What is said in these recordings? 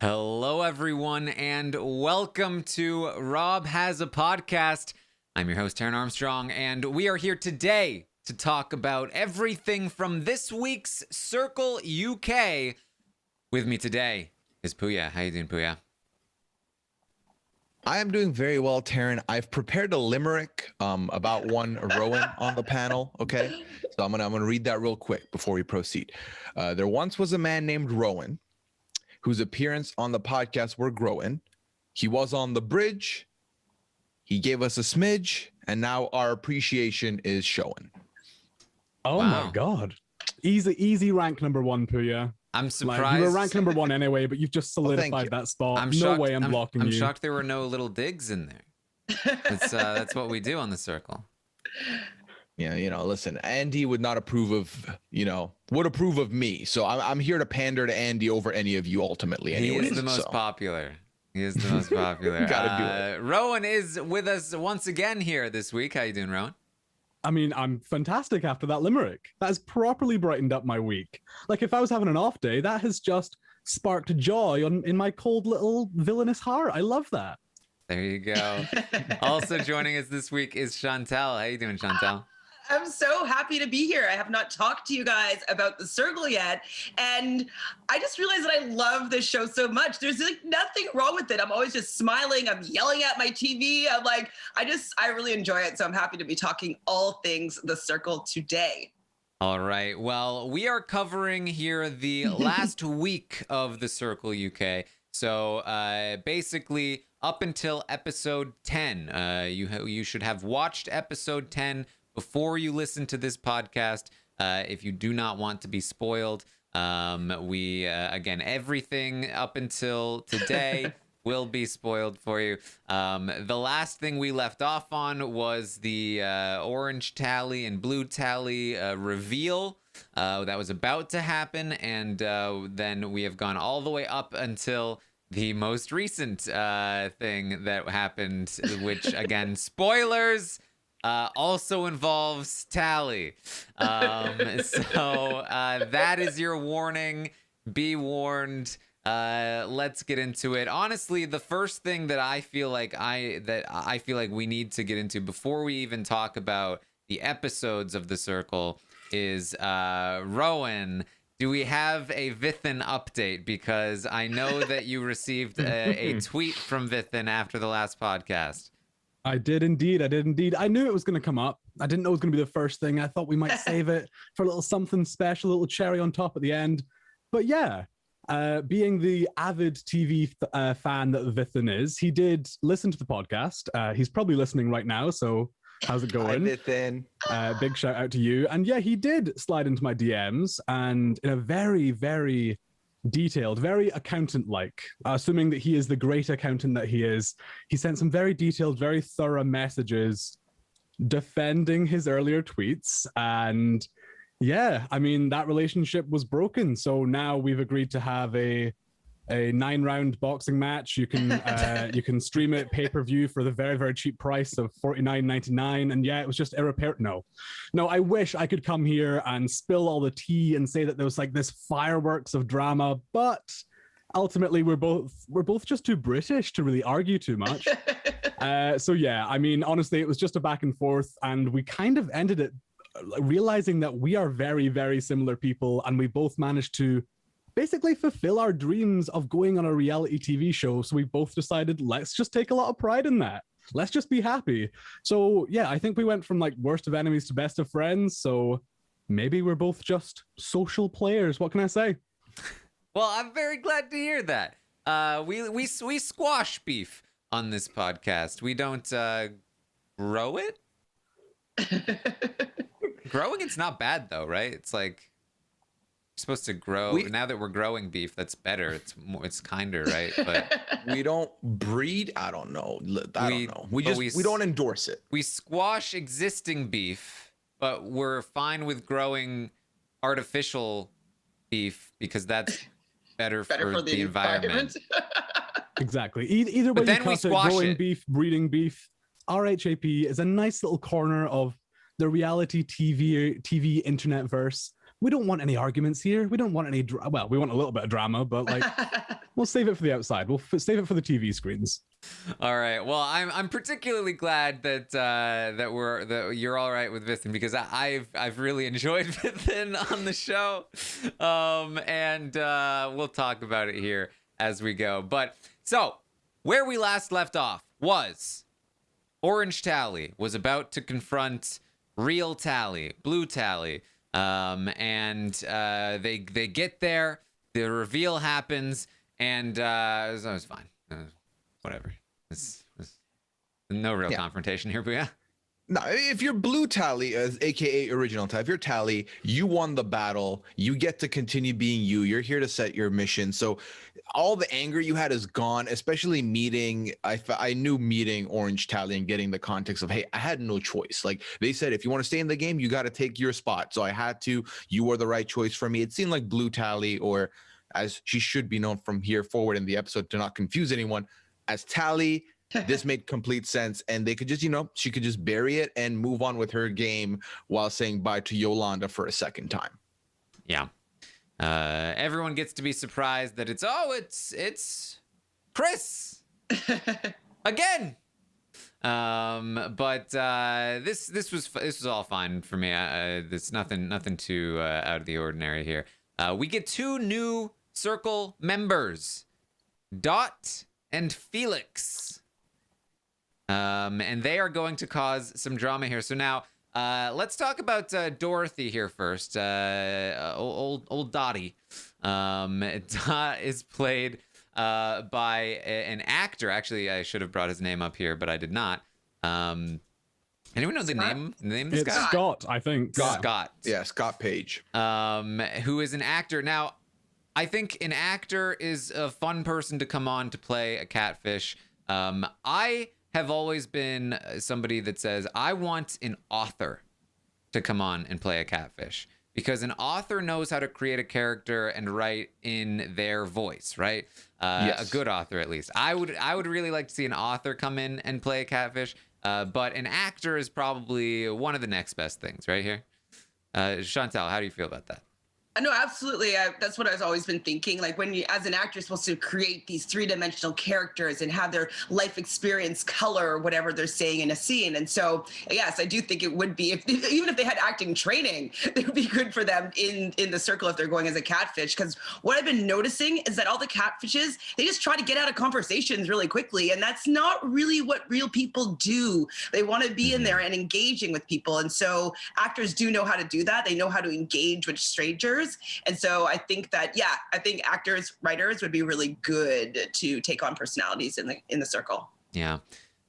Hello, everyone, and welcome to Rob Has a Podcast. I'm your host, Taran Armstrong, and we are here today to talk about everything from this week's Circle UK. With me today is Pooya. How you doing, Pooya? I am doing very well, Taran. I've prepared a limerick about one Rowan on the panel. Okay, so I'm gonna read that real quick before we proceed. There once was a man named Rowan, whose appearance on the podcast we're growing. He was on the bridge. He gave us a smidge, and now our appreciation is showing. Oh my God! Easy rank number one, Pooya. I'm surprised. Like, you were ranked number one anyway, but you've just solidified that spot. No way I'm blocking you. I'm shocked there were no little digs in there. That's what we do on the Circle. Yeah, listen, Andy would not approve of, would approve of me. So I'm here to pander to Andy over any of you ultimately. Anyways, he is the most popular. He is the most popular. Gotta do it. Rowan is with us once again here this week. How you doing, Rowan? I mean, I'm fantastic after that limerick. That has properly brightened up my week. Like, if I was having an off day, that has just sparked joy in my cold little villainous heart. I love that. There you go. Also joining us this week is Chantele. How you doing, Chantele? I'm so happy to be here. I have not talked to you guys about the Circle yet. And I just realized that I love this show so much. There's like nothing wrong with it. I'm always just smiling. I'm yelling at my TV. I'm like, I really enjoy it. So I'm happy to be talking all things the Circle today. All right. Well, we are covering here the last week of the Circle UK. So basically up until episode 10, you should have watched episode 10 before you listen to this podcast. If you do not want to be spoiled, we again, everything up until today will be spoiled for you. The last thing we left off on was the orange tally and blue tally reveal that was about to happen, and then we have gone all the way up until the most recent thing that happened, which again, spoilers. Also involves tally. So that is your warning. Be warned. Let's get into it. Honestly, the first thing that I feel like we need to get into before we even talk about the episodes of the Circle is Rowan. Do we have a Vithin update? Because I know that you received a tweet from Vithin after the last podcast. I did indeed. I knew it was going to come up. I didn't know it was going to be the first thing. I thought we might save it for a little something special, a little cherry on top at the end. But yeah, being the avid TV fan that Vithin is, he did listen to the podcast. He's probably listening right now. So how's it going? Hi, Vithin. Big shout out to you. And yeah, he did slide into my DMs, and in a very, very detailed, very accountant-like, assuming that he is the great accountant that he is, he sent some very detailed, very thorough messages defending his earlier tweets. And yeah, I mean, that relationship was broken. So now we've agreed to have a 9-round boxing match. You can stream it pay-per-view for the very, very cheap price of $49.99. And yeah, it was just irreparable. No, I wish I could come here and spill all the tea and say that there was like this fireworks of drama, but ultimately we're both just too British to really argue too much. So yeah, I mean, honestly, it was just a back and forth, and we kind of ended it realizing that we are very, very similar people, and we both managed to basically fulfill our dreams of going on a reality TV show. So we both decided, let's just take a lot of pride in that. Let's just be happy. So yeah, I think we went from like worst of enemies to best of friends. So maybe we're both just social players. What can I say? Well, I'm very glad to hear that. We squash beef on this podcast. We don't grow it. Growing it's not bad though, right? It's like supposed to grow. Now that we're growing beef, that's better. It's kinder, right? But we don't breed. I don't know. We don't endorse it. We squash existing beef, but we're fine with growing artificial beef because that's better for the environment. Exactly. Either way, you cut it, growing beef, breeding beef. RHAP is a nice little corner of the reality TV internet verse we don't want any arguments here. We don't want any, well, we want a little bit of drama, but like, we'll save it for the outside. We'll save it for the TV screens. All right. Well, I'm particularly glad that that you're all right with Vithin, because I've really enjoyed Vithin on the show, and we'll talk about it here as we go. But so where we last left off was Orange Tally was about to confront Real Tally, Blue Tally, and they get there. The reveal happens, and it was fine. Whatever. It's no real confrontation here, but yeah. No, if you're Blue Tally, aka Original Tally, if you're Tally, you won the battle. You get to continue being you. You're here to set your mission. So all the anger you had is gone, especially meeting. I knew meeting Orange Tally and getting the context of, hey, I had no choice. Like they said, if you want to stay in the game, you got to take your spot. So I had to. You were the right choice for me. It seemed like Blue Tally, or as she should be known from here forward in the episode to not confuse anyone, as Tally. This made complete sense, and they could just, she could just bury it and move on with her game while saying bye to Yolanda for a second time. Yeah. Everyone gets to be surprised that it's Chris again. But this was all fine for me. There's nothing too out of the ordinary here. We get two new Circle members, Dot and Felix. And they are going to cause some drama here. So now, let's talk about Dorothy here first. Old Dottie. Dot is played by an actor. Actually, I should have brought his name up here, but I did not. Anyone know the name? The name of this It's guy? Scott, I think. Scott. Yeah, Scott Page. Who is an actor. Now, I think an actor is a fun person to come on to play a catfish. I have always been somebody that says I want an author to come on and play a catfish, because an author knows how to create a character and write in their voice, right? Yes. A good author, at least. I would really like to see an author come in and play a catfish, but an actor is probably one of the next best things right here. Chantele, how do you feel about that? No, absolutely. That's what I've always been thinking. Like when you, as an actor, you're supposed to create these three-dimensional characters and have their life experience color whatever they're saying in a scene. And so, yes, I do think it would be, even if they had acting training, it would be good for them in the circle if they're going as a catfish. Because what I've been noticing is that all the catfishes, they just try to get out of conversations really quickly. And that's not really what real people do. They want to be in there and engaging with people. And so actors do know how to do that. They know how to engage with strangers. And so I think that, I think actors, writers would be really good to take on personalities in the circle. Yeah.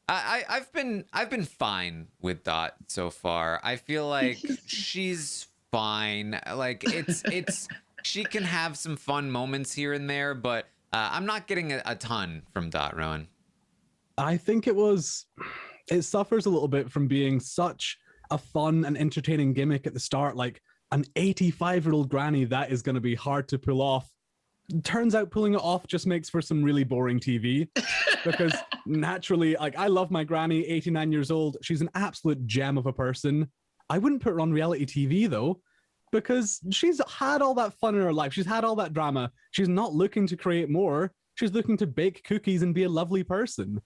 I've been fine with Dot so far. I feel like she's fine. Like it's she can have some fun moments here and there, but I'm not getting a ton from Dot, Rowan. I think it suffers a little bit from being such a fun and entertaining gimmick at the start. Like, an 85-year-old granny, that is going to be hard to pull off. Turns out pulling it off just makes for some really boring TV, because naturally, like, I love my granny, 89 years old. She's an absolute gem of a person. I wouldn't put her on reality TV, though, because she's had all that fun in her life. She's had all that drama. She's not looking to create more. She's looking to bake cookies and be a lovely person.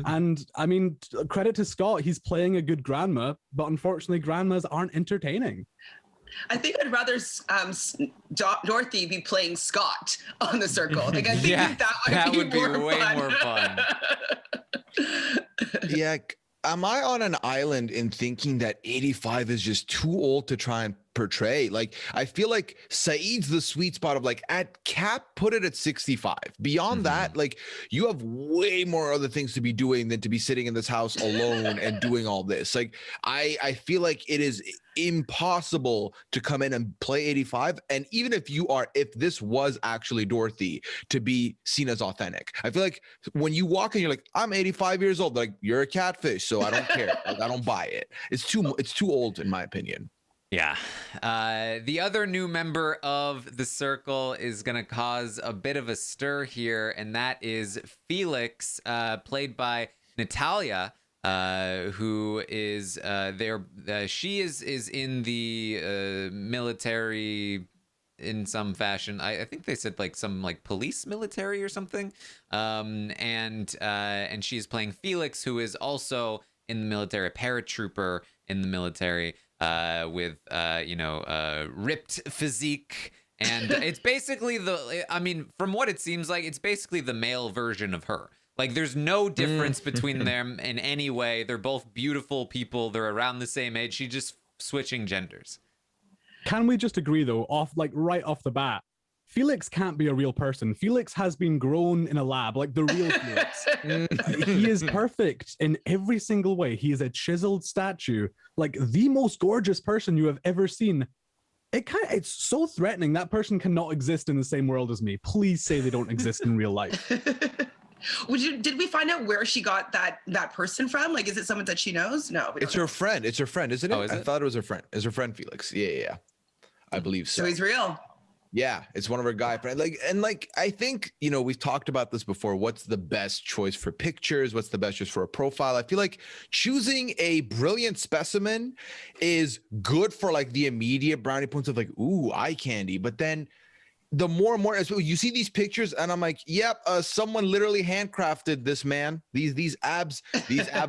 And, I mean, credit to Scott. He's playing a good grandma, but unfortunately, grandmas aren't entertaining. I think I'd rather Dorothy be playing Scott on the circle. Like, I think that would be way more fun. Yeah. Am I on an island in thinking that 85 is just too old to try and portray? Like, I feel like Saeed's the sweet spot of, like, at cap, put it at 65. Beyond that, like, you have way more other things to be doing than to be sitting in this house alone and doing all this. Like, I feel like it is impossible to come in and play 85. And even if this was actually Dorothy, to be seen as authentic, I feel like when you walk in, you're like, I'm 85 years old. Like, you're a catfish, so I don't care. Like, I don't buy it. It's too old, in my opinion. Yeah. The other new member of the circle is going to cause a bit of a stir here, and that is Felix, played by Natalia. who is she is in the military in some fashion. I think they said like some like police military or something. And she's playing Felix, who is also in the military, a paratrooper in the military, with ripped physique. And it's basically from what it seems like, it's basically the male version of her. Like, there's no difference between them in any way. They're both beautiful people. They're around the same age. She's just switching genders. Can we just agree, though, right off the bat, Felix can't be a real person. Felix has been grown in a lab, like the real Felix. He is perfect in every single way. He is a chiseled statue, like the most gorgeous person you have ever seen. It's so threatening. That person cannot exist in the same world as me. Please say they don't exist in real life. Did we find out where she got that person from? Like, is it someone that she knows? No, it's her friend. It's her friend, isn't it? Oh, is it? I thought it was her friend. It's her friend Felix. Yeah. I believe so. So he's real. Yeah, it's one of her guy friends. I think, we've talked about this before. What's the best choice for pictures? What's the best choice for a profile? I feel like choosing a brilliant specimen is good for like the immediate brownie points of like, ooh, eye candy. But then the more and more as you see these pictures, and I'm like, yep, someone literally handcrafted this, man. These abs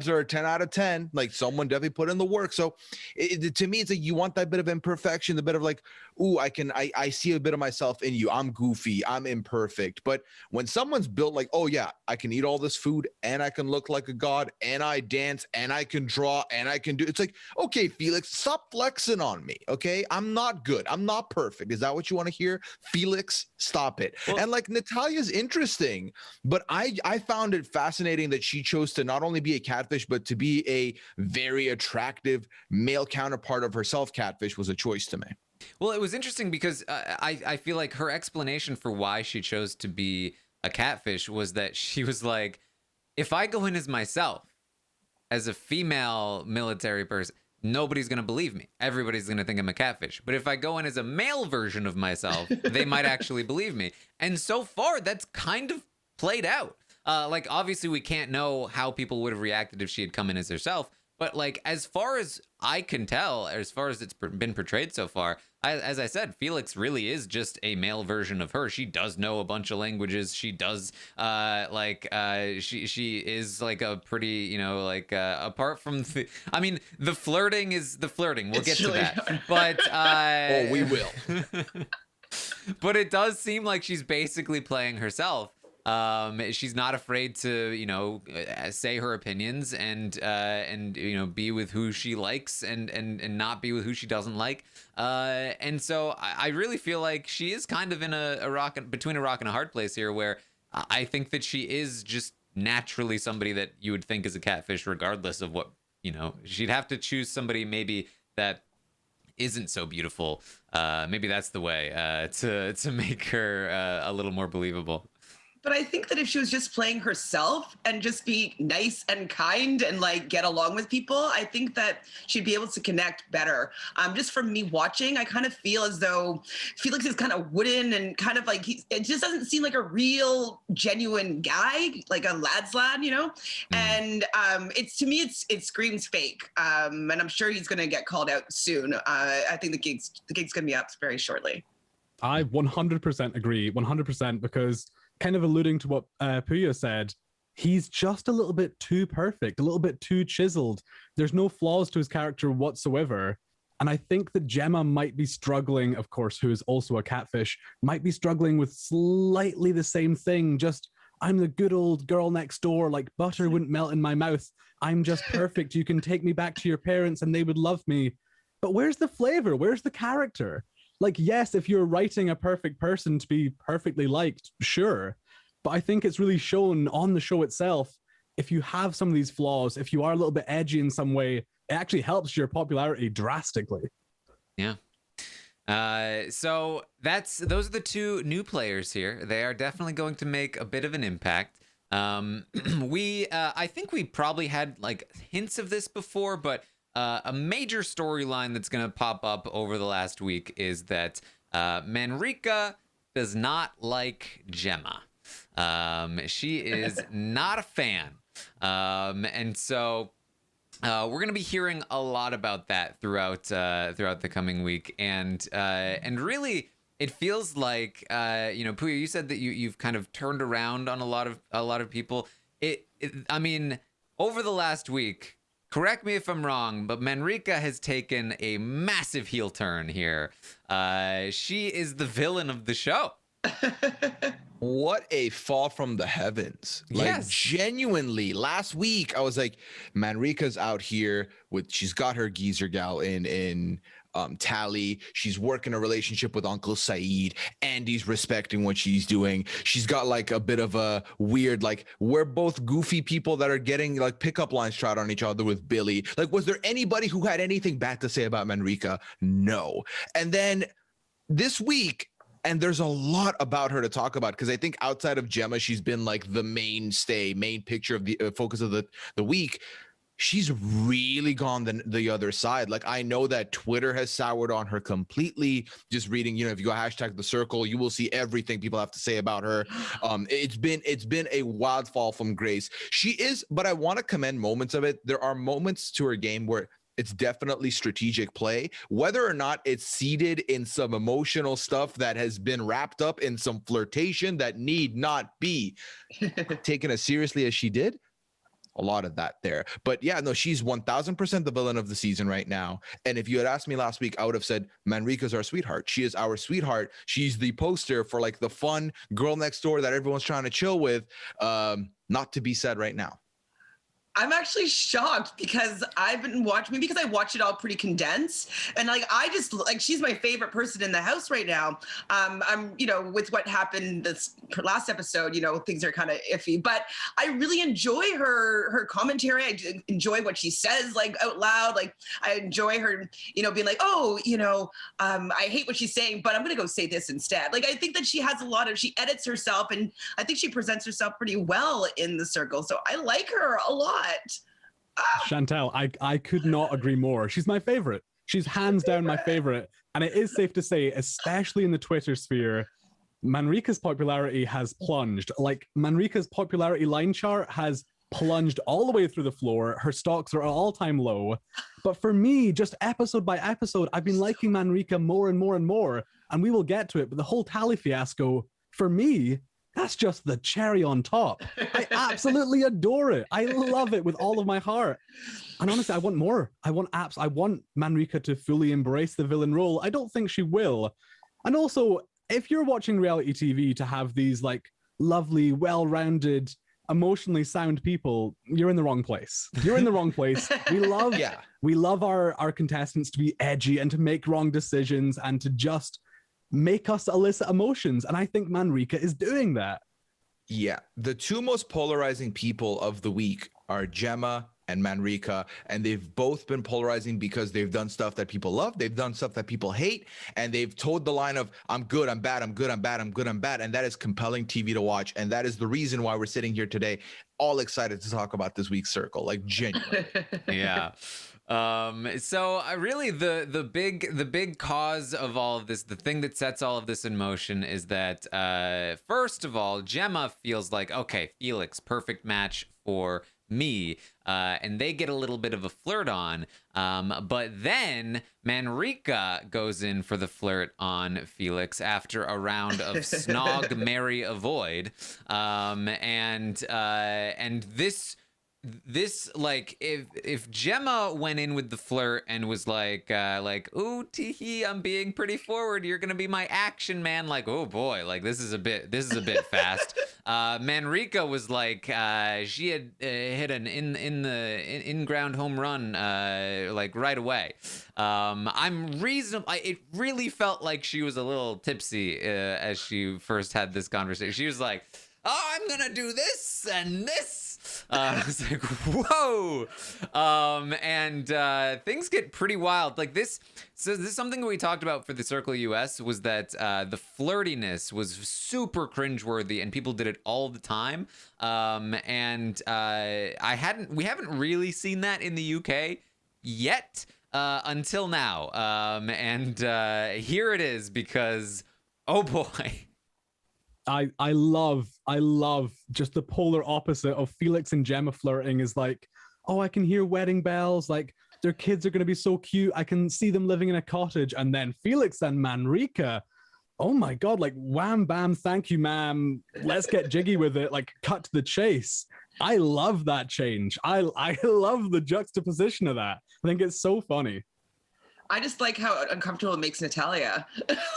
are a 10 out of 10. Like, someone definitely put in the work. So to me, it's like you want that bit of imperfection, the bit of like, ooh, I see a bit of myself in you. I'm goofy, I'm imperfect. But when someone's built like, oh yeah, I can eat all this food and I can look like a god and I dance and I can draw and I can do, it's like, okay, Felix, stop flexing on me. Okay, I'm not good, I'm not perfect. Is that what you want to hear? Felix, stop it. Well, and like, Natalia's interesting, but I found it fascinating that she chose to not only be a catfish, but to be a very attractive male counterpart of herself. Catfish was a choice to me. Well, it was interesting because I feel like her explanation for why she chose to be a catfish was that she was like, if I go in as myself, as a female military person, nobody's going to believe me. Everybody's going to think I'm a catfish. But if I go in as a male version of myself, they might actually believe me. And so far, that's kind of played out. Like, obviously, we can't know how people would have reacted if she had come in as herself. But like, as far as I can tell, as far as it's been portrayed so far, as I said, Felix really is just a male version of her. She does know a bunch of languages. She does she is like a pretty, apart from the flirting is the flirting. We'll get to that. But oh, we will. But it does seem like she's basically playing herself. She's not afraid to, say her opinions and be with who she likes and not be with who she doesn't like. And so I really feel like she is kind of in between a rock and a hard place here, where I think that she is just naturally somebody that you would think is a catfish, regardless of what, she'd have to choose somebody maybe that isn't so beautiful. Maybe that's the way to make her a little more believable. But I think that if she was just playing herself and just be nice and kind and like get along with people, I think that she'd be able to connect better. Just from me watching, I kind of feel as though Felix is kind of wooden and kind of like, it just doesn't seem like a real genuine guy, like a lad's lad, And to me, it screams fake. And I'm sure he's going to get called out soon. I think the gig's going to be up very shortly. I 100% agree, 100%, because kind of alluding to what Pooya said, he's just a little bit too perfect, a little bit too chiseled. There's no flaws to his character whatsoever. And I think that Gemma might be struggling, of course, who is also a catfish, might be struggling with slightly the same thing. Just, I'm the good old girl next door, like butter wouldn't melt in my mouth. I'm just perfect. You can take me back to your parents and they would love me. But where's the flavor? Where's the character? Like, yes, if you're writing a perfect person to be perfectly liked, sure. But I think it's really shown on the show itself. If you have some of these flaws, if you are a little bit edgy in some way, it actually helps your popularity drastically. Yeah. So those are the two new players here. They are definitely going to make a bit of an impact. I think we probably had like hints of this before, but a major storyline that's going to pop up over the last week is that Manriqua does not like Gemma. She is not a fan. And so we're going to be hearing a lot about that throughout the coming week, and really, it feels like Pooya, you said that you've kind of turned around on a lot of people. I mean, over the last week, correct me if I'm wrong, but Manriqua has taken a massive heel turn here. She is the villain of the show. What a fall from the heavens. Like, yes. Genuinely, last week I was like, Manriqua's out here she's got her geezer gal in Tally. She's working a relationship with Uncle Saeed. Andy's respecting what she's doing. She's got like a bit of a weird, like, we're both goofy people that are getting like pickup lines shot on each other with Billy. Like, was there anybody who had anything bad to say about Manriqua? No. And then this week, and there's a lot about her to talk about, because I think outside of Gemma, she's been like the main picture of the focus of the week. She's really gone the other side. Like, I know that Twitter has soured on her completely. Just reading, if you go hashtag the circle, you will see everything people have to say about her. It's been a wild fall from grace. She is, but I want to commend moments of it. There are moments to her game where it's definitely strategic play, whether or not it's seeded in some emotional stuff that has been wrapped up in some flirtation that need not be taken as seriously as she did. A lot of that there. But yeah, no, she's 1000% the villain of the season right now. And if you had asked me last week, I would have said Manriqua's our sweetheart. She is our sweetheart. She's the poster for like the fun girl next door that everyone's trying to chill with. Not to be said right now. I'm actually shocked because I've been watching, because I watch it all pretty condensed, and she's my favorite person in the house right now. I'm with what happened this last episode, things are kind of iffy, but I really enjoy her commentary. I enjoy what she says, like, out loud. Like, I enjoy her, being like, I hate what she's saying, but I'm gonna go say this instead. Like, I think that she edits herself, and I think she presents herself pretty well in the circle. So I like her a lot. Chantele, I could not agree more. She's my favorite. She's hands down my favorite. And it is safe to say, especially in the Twitter sphere, Manriqua's popularity has plunged. Like, Manriqua's popularity line chart has plunged all the way through the floor. Her stocks are at all-time low. But for me, just episode by episode, I've been liking Manriqua more and more and more. And we will get to it. But the whole Tally fiasco, for me, that's just the cherry on top. I absolutely adore it. I love it with all of my heart. And honestly, I want more. I want Manriqua to fully embrace the villain role. I don't think she will. And also, if you're watching reality TV to have these like lovely, well-rounded, emotionally sound people, you're in the wrong place. You're in the wrong place. We love our contestants to be edgy and to make wrong decisions and to just make us elicit emotions, and I think Manriqua is doing that. Yeah, the two most polarizing people of the week are Gemma and Manriqua, and they've both been polarizing because they've done stuff that people love, they've done stuff that people hate, and they've told the line of I'm good, I'm bad, I'm good, I'm bad, I'm good, I'm bad, and that is compelling TV to watch, and that is the reason why we're sitting here today all excited to talk about this week's Circle, like, genuinely. Yeah. So really the big cause of all of this, the thing that sets all of this in motion is that first of all, Gemma feels like, okay, Felix, perfect match for me, and they get a little bit of a flirt on, but then Manriqua goes in for the flirt on Felix after a round of snog, marry, avoid, and this like if Gemma went in with the flirt and was like ooh teehee, I'm being pretty forward, you're gonna be my action man, like, oh boy, like this is a bit fast. Manriqua was like she had hit an in ground home run like right away. It really felt like she was a little tipsy as she first had this conversation. She was like, oh, I'm gonna do this and this. It's like, whoa. And things get pretty wild. Like this. So this is something that we talked about for the Circle US, was that the flirtiness was super cringeworthy and people did it all the time. And we haven't really seen that in the UK yet until now. And here it is, because, oh boy. I love just the polar opposite of Felix and Gemma flirting is like, oh, I can hear wedding bells. Like, their kids are going to be so cute. I can see them living in a cottage. And then Felix and Manriqua, oh my God, like, wham, bam, thank you, ma'am. Let's get jiggy with it. Like, cut to the chase. I love that change. I love the juxtaposition of that. I think it's so funny. I just like how uncomfortable it makes Natalia.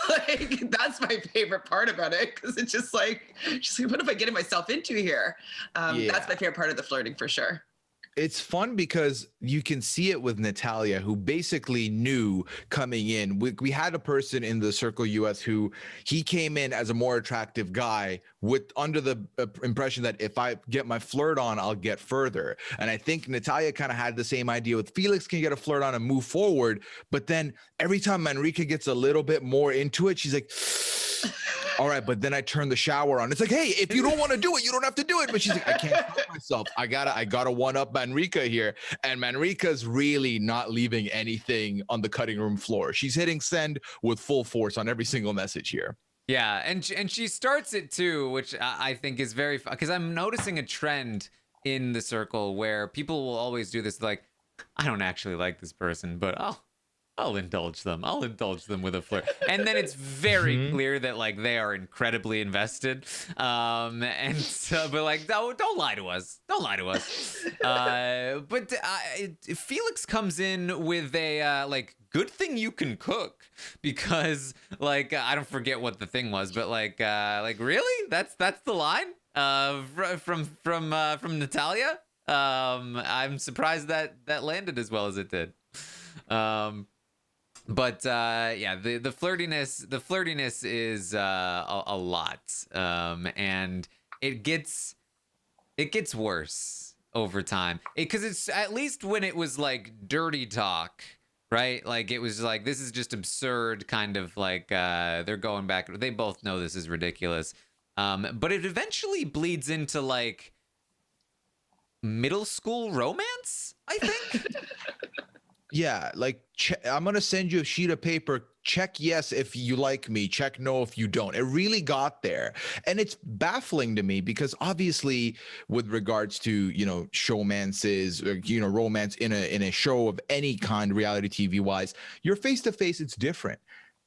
Like, that's my favorite part about it, because it's just like, she's like, what am I getting myself into here? That's my favorite part of the flirting for sure. It's fun because you can see it with Natalia, who basically knew coming in. We had a person in the Circle US who he came in as a more attractive guy with under the impression that if I get my flirt on, I'll get further. And I think Natalia kind of had the same idea with Felix can get a flirt on and move forward. But then every time Manriqua gets a little bit more into it, she's like, all right, but then I turn the shower on. It's like, hey, if you don't want to do it, you don't have to do it. But she's like, I can't stop myself. I gotta one up Manriqua here. And Manriqua's really not leaving anything on the cutting room floor. She's hitting send with full force on every single message here. Yeah, and she starts it too, which I think is very fun, because I'm noticing a trend in the circle where people will always do this, like, I don't actually like this person, but I'll indulge them. I'll indulge them with a flirt. And then it's very clear that, like, they are incredibly invested. And so, but like, don't lie to us. Don't lie to us. But Felix comes in with a, like, good thing you can cook, because, like, I don't forget what the thing was, but like really? That's the line from Natalia. I'm surprised that landed as well as it did. But yeah, the flirtiness is a lot, and it gets worse over time. Because it's, at least when it was like dirty talk, right? Like, it was like, this is just absurd, kind of like they're going back. They both know this is ridiculous, but it eventually bleeds into like middle school romance, I think. Yeah, like, I'm going to send you a sheet of paper. Check yes if you like me. Check no if you don't. It really got there. And it's baffling to me because obviously with regards to, you know, showmances, or, you know, romance in a show of any kind, reality TV wise, you're face to face, it's different.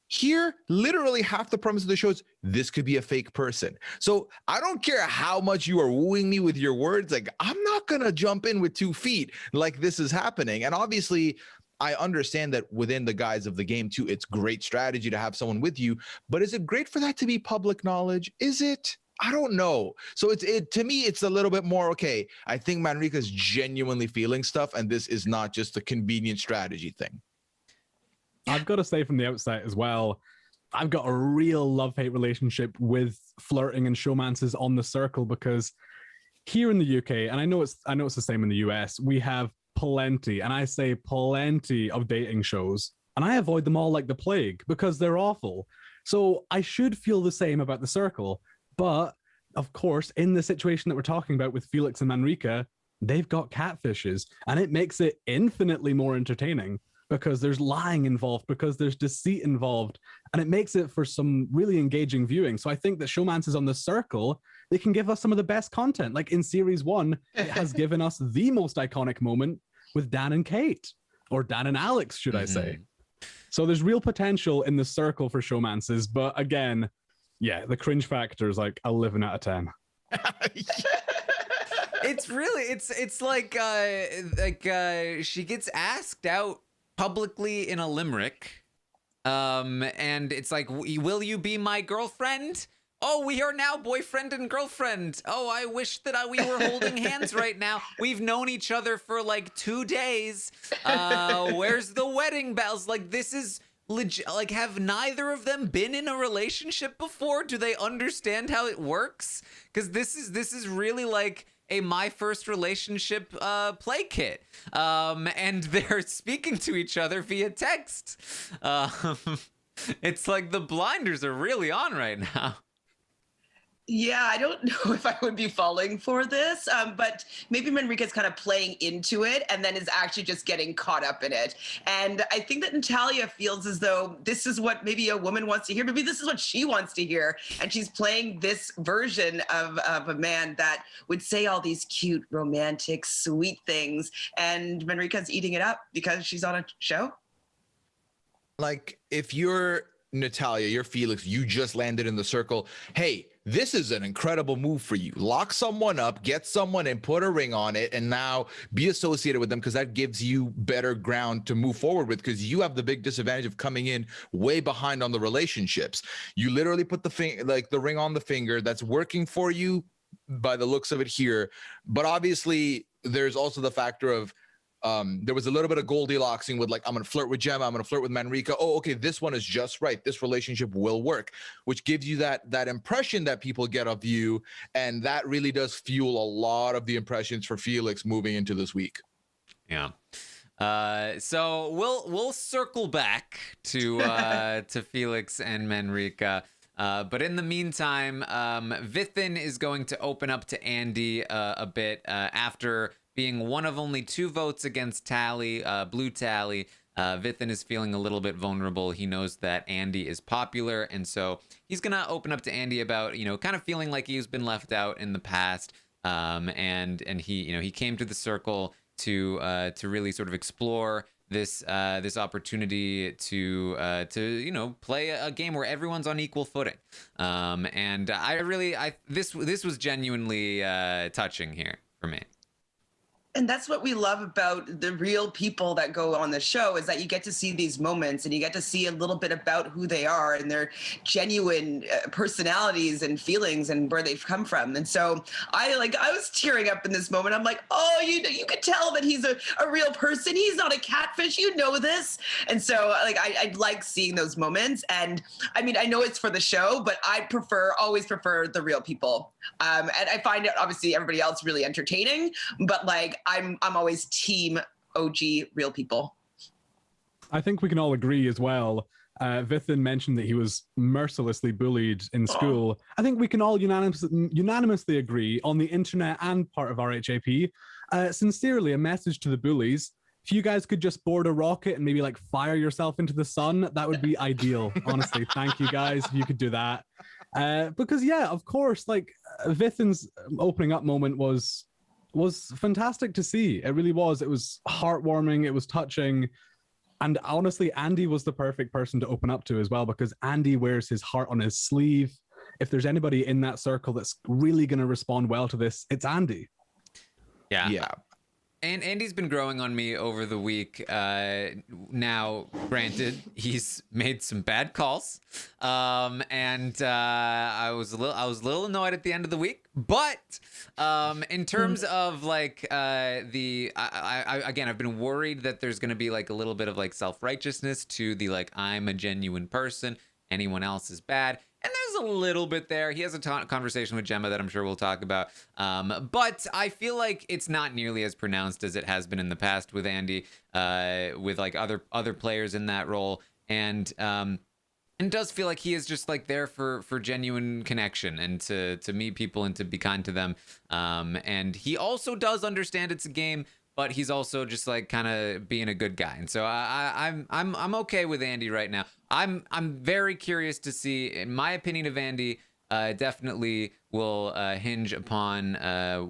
Here, literally half the premise of the show is this could be a fake person. So I don't care how much you are wooing me with your words. Like, I'm not going to jump in with 2 feet like this is happening. And obviously, I understand that within the guise of the game, too, it's great strategy to have someone with you. But is it great for that to be public knowledge? Is it? I don't know. So to me, it's a little bit more, okay, I think Manriqua's genuinely feeling stuff, and this is not just a convenient strategy thing. I've got to say from the outset as well, I've got a real love-hate relationship with flirting and showmances on the Circle, because here in the UK, and I know it's the same in the US, we have plenty, and I say plenty, of dating shows, and I avoid them all like the plague because they're awful. So I should feel the same about the Circle, but of course, in the situation that we're talking about with Felix and Manriqua, they've got catfishes, and it makes it infinitely more entertaining, because there's lying involved, because there's deceit involved, and it makes it for some really engaging viewing. So I think that showmances on the Circle, they can give us some of the best content. Like in series 1, it has given us the most iconic moment with Dan and Kate, or Dan and Alex, should I say. So there's real potential in the Circle for showmances, but again, yeah, the cringe factor is like 11 out of 10. It's really, it's like she gets asked out publicly in a limerick, and it's like, will you be my girlfriend? Oh, we are now boyfriend and girlfriend. Oh, I wish that we were holding hands right now. We've known each other for like 2 days. Where's the wedding bells? Like, this is legit. Like, have neither of them been in a relationship before? Do they understand how it works? Because this is really like a my first relationship play kit, and they're speaking to each other via text. It's like the blinders are really on right now. Yeah, I don't know if I would be falling for this, but maybe Manriqua's kind of playing into it and then is actually just getting caught up in it. And I think that Natalia feels as though this is what maybe a woman wants to hear. Maybe this is what she wants to hear. And she's playing this version of a man that would say all these cute, romantic, sweet things. And Manriqua's eating it up because she's on a show. Like, if you're Natalia, you're Felix, you just landed in the circle. Hey, this is an incredible move for you. Lock someone up, get someone and put a ring on it, and now be associated with them, because that gives you better ground to move forward with, because you have the big disadvantage of coming in way behind on the relationships. You literally put the ring on the finger. That's working for you by the looks of it here. But obviously, there's also the factor of there was a little bit of Goldilocksing with, like, I'm going to flirt with Gemma, I'm going to flirt with Manriqua. Oh, okay, this one is just right. This relationship will work, which gives you that impression that people get of you. And that really does fuel a lot of the impressions for Felix moving into this week. Yeah. So we'll circle back to to Felix and Manriqua. But in the meantime, Vithin is going to open up to Andy a bit after being one of only 2 votes against Tally, Blue Tally. Vithin is feeling a little bit vulnerable. He knows that Andy is popular, and so he's gonna open up to Andy about, kind of feeling like he's been left out in the past. And he, he came to the circle to really sort of explore this opportunity to play a game where everyone's on equal footing. And this was genuinely touching here for me. And that's what we love about the real people that go on the show, is that you get to see these moments and you get to see a little bit about who they are and their genuine personalities and feelings and where they've come from. And so I was tearing up in this moment. I'm like, oh, you could tell that he's a real person. He's not a catfish. You know this. And so I like seeing those moments. And I mean, I know it's for the show, but I always prefer the real people. And I find it, obviously, everybody else really entertaining, but I'm always team OG real people. I think we can all agree as well. Vithin mentioned that he was mercilessly bullied in school. I think we can all unanimously agree on the internet and part of RHAP. Sincerely, a message to the bullies. If you guys could just board a rocket and maybe fire yourself into the sun, that would be ideal. Honestly, thank you guys if you could do that. Because yeah, of course, Vithin's opening up moment was fantastic to see. It really was. It was heartwarming. It was touching. And honestly, Andy was the perfect person to open up to as well, because Andy wears his heart on his sleeve. If there's anybody in that circle that's really going to respond well to this, it's Andy. Yeah. And Andy's been growing on me over the week. Now, granted, he's made some bad calls, and I was a little annoyed at the end of the week. But in terms of I've been worried that there's gonna be a little bit of self-righteousness to the I'm a genuine person, anyone else is bad. And there's a little bit there. He has a conversation with Gemma that I'm sure we'll talk about. But I feel like it's not nearly as pronounced as it has been in the past with Andy, with other players in that role. And does feel like he is just there for genuine connection and to meet people and to be kind to them. And he also does understand it's a game, but he's also just kind of being a good guy. And so I'm okay with Andy right now. I'm very curious to see, in my opinion of Andy, definitely will hinge upon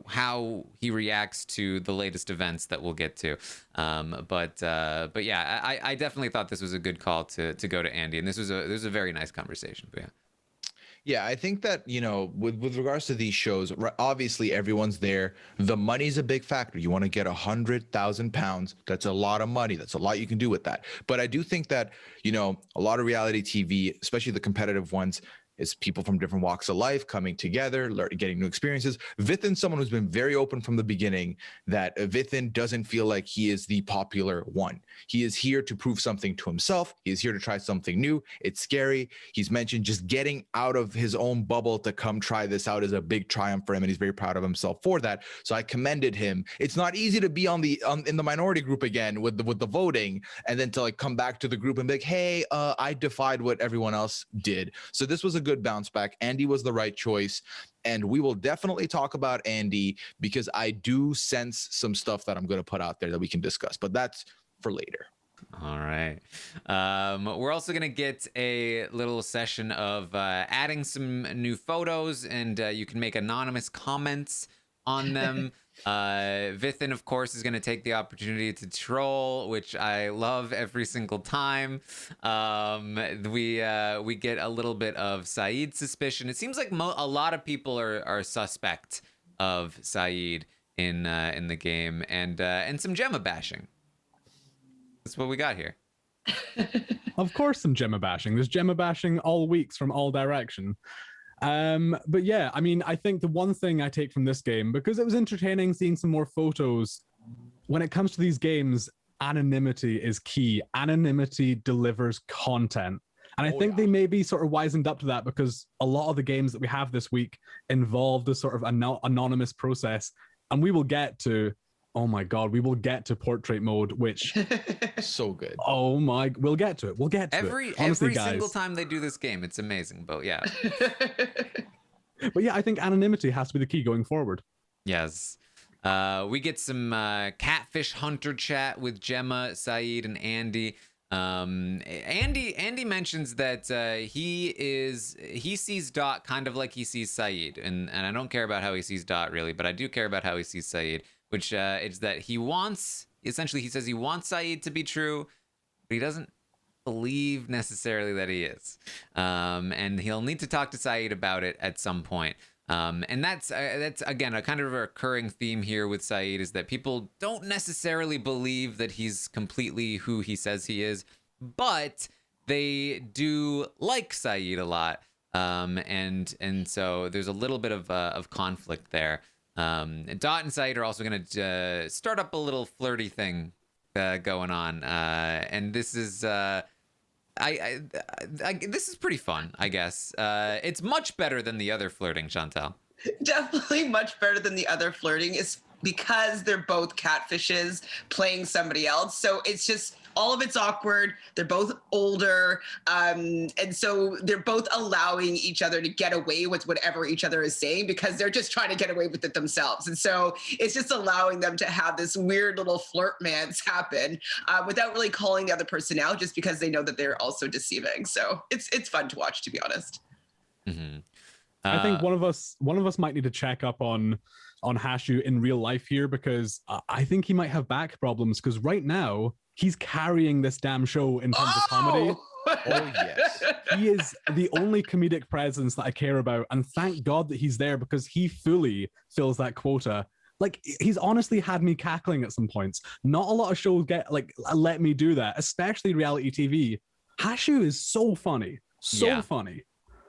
how he reacts to the latest events that we'll get to. But yeah, I definitely thought this was a good call to go to Andy, and this was a very nice conversation. But yeah. Yeah, I think that, with regards to these shows, obviously everyone's there. The money's a big factor. You want to get £100,000. That's a lot of money. That's a lot you can do with that. But I do think that, a lot of reality TV, especially the competitive ones, is people from different walks of life coming together, getting new experiences. Vithin's someone who's been very open from the beginning that Vithin doesn't feel like he is the popular one. He is here to prove something to himself. He is here to try something new. It's scary. He's mentioned just getting out of his own bubble to come try this out is a big triumph for him, and he's very proud of himself for that. So I commended him. It's not easy to be in the minority group again with the voting, and then to come back to the group and be like, hey, I defied what everyone else did. So this was a a good bounce back. Andy was the right choice. And we will definitely talk about Andy because I do sense some stuff that I'm going to put out there that we can discuss. But that's for later. All right. We're also going to get a little session of adding some new photos, and you can make anonymous comments on them. Vithin, of course, is going to take the opportunity to troll, which I love every single time. We get a little bit of Saeed suspicion. It seems like a lot of people are suspect of Saeed in the game, and some Gemma bashing. That's what we got here. Of course, some Gemma bashing. There's Gemma bashing all weeks from all direction. But yeah, I mean, I think the one thing I take from this game, because it was entertaining seeing some more photos, when it comes to these games, anonymity is key. Anonymity delivers content. And I think they may be sort of wisened up to that because a lot of the games that we have this week involve this sort of anonymous process. And we will get to, oh my God, we will get to portrait mode, which so good. Oh my, we'll get to it. We'll get to it. Honestly, every guys, single time they do this game, it's amazing. But yeah. But yeah, I think anonymity has to be the key going forward. Yes. We get some catfish hunter chat with Gemma, Saeed, and Andy. Andy mentions that he sees Dot kind of like he sees Saeed, and I don't care about how he sees Dot really, but I do care about how he sees Saeed, which is that he says he wants Saeed to be true, but he doesn't believe necessarily that he is, and he'll need to talk to Saeed about it at some point. And that's again a kind of a recurring theme here with Saeed, is that people don't necessarily believe that he's completely who he says he is, but they do like Saeed a lot, and so there's a little bit of conflict there. Dot and Saeed are also going to start up a little flirty thing going on, and this is this is pretty fun, I guess. It's much better than the other flirting, Chantele. Definitely much better than the other flirting, is because they're both catfishes playing somebody else. So it's just, all of it's awkward. They're both older. And so they're both allowing each other to get away with whatever each other is saying because they're just trying to get away with it themselves. And so it's just allowing them to have this weird little flirtmance happen without really calling the other person out, just because they know that they're also deceiving. So it's fun to watch, to be honest. Mm-hmm. I think one of us might need to check up on Hashu in real life here, because I think he might have back problems, because right now he's carrying this damn show in terms of comedy. Oh, yes. He is the only comedic presence that I care about, and thank God that he's there, because he fully fills that quota. Like, he's honestly had me cackling at some points. Not a lot of shows let me do that, especially reality TV. Hashu is so funny. Funny.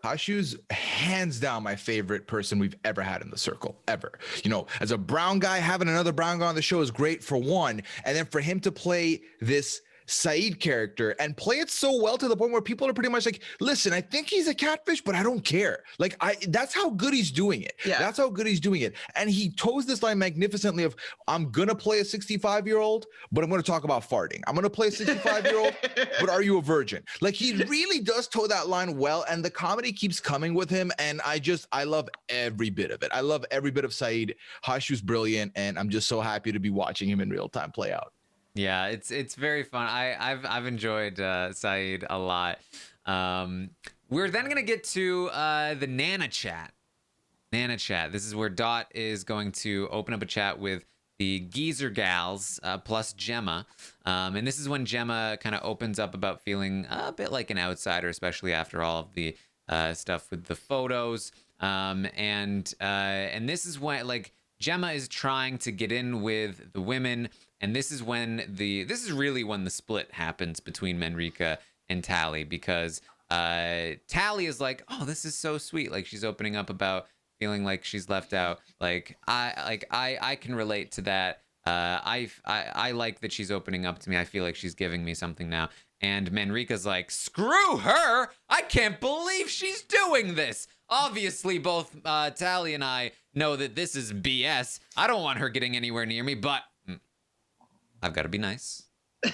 Hashu's hands down my favorite person we've ever had in the circle, ever. You know, as a brown guy, having another brown guy on the show is great for one. And then for him to play this Saeed character and play it so well to the point where people are pretty much like, listen, I think he's a catfish, but I don't care. Like, that's how good he's doing it. Yeah. That's how good he's doing it. And he toes this line magnificently of, I'm going to play a 65-year-old, but I'm going to talk about farting. I'm going to play a 65-year-old, but are you a virgin? Like, he really does toe that line well. And the comedy keeps coming with him. And I love every bit of it. I love every bit of Saeed. Hashu's brilliant. And I'm just so happy to be watching him in real time play out. Yeah, it's very fun. I've enjoyed Saeed a lot. We're then gonna get to the Nana chat. Nana chat. This is where Dot is going to open up a chat with the Geezer Gals plus Gemma, and this is when Gemma kind of opens up about feeling a bit like an outsider, especially after all of the stuff with the photos. And this is when, like, Gemma is trying to get in with the women. And this is really when the split happens between Manriqua and Tally, because Tally is like, oh, this is so sweet. Like, she's opening up about feeling like she's left out. Like, I can relate to that. I like that she's opening up to me. I feel like she's giving me something now. And Manriqua's like, screw her! I can't believe she's doing this! Obviously, both Tally and I know that this is BS. I don't want her getting anywhere near me, but I've got to be nice.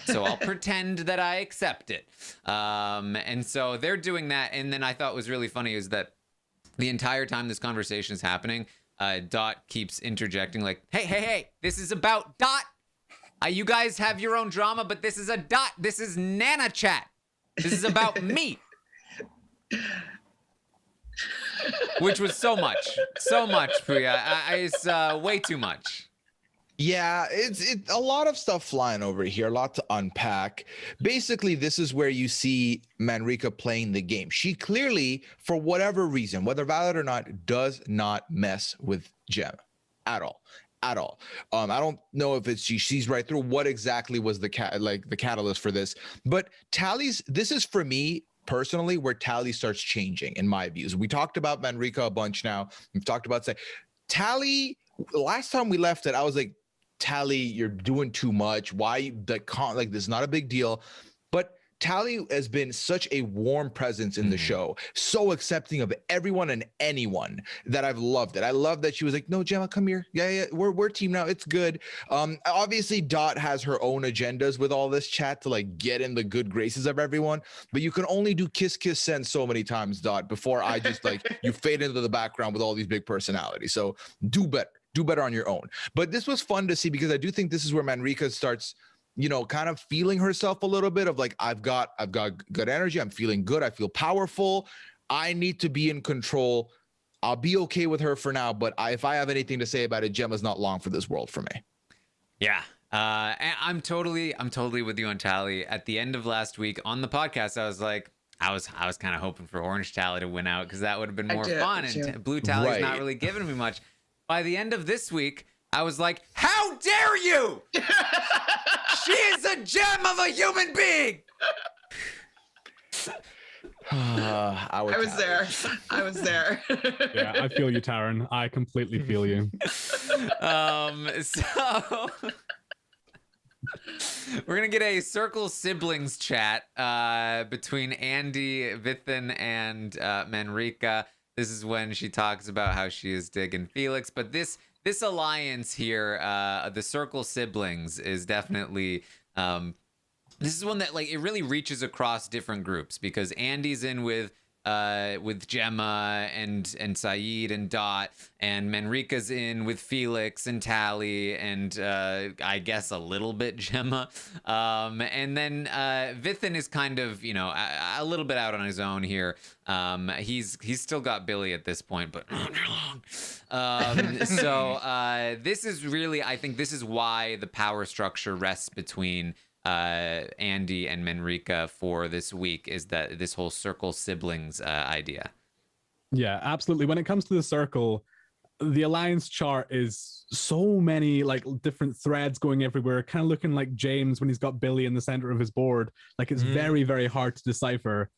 So I'll pretend that I accept it. And so they're doing that. And then I thought was really funny is that the entire time this conversation is happening, Dot keeps interjecting like, hey, this is about Dot. You guys have your own drama, but this is a Dot. This is Nana Chat. This is about me. Which was so much, Pooya. It's way too much. Yeah, it's a lot of stuff flying over here, a lot to unpack. Basically, this is where you see Manriqua playing the game. She clearly, for whatever reason, whether valid or not, does not mess with Gemma at all. I don't know if it's she sees right through what exactly was the catalyst for this, but this is for me personally where Tally starts changing in my views. We talked about Manriqua a bunch now. We've talked about Tally. Last time we left it, I was like, Tally, you're doing too much. Why this is not a big deal. But Tally has been such a warm presence in the show, so accepting of everyone and anyone that I've loved it. I love that she was like, no, Gemma, come here. Yeah, we're team now. It's good. Obviously, Dot has her own agendas with all this chat to like get in the good graces of everyone, but you can only do kiss, send so many times, Dot, before I just like you fade into the background with all these big personalities. So do better on your own. But this was fun to see because I do think this is where Manriqua starts, kind of feeling herself a little bit of like, I've got good energy. I'm feeling good. I feel powerful. I need to be in control. I'll be okay with her for now. But if I have anything to say about it, Gemma's not long for this world for me. Yeah. And I'm totally with you on Tally. At the end of last week on the podcast, I was like, I was kind of hoping for Orange Tally to win out because that would have been more fun. And Blue Tally's not really giving me much. By the end of this week, I was like, how dare you? She is a gem of a human being. I was there. Yeah, I feel you, Taran. I completely feel you. So we're going to get a Circle siblings chat between Andy, Vithan, and Manriqua. This is when she talks about how she is digging Felix. But this alliance here, the Circle siblings, is definitely this is one that like it really reaches across different groups because Andy's in with Gemma and Saeed and Dot, and Manriqua's in with Felix and Tally and I guess a little bit Gemma, and then Vithan is kind of a little bit out on his own here. He's still got Billy at this point, but so this is really, I think this is why the power structure rests between Andy and Manriqua for this week, is that this whole Circle siblings idea. Yeah, absolutely. When it comes to the Circle, the alliance chart is so many like different threads going everywhere, kind of looking like James when he's got Billy in the center of his board. Like it's very, very hard to decipher.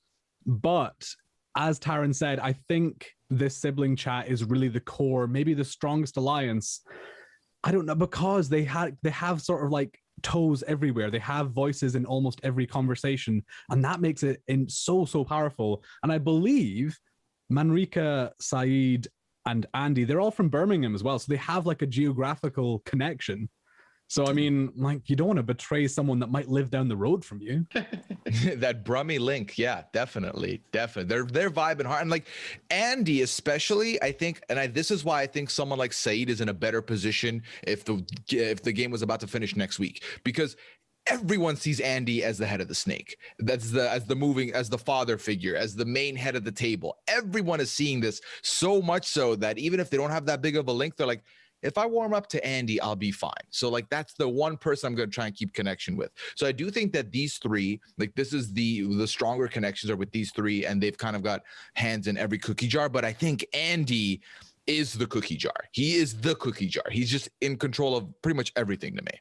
But as Taran said, I think this sibling chat is really the core, maybe the strongest alliance. I don't know, because they have sort of like toes everywhere. They have voices in almost every conversation, and that makes it so powerful. And I believe Manriqua, Saeed, and Andy, they're all from Birmingham as well, so they have like a geographical connection. So I mean, like, you don't want to betray someone that might live down the road from you. That Brummy link, yeah, definitely. They're vibing hard, and like Andy especially, I think, and this is why I think someone like Saeed is in a better position if the game was about to finish next week, because everyone sees Andy as the head of the snake. As the father figure, as the main head of the table. Everyone is seeing this so much so that even if they don't have that big of a link, they're like, if I warm up to Andy, I'll be fine. So like that's the one person I'm going to try and keep connection with. So I do think that these three, like this is the stronger connections are with these three, and they've kind of got hands in every cookie jar. But I think Andy is the cookie jar. He is the cookie jar. He's just in control of pretty much everything to me.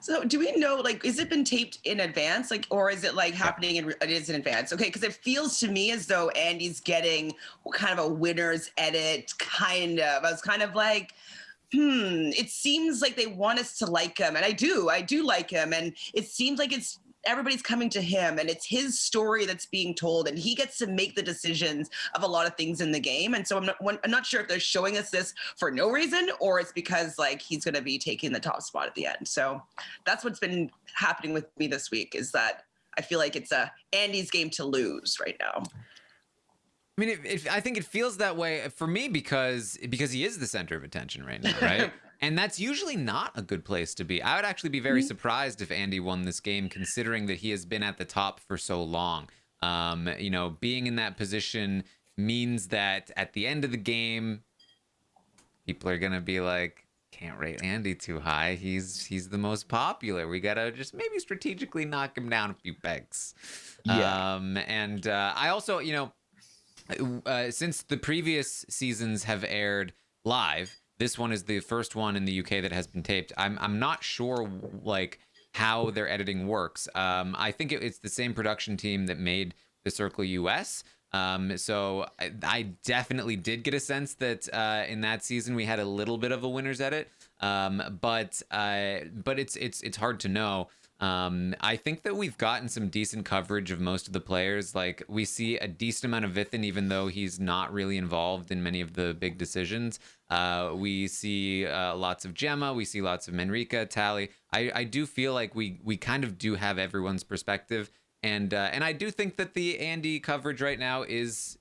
So do we know, like, is it been taped in advance, like, or is it like happening it is in advance? Okay, because it feels to me as though Andy's getting kind of a winner's edit, kind of. I was kind of like, it seems like they want us to like him, and I do like him, and it seems like it's everybody's coming to him and it's his story that's being told and he gets to make the decisions of a lot of things in the game. And so I'm not sure if they're showing us this for no reason or it's because like he's going to be taking the top spot at the end. So that's what's been happening with me this week, is that I feel like it's Andy's game to lose right now. I mean, I think it feels that way for me because he is the center of attention right now, right? And that's usually not a good place to be. I would actually be very surprised if Andy won this game, considering that he has been at the top for so long. You know, being in that position means that at the end of the game, people are going to be like, can't rate Andy too high. He's the most popular. We got to just maybe strategically knock him down a few pegs. Yeah. And I also, you know, since the previous seasons have aired live, this one is the first one in the UK that has been taped. I'm not sure like how their editing works. I think it's the same production team that made the Circle US. So I definitely did get a sense that in that season we had a little bit of a winner's edit. But it's hard to know. I think that we've gotten some decent coverage of most of the players. Like we see a decent amount of Vithin, even though he's not really involved in many of the big decisions. We see lots of Gemma. We see lots of Manriqua, Tally. I do feel like we kind of do have everyone's perspective. And I do think that the Andy coverage right now is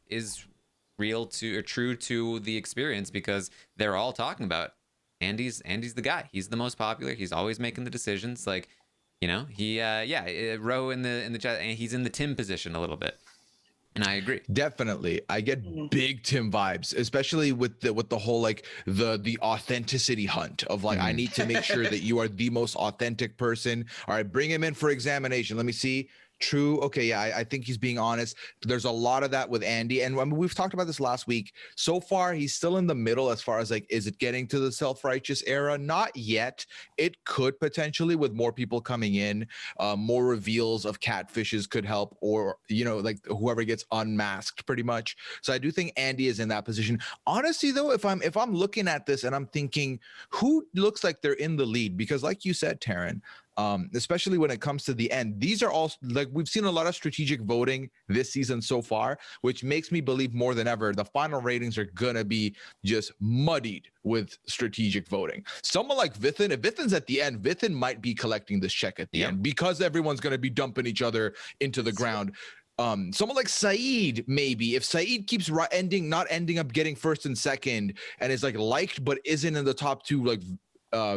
real to or true to the experience, because they're all talking about Andy's the guy. He's the most popular. He's always making the decisions. Like, you know, he Ro in the chat, and he's in the Tim position a little bit. And I agree. Definitely. I get big Tim vibes, especially with the whole like the authenticity hunt of like, I need to make sure that you are the most authentic person. All right, bring him in for examination. Let me see. True. Okay. Yeah. I think he's being honest. There's a lot of that with Andy. And I mean, we've talked about this last week. So far, he's still in the middle as far as like, is it getting to the self-righteous era? Not yet. It could potentially, with more people coming in, more reveals of catfishes could help, or, you know, like whoever gets unmasked pretty much. So I do think Andy is in that position. Honestly, though, if I'm looking at this and I'm thinking who looks like they're in the lead, because like you said, Taran, especially when it comes to the end, these are all like, we've seen a lot of strategic voting this season so far, which makes me believe more than ever the final ratings are gonna be just muddied with strategic voting. Someone like Vithin, if Vithin's at the end, Vithin might be collecting this check at the end, because everyone's gonna be dumping each other into the ground. Someone like Saeed, maybe if Saeed keeps not ending up getting first and second, and is like liked but isn't in the top two, like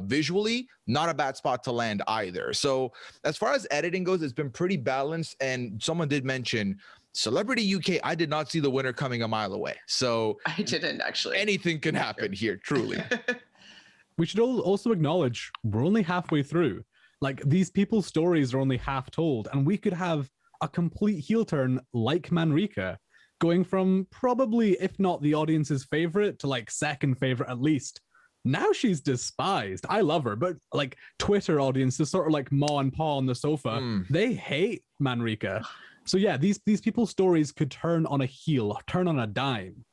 visually, not a bad spot to land either. So as far as editing goes, it's been pretty balanced. And someone did mention Celebrity UK. I did not see the winner coming a mile away. So I didn't actually. Anything can happen here, truly. We should also acknowledge we're only halfway through. Like, these people's stories are only half told, and we could have a complete heel turn like Manriqua, going from probably, if not the audience's favorite, to like second favorite at least. Now she's despised. I love her, but like Twitter audiences, sort of like Ma and Pa on the sofa, they hate Manriqua. So yeah, these people's stories could turn on a heel, turn on a dime.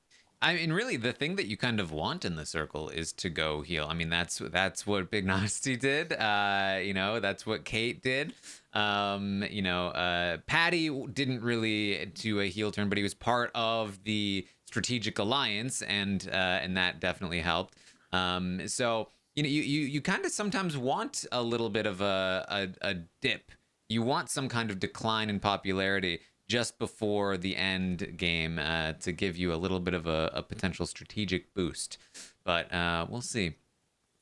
I mean, really, the thing that you kind of want in the circle is to go heel. I mean, that's what Big Nasty did. You know, that's what Kate did. You know, Patty didn't really do a heel turn, but he was part of the strategic alliance, and that definitely helped. So, you know, you kind of sometimes want a little bit of a dip. You want some kind of decline in popularity just before the end game to give you a little bit of a potential strategic boost. But we'll see.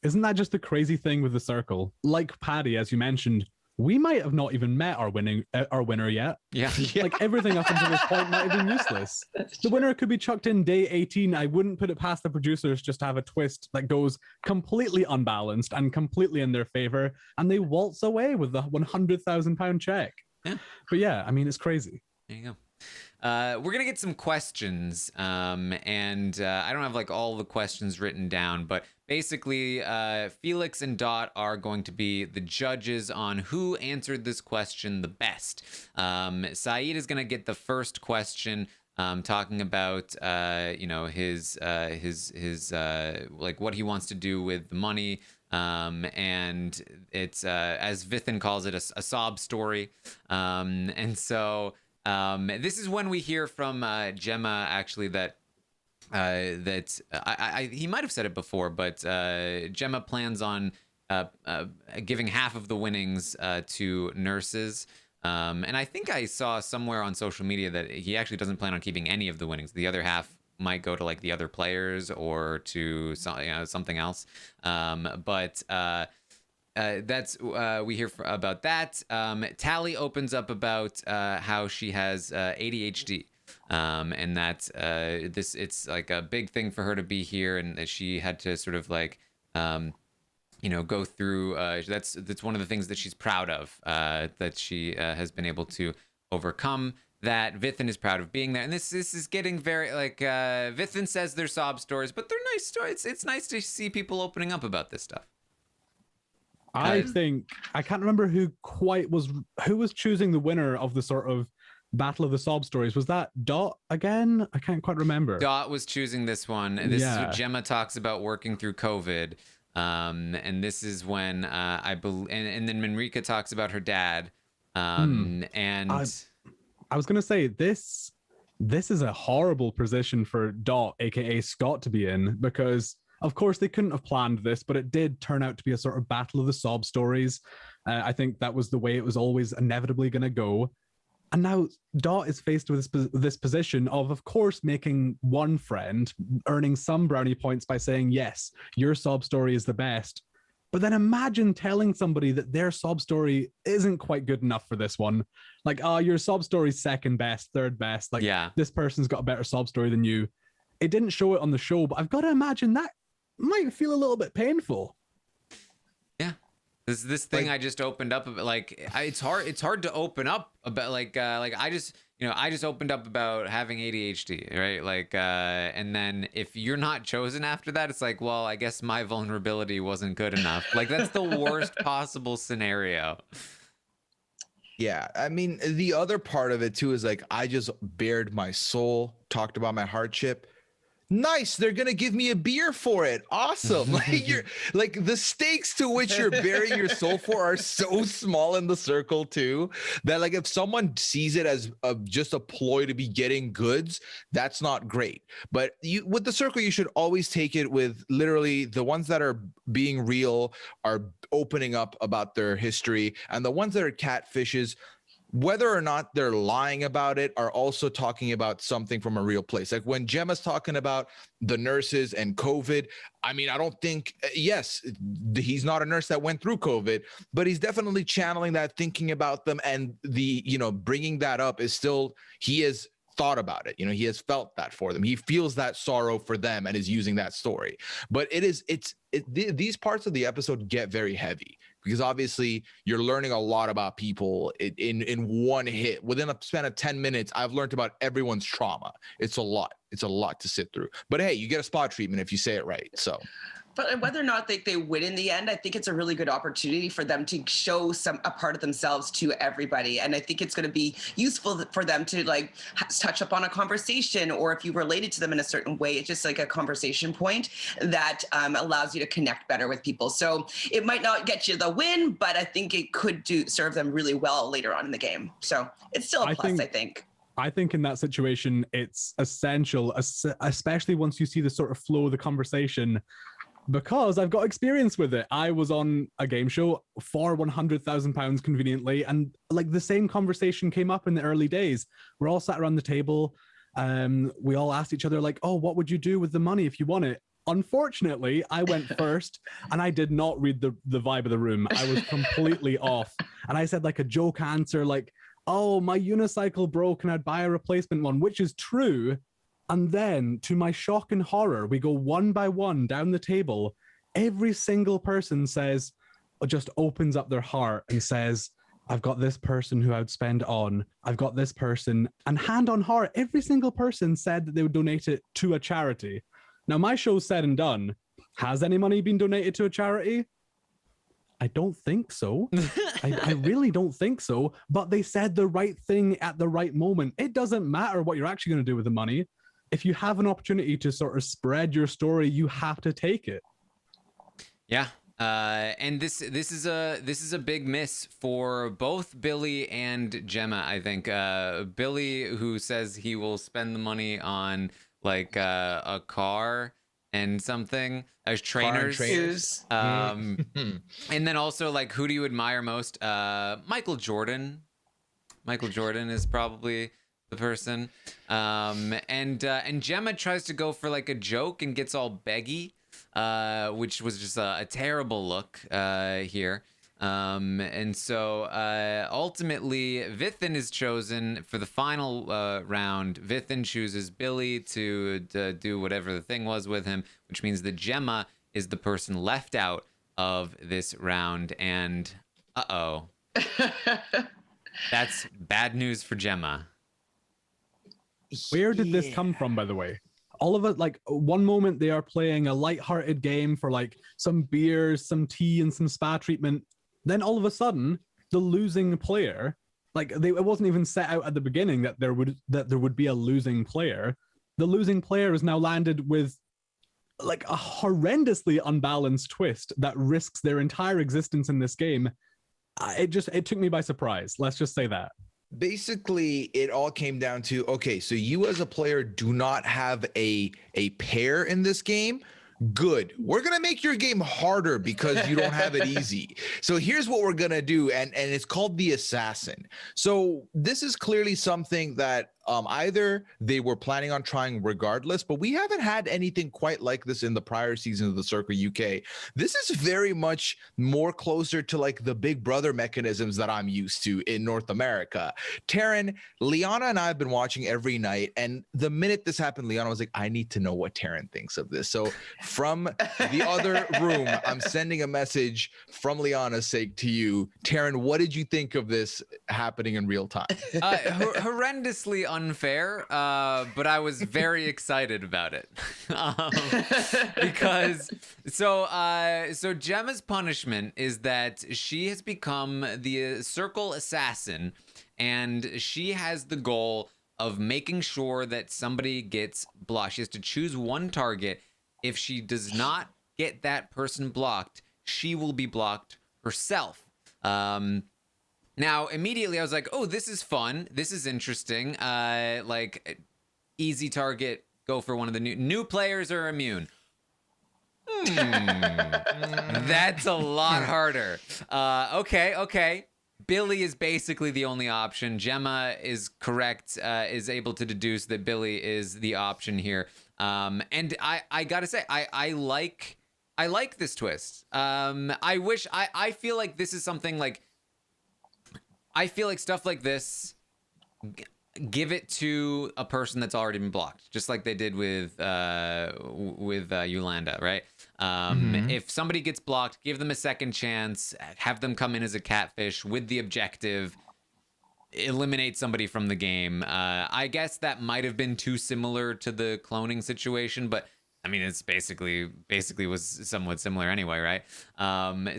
Isn't that just the crazy thing with the circle? Like Paddy, as you mentioned, we might have not even met our winner yet. Yeah. Like, everything up until this point might have been useless. The winner could be chucked in day 18. I wouldn't put it past the producers just to have a twist that goes completely unbalanced and completely in their favor, and they waltz away with the £100,000 check. Yeah. But yeah, I mean, it's crazy. There you go. We're gonna get some questions, and I don't have like all the questions written down, but basically Felix and Dot are going to be the judges on who answered this question the best. Saeed is gonna get the first question, talking about you know, his like what he wants to do with the money and it's as Vithin calls it, a sob story. And so this is when we hear from Gemma actually that he might have said it before, but Gemma plans on giving half of the winnings to nurses. And I think I saw somewhere on social media that he actually doesn't plan on keeping any of the winnings. The other half might go to like the other players or to something else. But that's we hear about that. Tally opens up about how she has ADHD. And that it's like a big thing for her to be here, and that she had to sort of like go through. That's one of the things that she's proud of, that she has been able to overcome. That Vithin is proud of being there, and this is getting very like Vithin says they're sob stories, but they're nice stories. It's nice to see people opening up about this stuff. I think I can't remember who was choosing the winner of the sort of Battle of the Sob Stories. Was that Dot again? I can't quite remember. Dot was choosing this one. This is what Gemma talks about working through COVID. And this is when I believe, and then Manriqua talks about her dad. And I was gonna say this is a horrible position for Dot, aka Scott, to be in, because of course they couldn't have planned this, but it did turn out to be a sort of Battle of the Sob Stories. I think that was the way it was always inevitably gonna go. And now Dot is faced with this position of course, making one friend, earning some brownie points by saying, yes, your sob story is the best. But then imagine telling somebody that their sob story isn't quite good enough for this one. Like, your sob story's second best, third best. Like, this person's got a better sob story than you. It didn't show it on the show, but I've got to imagine that might feel a little bit painful. This thing I just opened up about, like, it's hard to open up about like I just opened up about having ADHD, right? Like, and then if you're not chosen after that, it's like, well, I guess my vulnerability wasn't good enough. Like, that's the worst possible scenario. Yeah, I mean, the other part of it too is like, I just bared my soul, talked about my hardship. Nice, they're gonna give me a beer for it. Awesome. Like, you're like, the stakes to which you're bearing your soul for are so small in the circle too, that like if someone sees it as just a ploy to be getting goods, that's not great. But with the circle, you should always take it with literally the ones that are being real are opening up about their history, and the ones that are catfishes, whether or not they're lying about it, are also talking about something from a real place. Like when Gemma's talking about the nurses and COVID, I mean, I don't think, yes, he's not a nurse that went through COVID, but he's definitely channeling that, thinking about them, and bringing that up is still, he has thought about it. He has felt that for them. He feels that sorrow for them and is using that story. But these parts of the episode get very heavy, because obviously you're learning a lot about people in one hit. Within a span of 10 minutes, I've learned about everyone's trauma. It's a lot to sit through. But hey, you get a spot treatment if you say it right. So. But whether or not they win in the end, I think it's a really good opportunity for them to show a part of themselves to everybody. And I think it's going to be useful for them to like touch up on a conversation, or if you related to them in a certain way, it's just like a conversation point that allows you to connect better with people. So it might not get you the win, but I think it could serve them really well later on in the game. So it's still a plus, I think. I think in that situation, it's essential, especially once you see the sort of flow of the conversation, because I've got experience with it. I was on a game show for £100,000 conveniently, and like the same conversation came up in the early days. We're all sat around the table. We all asked each other like, oh, what would you do with the money if you won it? Unfortunately, I went first, and I did not read the vibe of the room. I was completely off. And I said like a joke answer like, oh, my unicycle broke and I'd buy a replacement one, which is true. And then, to my shock and horror, we go one by one down the table. Every single person says, or just opens up their heart and says, I've got this person who I would spend on. I've got this person. And hand on heart, every single person said that they would donate it to a charity. Now, my show's said and done. Has any money been donated to a charity? I don't think so. I really don't think so. But they said the right thing at the right moment. It doesn't matter what you're actually going to do with the money. If you have an opportunity to sort of spread your story, you have to take it. Yeah. And this is a big miss for both Billy and Gemma, I think. Billy, who says he will spend the money on like a car and something as trainers. Shoes. And then also like, who do you admire most? Michael Jordan. Michael Jordan is probably the person. And Gemma tries to go for like a joke and gets all beggy, which was just a terrible look here. And so ultimately, Vithin is chosen for the final round. Vithin chooses Billy to do whatever the thing was with him, which means that Gemma is the person left out of this round. And that's bad news for Gemma. Where did this come from, by the way? All of it, like one moment they are playing a lighthearted game for like some beers, some tea, and some spa treatment. Then all of a sudden, the losing player, like it wasn't even set out at the beginning that there would be a losing player. The losing player is now landed with like a horrendously unbalanced twist that risks their entire existence in this game. It took me by surprise. Let's just say that. Basically, it all came down to, okay, so you as a player do not have a pair in this game. Good. We're going to make your game harder because you don't have it easy. So here's what we're going to do. And it's called the Assassin. So this is clearly something that either they were planning on trying regardless, but we haven't had anything quite like this in the prior seasons of the Circle UK. This is very much more closer to like the Big Brother mechanisms that I'm used to in North America. Taran, Liana and I have been watching every night, and the minute this happened, Liana was like, I need to know what Taran thinks of this. So from the other room, I'm sending a message from Liana's sake to you. Taran, what did you think of this happening in real time? Horrendously unfair, but I was very excited about it. Because so Gemma's punishment is that she has become the Circle assassin, and she has the goal of making sure that somebody gets blocked. She has to choose one target. If she does not get that person blocked, she will be blocked herself. Now, immediately I was like, oh, this is fun. This is interesting. Like, easy target, go for one of the new players are immune. That's a lot harder. Okay. Billy is basically the only option. Gemma is correct, is able to deduce that Billy is the option here. And I gotta say, I like this twist. I feel like this is something like, I feel like stuff like this, give it to a person that's already been blocked, just like they did with Yolanda, right? If somebody gets blocked, give them a second chance, have them come in as a catfish with the objective, eliminate somebody from the game. I guess that might have been too similar to the cloning situation, but I mean, it's basically was somewhat similar anyway, right?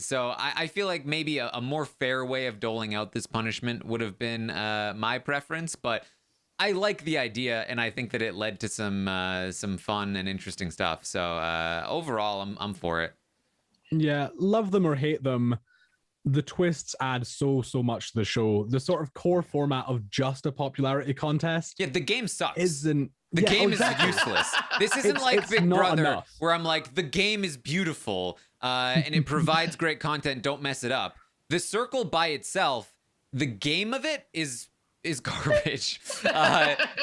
So I feel like maybe a more fair way of doling out this punishment would have been my preference, but I like the idea, and I think that it led to some fun and interesting stuff. So overall, I'm for it. Yeah, love them or hate them, the twists add so much to the show. The sort of core format of just a popularity contest. Yeah, the game sucks. The game is useless. This isn't like Big Brother, enough. where I'm like, the game is beautiful and it provides great content. Don't mess it up. The Circle by itself, the game of it is garbage.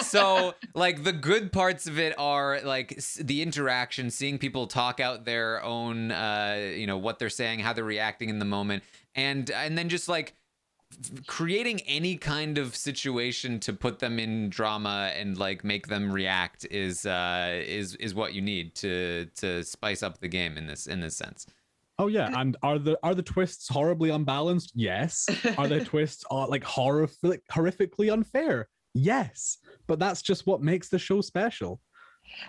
So like the good parts of it are like the interaction, seeing people talk out their own, what they're saying, how they're reacting in the moment, and then just like creating any kind of situation to put them in drama and like make them react is what you need to spice up the game in this sense. Oh yeah, and are the twists horribly unbalanced? Yes. Are the twists like horrifically unfair? Yes. But that's just what makes the show special.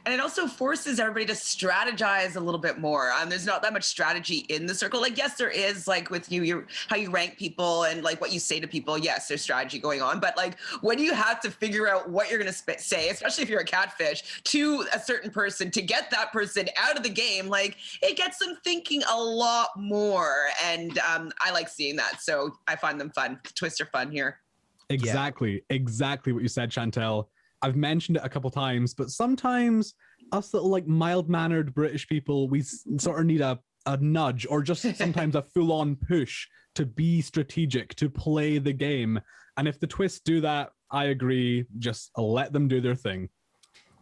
And it also forces everybody to strategize a little bit more. There's not that much strategy in the circle. Like, yes, there is, like with you, how you rank people and like what you say to people. Yes, there's strategy going on. But like when you have to figure out what you're going to say, especially if you're a catfish, to a certain person to get that person out of the game, like it gets them thinking a lot more. And I like seeing that. So I find them fun. Twists are fun here. Exactly what you said, Chantele. I've mentioned it a couple times, but sometimes us little like mild-mannered British people, we sort of need a nudge or just sometimes a full-on push to be strategic, to play the game. And if the twists do that, I agree. Just let them do their thing.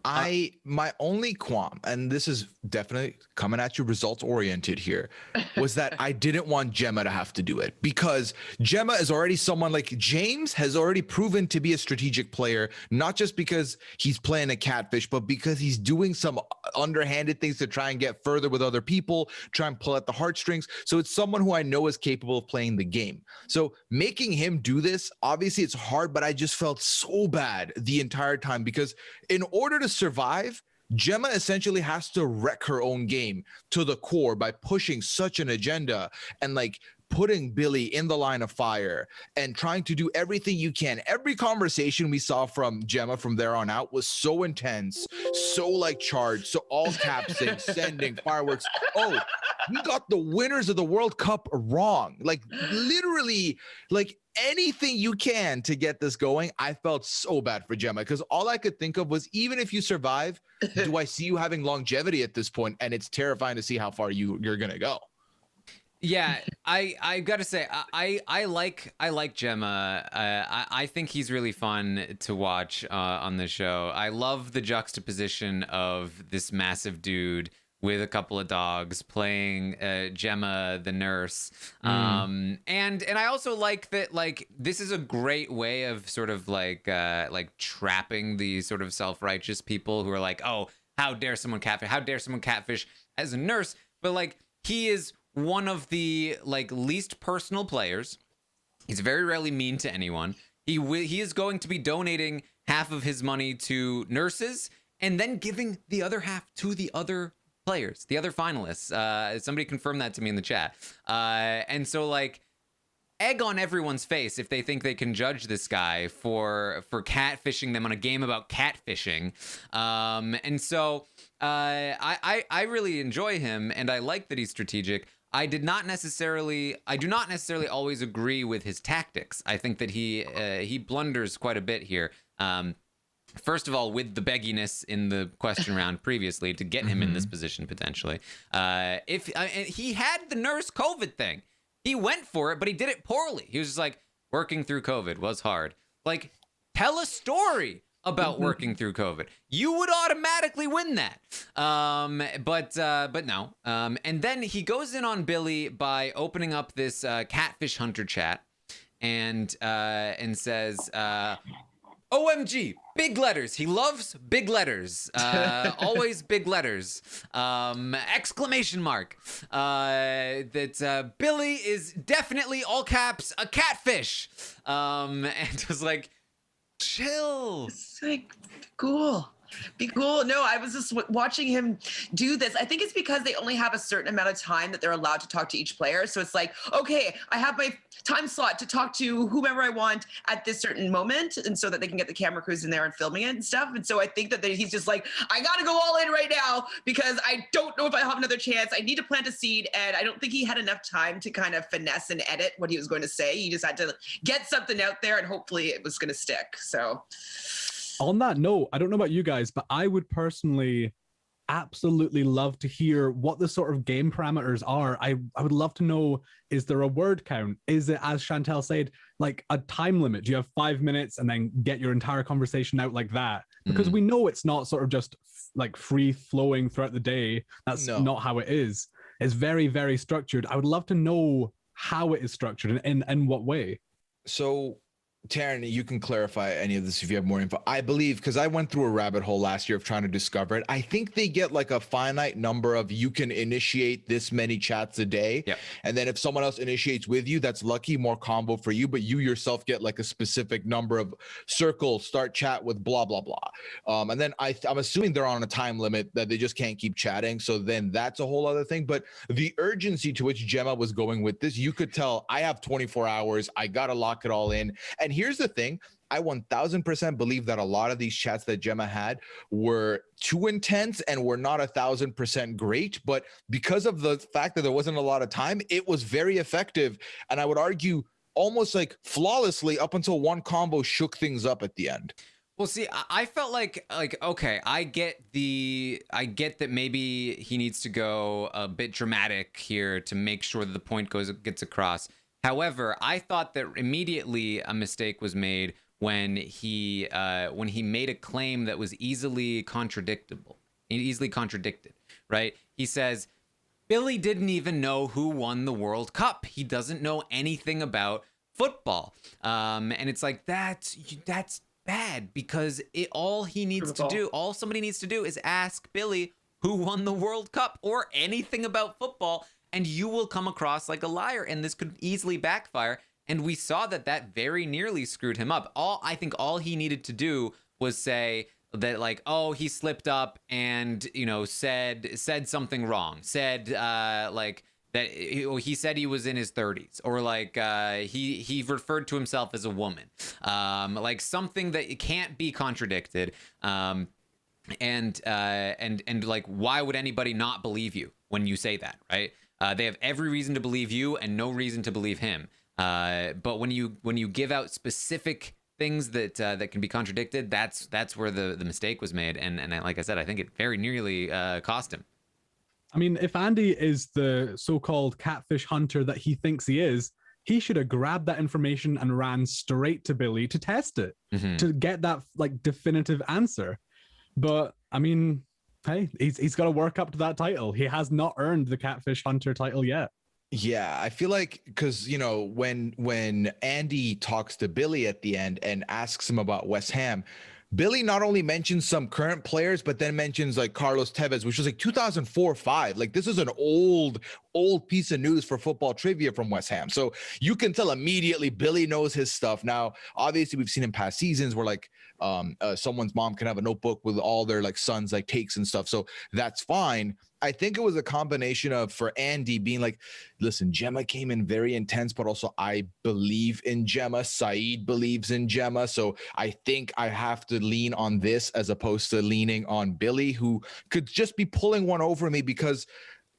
My only qualm, and this is definitely coming at you results oriented here, was that I didn't want Gemma to have to do it, because Gemma is already someone like James has already proven to be a strategic player, not just because he's playing a catfish, but because he's doing some underhanded things to try and get further with other people, try and pull at the heartstrings. So it's someone who I know is capable of playing the game. So making him do this, obviously it's hard, but I just felt so bad the entire time, because in order to survive, Gemma essentially has to wreck her own game to the core by pushing such an agenda and like putting Billy in the line of fire and trying to do everything you can. Every conversation we saw from Gemma from there on out was so intense, so like charged, so all capsing, sending fireworks. Oh, we got the winners of the World Cup wrong. Like literally, like anything you can to get this going. I felt so bad for Gemma, because all I could think of was, even if you survive, do I see you having longevity at this point? And it's terrifying to see how far you're gonna go. Yeah, I gotta say, I like Gemma. I think he's really fun to watch on the show. I love the juxtaposition of this massive dude with a couple of dogs playing Gemma the nurse. And I also like that, like, this is a great way of sort of like trapping these sort of self-righteous people who are like, oh, how dare someone catfish as a nurse. But like, he is one of the like least personal players. He's very rarely mean to anyone. He is going to be donating half of his money to nurses and then giving the other half to the other players, the other finalists. Somebody confirmed that to me in the chat. And so like, egg on everyone's face if they think they can judge this guy for catfishing them on a game about catfishing. And so I really enjoy him, and I like that he's strategic. I do not necessarily always agree with his tactics. I think that he blunders quite a bit here. First of all, with the begginess in the question round previously to get him in this position potentially. He had the nurse COVID thing, he went for it, but he did it poorly. He was just like, working through COVID was hard. Like, tell a story about working through COVID. You would automatically win that. But no. And then he goes in on Billy by opening up this catfish hunter chat and says, OMG, big letters. He loves big letters. Always big letters. Exclamation mark. That Billy is definitely, all caps, a catfish. And it was like, chill. It's like, cool. Be cool. No, I was just watching him do this. I think it's because they only have a certain amount of time that they're allowed to talk to each player. So it's like, okay, I have my time slot to talk to whomever I want at this certain moment, and so that they can get the camera crews in there and filming it and stuff. And so I think that he's just like, I got to go all in right now because I don't know if I have another chance. I need to plant a seed. And I don't think he had enough time to kind of finesse and edit what he was going to say. He just had to get something out there, and hopefully it was going to stick. So on that note, I don't know about you guys, but I would personally absolutely love to hear what the sort of game parameters are. I would love to know, is there a word count? Is it, as Chantele said, like a time limit? Do you have 5 minutes and then get your entire conversation out like that? Because we know it's not sort of just like free flowing throughout the day. That's not how it is. It's very, very structured. I would love to know how it is structured and in what way. So Taran, you can clarify any of this if you have more info. I believe, because I went through a rabbit hole last year of trying to discover it. I think they get like a finite number of you can initiate this many chats a day. Yep. And then if someone else initiates with you, that's lucky, more combo for you. But you yourself get like a specific number of circle, start chat with blah, blah, blah. And then I'm assuming they're on a time limit that they just can't keep chatting. So then that's a whole other thing. But the urgency to which Gemma was going with this, you could tell I have 24 hours. I got to lock it all in. And here's the thing. I 1000% believe that a lot of these chats that Gemma had were too intense and were not 1000% great. But because of the fact that there wasn't a lot of time, it was very effective. And I would argue almost like flawlessly up until one combo shook things up at the end. Well, see, I felt like, okay, I get that maybe he needs to go a bit dramatic here to make sure that the point gets across. However, I thought that immediately a mistake was made when he made a claim that was easily contradicted, right? He says, Billy didn't even know who won the World Cup. He doesn't know anything about football. And it's like, that's bad, because all somebody needs to do is ask Billy who won the World Cup or anything about football, and you will come across like a liar, and this could easily backfire. And we saw that very nearly screwed him up. I think all he needed to do was say that, like, oh, he slipped up and, you know, said something wrong, said like that he said he was in his 30s, or like he referred to himself as a woman, like something that can't be contradicted. And like, why would anybody not believe you when you say that, right? They have every reason to believe you and no reason to believe him. But when you give out specific things that can be contradicted, that's where the mistake was made. And like I said, I think it very nearly cost him. I mean, if Andy is the so-called catfish hunter that he thinks he is, he should have grabbed that information and ran straight to Billy to test it, to get that like definitive answer. But I mean, hey, he's got to work up to that title. He has not earned the catfish hunter title yet. Yeah, I feel like, because, you know, when Andy talks to Billy at the end and asks him about West Ham, Billy not only mentions some current players, but then mentions like Carlos Tevez, which was like 2004-05. Like, this is an old piece of news for football trivia from West Ham. So you can tell immediately Billy knows his stuff. Now, obviously, we've seen in past seasons where like someone's mom can have a notebook with all their like sons' like takes and stuff. So that's fine. I think it was a combination of, for Andy being like, listen, Gemma came in very intense, but also I believe in Gemma. Saeed believes in Gemma. So I think I have to lean on this as opposed to leaning on Billy, who could just be pulling one over me, because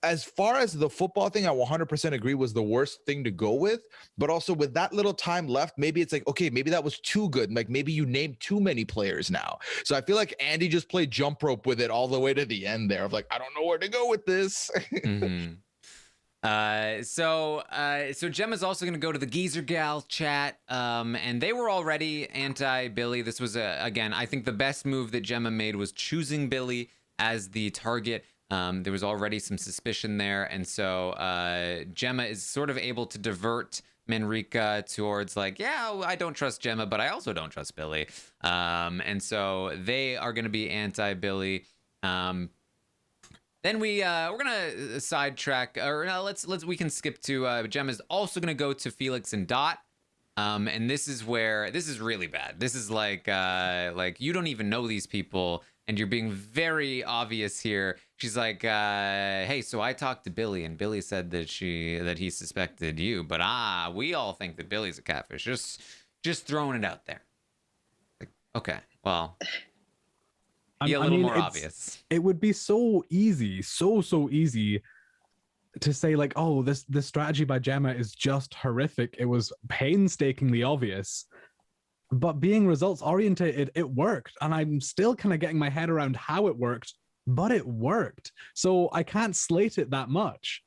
as far as the football thing, I 100% agree was the worst thing to go with. But also with that little time left, maybe it's like, okay, maybe that was too good. Like, maybe you named too many players now. So I feel like Andy just played jump rope with it all the way to the end there of like, I don't know where to go with this. So Gemma's also going to go to the Geezer Gal chat, and they were already anti-Billy. This was, again, I think the best move that Gemma made was choosing Billy as the target. There was already some suspicion there, and so Gemma is sort of able to divert Manriqua towards like, yeah, I don't trust Gemma, but I also don't trust Billy. And so they are going to be anti-Billy. Then we're gonna sidetrack, or no, we can skip to Gemma's also gonna go to Felix and Dot. And this is really bad. This is like you don't even know these people, and you're being very obvious here. She's like, hey, so I talked to Billy, and Billy said that he suspected you, but we all think that Billy's a catfish. Just throwing it out there. Like, okay, well, be a little more obvious. It would be so easy, so easy to say like, oh, this strategy by Gemma is just horrific. It was painstakingly obvious. But being results orientated, it worked. And I'm still kind of getting my head around how it worked, but it worked. So I can't slate it that much.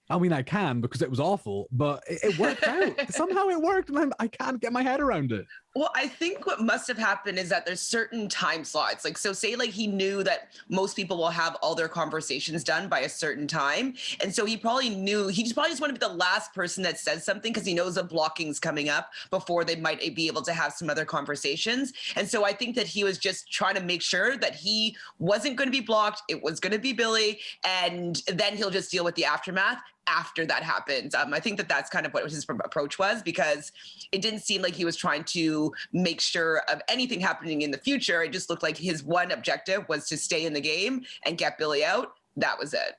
I mean, I can, because it was awful, but it worked out. Somehow it worked, and I can't get my head around it. Well, I think what must have happened is that there's certain time slots. Like, so say like he knew that most people will have all their conversations done by a certain time. And so he probably knew, he just probably just wanted to be the last person that says something because he knows a blocking's coming up before they might be able to have some other conversations. And so I think that he was just trying to make sure that he wasn't going to be blocked. It was going to be Billy. And then he'll just deal with the aftermath after that happens. I think that that's kind of what his approach was, because it didn't seem like he was trying to make sure of anything happening in the future. It just looked like his one objective was to stay in the game and get Billy out. That was it.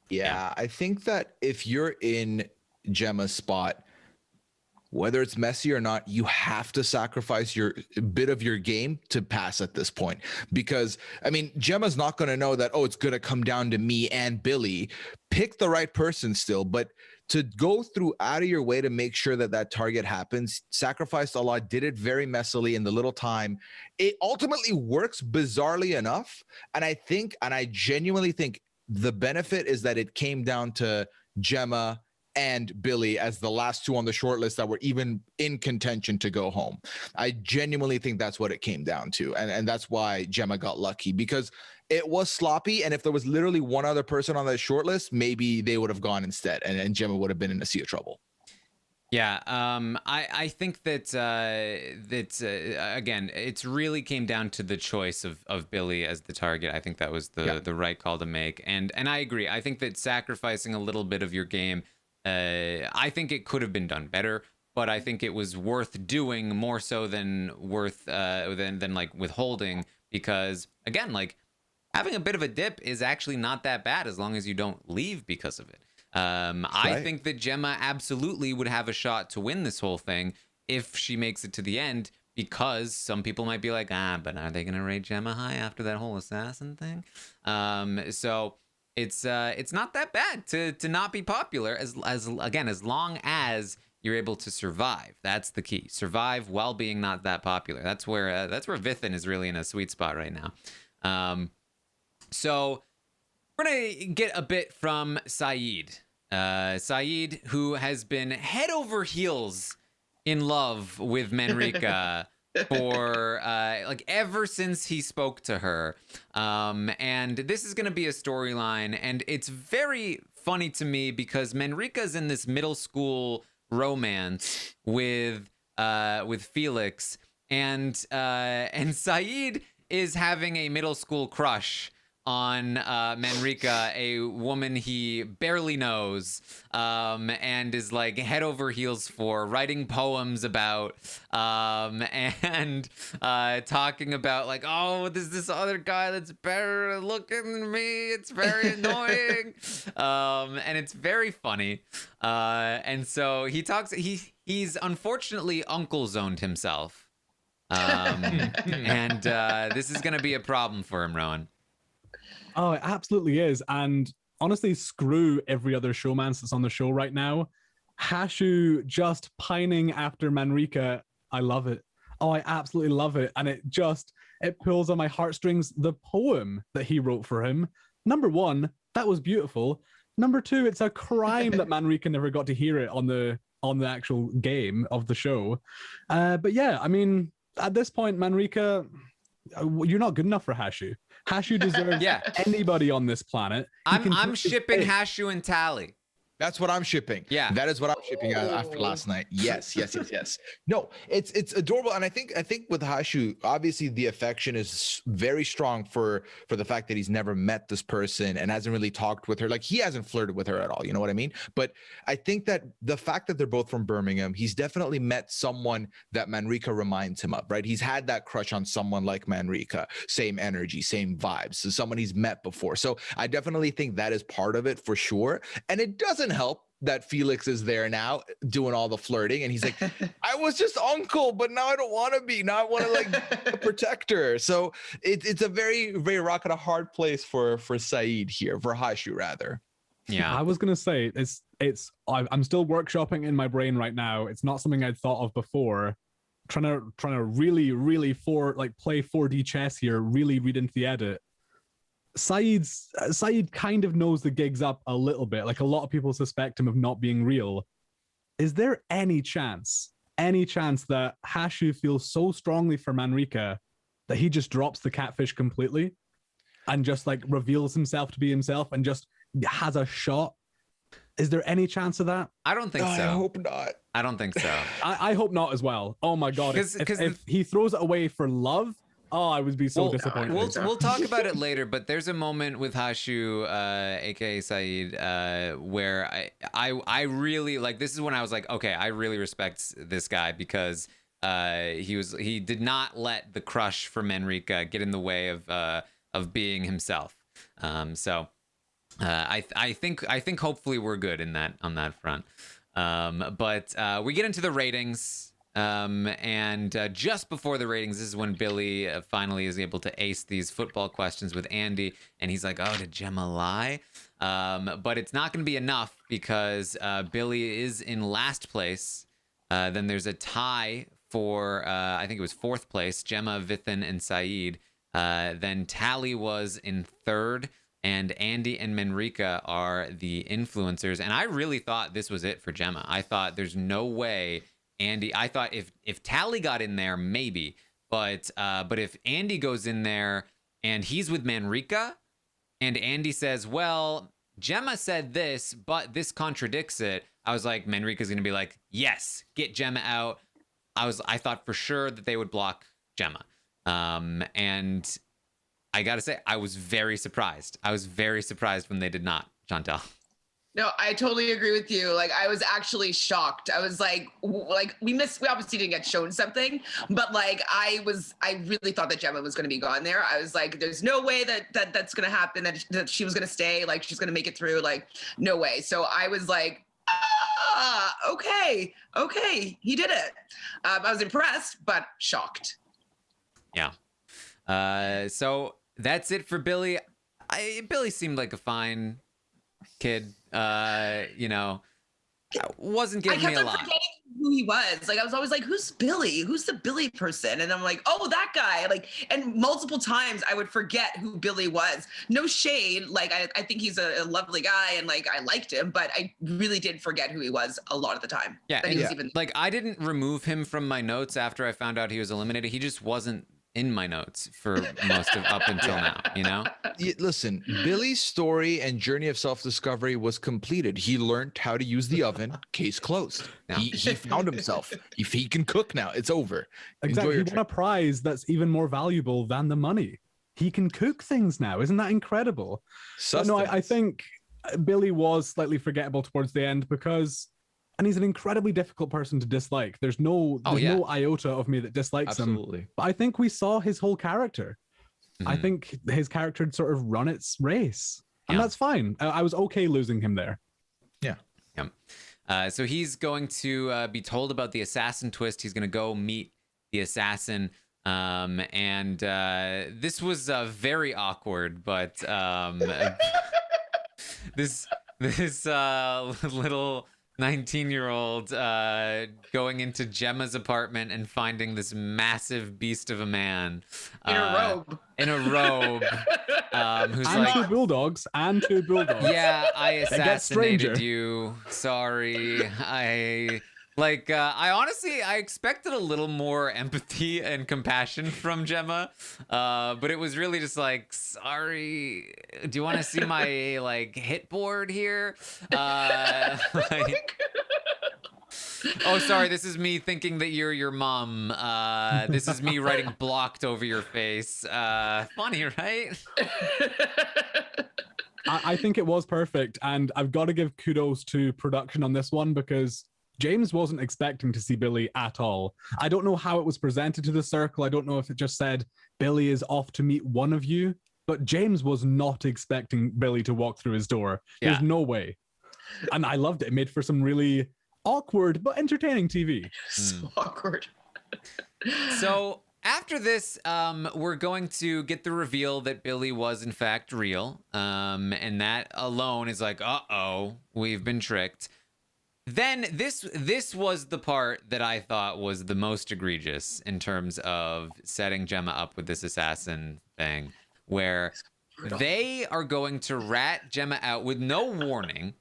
Yeah, I think that if you're in Gemma's spot, whether it's messy or not, you have to sacrifice your bit of your game to pass at this point. Because, I mean, Gemma's not going to know that, oh, it's going to come down to me and Billy. Pick the right person still, but to go through out of your way to make sure that that target happens, sacrificed a lot, did it very messily in the little time. It ultimately works bizarrely enough. And I genuinely think the benefit is that it came down to Gemma and Billy as the last two on the short list that were even in contention to go home. I genuinely think that's what it came down to. And that's why Gemma got lucky, because it was sloppy. And if there was literally one other person on that short list, maybe they would have gone instead. And Gemma would have been in a sea of trouble. Yeah, I think that again, it's really came down to the choice of Billy as the target. I think that was the right call to make. And I agree. I think that sacrificing a little bit of your game, I think it could have been done better, but I think it was worth doing more so than than like withholding, because again, like having a bit of a dip is actually not that bad as long as you don't leave because of it. I think that Gemma absolutely would have a shot to win this whole thing if she makes it to the end, because some people might be like, but are they going to rate Gemma high after that whole assassin thing? So it's not that bad to not be popular as long as you're able to survive. That's the key. Survive while being not that popular. That's where Vithin is really in a sweet spot right now. So we're going to get a bit from Saeed. Saeed, who has been head over heels in love with Manriqua for like ever since he spoke to her. And this is going to be a storyline, and it's very funny to me because Manriqua's in this middle school romance with Felix, and Saeed is having a middle school crush on Manriqua, a woman he barely knows, and is like head over heels for, writing poems about, and talking about like, oh, there's this other guy that's better looking than me. It's very annoying, and it's very funny. And so he talks. He's unfortunately uncle zoned himself, and this is gonna be a problem for him, Rowan. Oh, it absolutely is. And honestly, screw every other showmance that's on the show right now. Hashu just pining after Manriqua. I love it. Oh, I absolutely love it. And it pulls on my heartstrings. The poem that he wrote for him. Number one, that was beautiful. Number two, it's a crime that Manriqua never got to hear it on the actual game of the show. But yeah, I mean, at this point, Manriqua, you're not good enough for Hashu. Hashu deserves anybody on this planet. I'm shipping Hashu and Tally. That's what I'm shipping. Yeah, that is what I'm shipping after last night. Yes. No, it's adorable, and I think with Hashu, obviously the affection is very strong for the fact that he's never met this person and hasn't really talked with her. Like, he hasn't flirted with her at all. You know what I mean? But I think that the fact that they're both from Birmingham, he's definitely met someone that Manriqua reminds him of. Right? He's had that crush on someone like Manriqua. Same energy, same vibes. So someone he's met before. So I definitely think that is part of it for sure. And it doesn't help that Felix is there now doing all the flirting, and he's like, I was just uncle, but now I don't want to be. Now I want to like protect her. So it's a very, very rock and a hard place for Saeed here, for Hashu rather. Yeah, I was gonna say I'm still workshopping in my brain right now. It's not something I'd thought of before. Trying to really play 4D chess here, really read into the edit. Saeed kind of knows the gig's up a little bit. Like, a lot of people suspect him of not being real. Is there any chance any chance that Hashu feels so strongly for Manriqua that he just drops the catfish completely and just like reveals himself to be himself and just has a shot? Is there any chance of that? I don't think so. I hope not. I don't think so. I hope not as well. Oh my God. If he throws it away for love, I would be so disappointed. We'll talk about it later, but there's a moment with Hashu, aka Saeed, where I really like. This is when I was like, okay, I really respect this guy because he did not let the crush for Manriqua get in the way of being himself. I think hopefully we're good on that front. But we get into the ratings. And just before the ratings, this is when Billy finally is able to ace these football questions with Andy. And he's like, oh, did Gemma lie? But it's not going to be enough because Billy is in last place. Then there's a tie for, I think it was fourth place, Gemma, Vithan, and Saeed. Then Tally was in third. And Andy and Manriqua are the influencers. And I really thought this was it for Gemma. I thought there's no way Andy. I thought if Tally got in there, maybe. But if Andy goes in there and he's with Manriqua and Andy says, well, Gemma said this, but this contradicts it. I was like, Manriqua's going to be like, yes, get Gemma out. I thought for sure that they would block Gemma. And I got to say, I was very surprised. I was very surprised when they did not, Chantele. No, I totally agree with you. Like, I was actually shocked. I was like we obviously didn't get shown something, but like, I really thought that Gemma was going to be gone there. I was like, there's no way that's going to happen, that she was going to stay, like, she's going to make it through, like, no way. So I was like, okay, he did it. I was impressed, but shocked. Yeah. So that's it for Billy. Billy seemed like a fine kid. Wasn't giving me a lot. I kept on forgetting who he was. Like, I was always like, who's Billy? Who's the Billy person? And I'm like, oh, that guy. Like, and multiple times I would forget who Billy was. No shade. Like, I think he's a lovely guy and like, I liked him, but I really did forget who he was a lot of the time. Yeah. Like, I didn't remove him from my notes after I found out he was eliminated. He just wasn't in my notes for most of up until now, Listen, Billy's story and journey of self-discovery was completed. He learned how to use the oven. Case closed. Yeah. He found himself. If he can cook now, it's over. Exactly. He won a prize that's even more valuable than the money. He can cook things now. Isn't that incredible? No, I think Billy was slightly forgettable towards the end because, and he's an incredibly difficult person to dislike. There's no iota of me that dislikes him. But I think we saw his whole character. Mm-hmm. I think his character had sort of run its race. And that's fine. I was okay losing him there. Yeah. So he's going to be told about the assassin twist. He's going to go meet the assassin. And this was very awkward, but this little 19-year-old going into Gemma's apartment and finding this massive beast of a man in a robe who's and like, two bulldogs. Yeah, I assassinated you. Sorry. I honestly, I expected a little more empathy and compassion from Gemma, but it was really just like, sorry, do you want to see my like hit board here? Oh, sorry, this is me thinking that you're your mom. This is me writing blocked over your face. Funny, right? I think it was perfect, and I've got to give kudos to production on this one because James wasn't expecting to see Billy at all. I don't know how it was presented to the circle. I don't know if it just said, Billy is off to meet one of you, but James was not expecting Billy to walk through his door. There's no way. And I loved it. It made for some really awkward but entertaining TV. So awkward. So after this, we're going to get the reveal that Billy was in fact real. And that alone is like, uh-oh, we've been tricked. Then this was the part that I thought was the most egregious in terms of setting Gemma up with this assassin thing, where they are going to rat Gemma out with no warning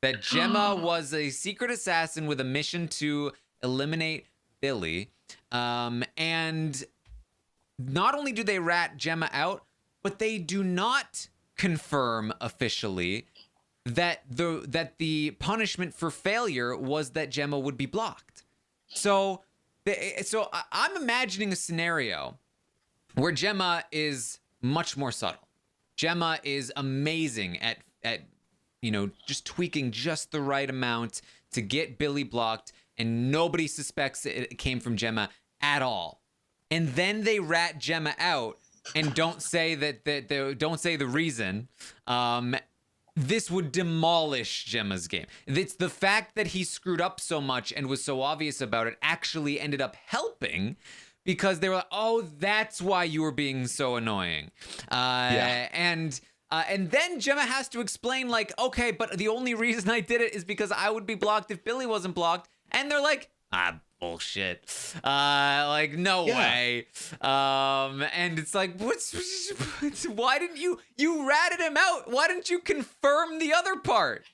that Gemma was a secret assassin with a mission to eliminate Billy. And not only do they rat Gemma out, but they do not confirm officially that the punishment for failure was that Gemma would be blocked. So I'm imagining a scenario where Gemma is much more subtle. Gemma is amazing at just tweaking just the right amount to get Billy blocked, and nobody suspects it came from Gemma at all. And then they rat Gemma out and don't say don't say the reason. This would demolish Gemma's game. It's the fact that he screwed up so much and was so obvious about it actually ended up helping, because they were like, oh, that's why you were being so annoying. And then Gemma has to explain, like, okay, but the only reason I did it is because I would be blocked if Billy wasn't blocked. And they're like, bullshit. Like, no way. And it's like, why didn't you ratted him out? Why didn't you confirm the other part?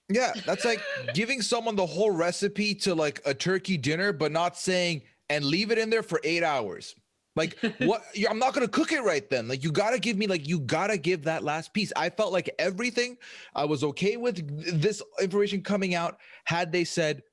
Yeah, that's like giving someone the whole recipe to like a turkey dinner, but not saying, and leave it in there for 8 hours. Like, what? I'm not going to cook it right then. Like, you got to give me, like, you got to give that last piece. I felt like everything, I was okay with this information coming out had they said,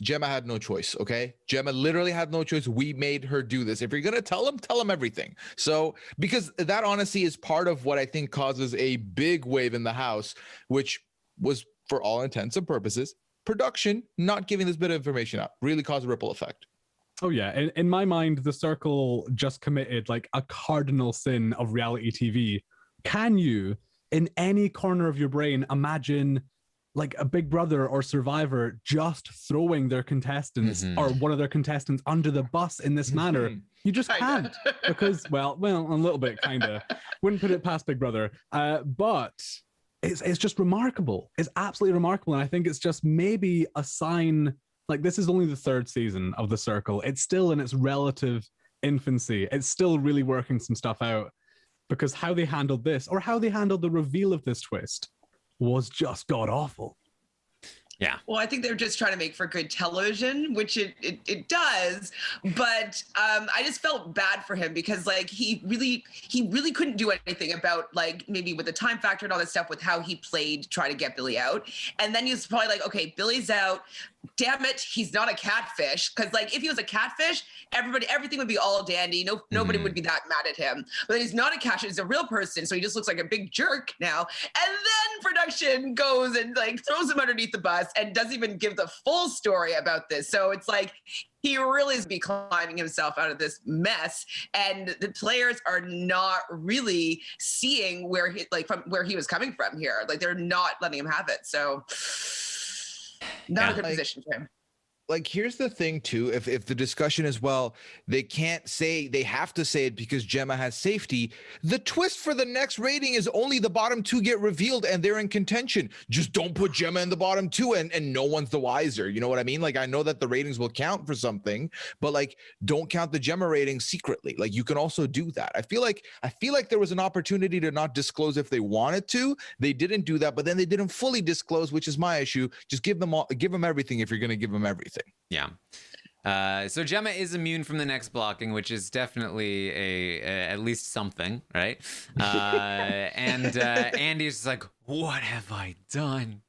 Gemma had no choice, okay? Gemma literally had no choice. We made her do this. If you're going to tell them everything. So, because that honestly is part of what I think causes a big wave in the house, which was, for all intents and purposes, production not giving this bit of information out really caused a ripple effect. Oh yeah, in my mind, the Circle just committed like a cardinal sin of reality TV. Can you, in any corner of your brain, imagine like a Big Brother or Survivor just throwing their contestants or one of their contestants under the bus in this manner? You just can't, because well, a little bit, kind of. Wouldn't put it past Big Brother, but it's just remarkable. It's absolutely remarkable, and I think it's just maybe a sign. Like, this is only the third season of The Circle. It's still in its relative infancy. It's still really working some stuff out, because how they handled this, or how they handled the reveal of this twist, was just god-awful. Yeah. Well, I think they're just trying to make for good television, which it does. But I just felt bad for him, because like he really couldn't do anything about, like, maybe with the time factor and all that stuff with how he played trying to get Billy out. And then he was probably like, okay, Billy's out. Damn it, he's not a catfish. Because like if he was a catfish, everything would be all dandy. Nobody would be that mad at him. But he's not a catfish, he's a real person, so he just looks like a big jerk now. And then production goes and like throws him underneath the bus and doesn't even give the full story about this. So it's like he really is climbing himself out of this mess, and the players are not really seeing where he was coming from here. Like, they're not letting him have it. So not a good position for him. Like, here's the thing too, if the discussion is, well, they have to say it because Gemma has safety, the twist for the next rating is only the bottom two get revealed and they're in contention. Just don't put Gemma in the bottom two and no one's the wiser. You know what I mean? Like, I know that the ratings will count for something, but like, don't count the Gemma ratings secretly. Like, you can also do that. I feel like there was an opportunity to not disclose if they wanted to. They didn't do that, but then they didn't fully disclose, which is my issue. Just give them everything if you're going to give them everything. Yeah. So Gemma is immune from the next blocking, which is definitely at least something, right? And Andy's just like, what have I done?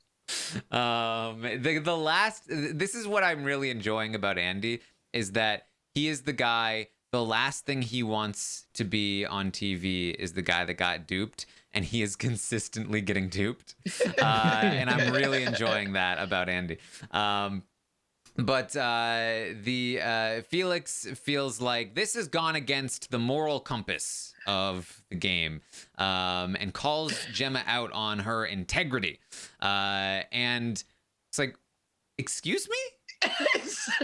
This is what I'm really enjoying about Andy, is that he is the guy, the last thing he wants to be on TV is the guy that got duped, and he is consistently getting duped. And I'm really enjoying that about Andy. But Felix feels like this has gone against the moral compass of the game, and calls Gemma out on her integrity. And it's like, excuse me?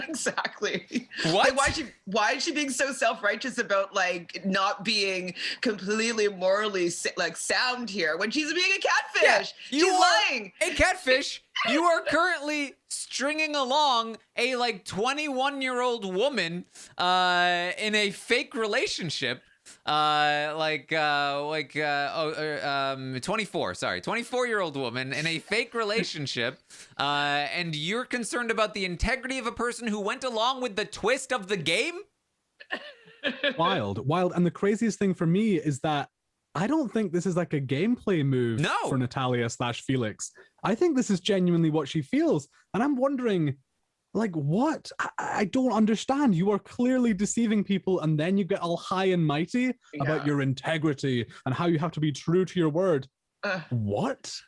Exactly. What? Like, why is she being so self-righteous about like not being completely morally like sound here when she's being a catfish? Yeah, she's lying. A catfish. You are currently stringing along a like 21-year-old woman in a fake relationship 24-year-old woman in a fake relationship, and you're concerned about the integrity of a person who went along with the twist of the game? Wild. And the craziest thing for me is that I don't think this is like a gameplay move for Natalia/Felix. I think this is genuinely what she feels. And I'm wondering, like, what? I don't understand. You are clearly deceiving people, and then you get all high and mighty about your integrity and how you have to be true to your word. What?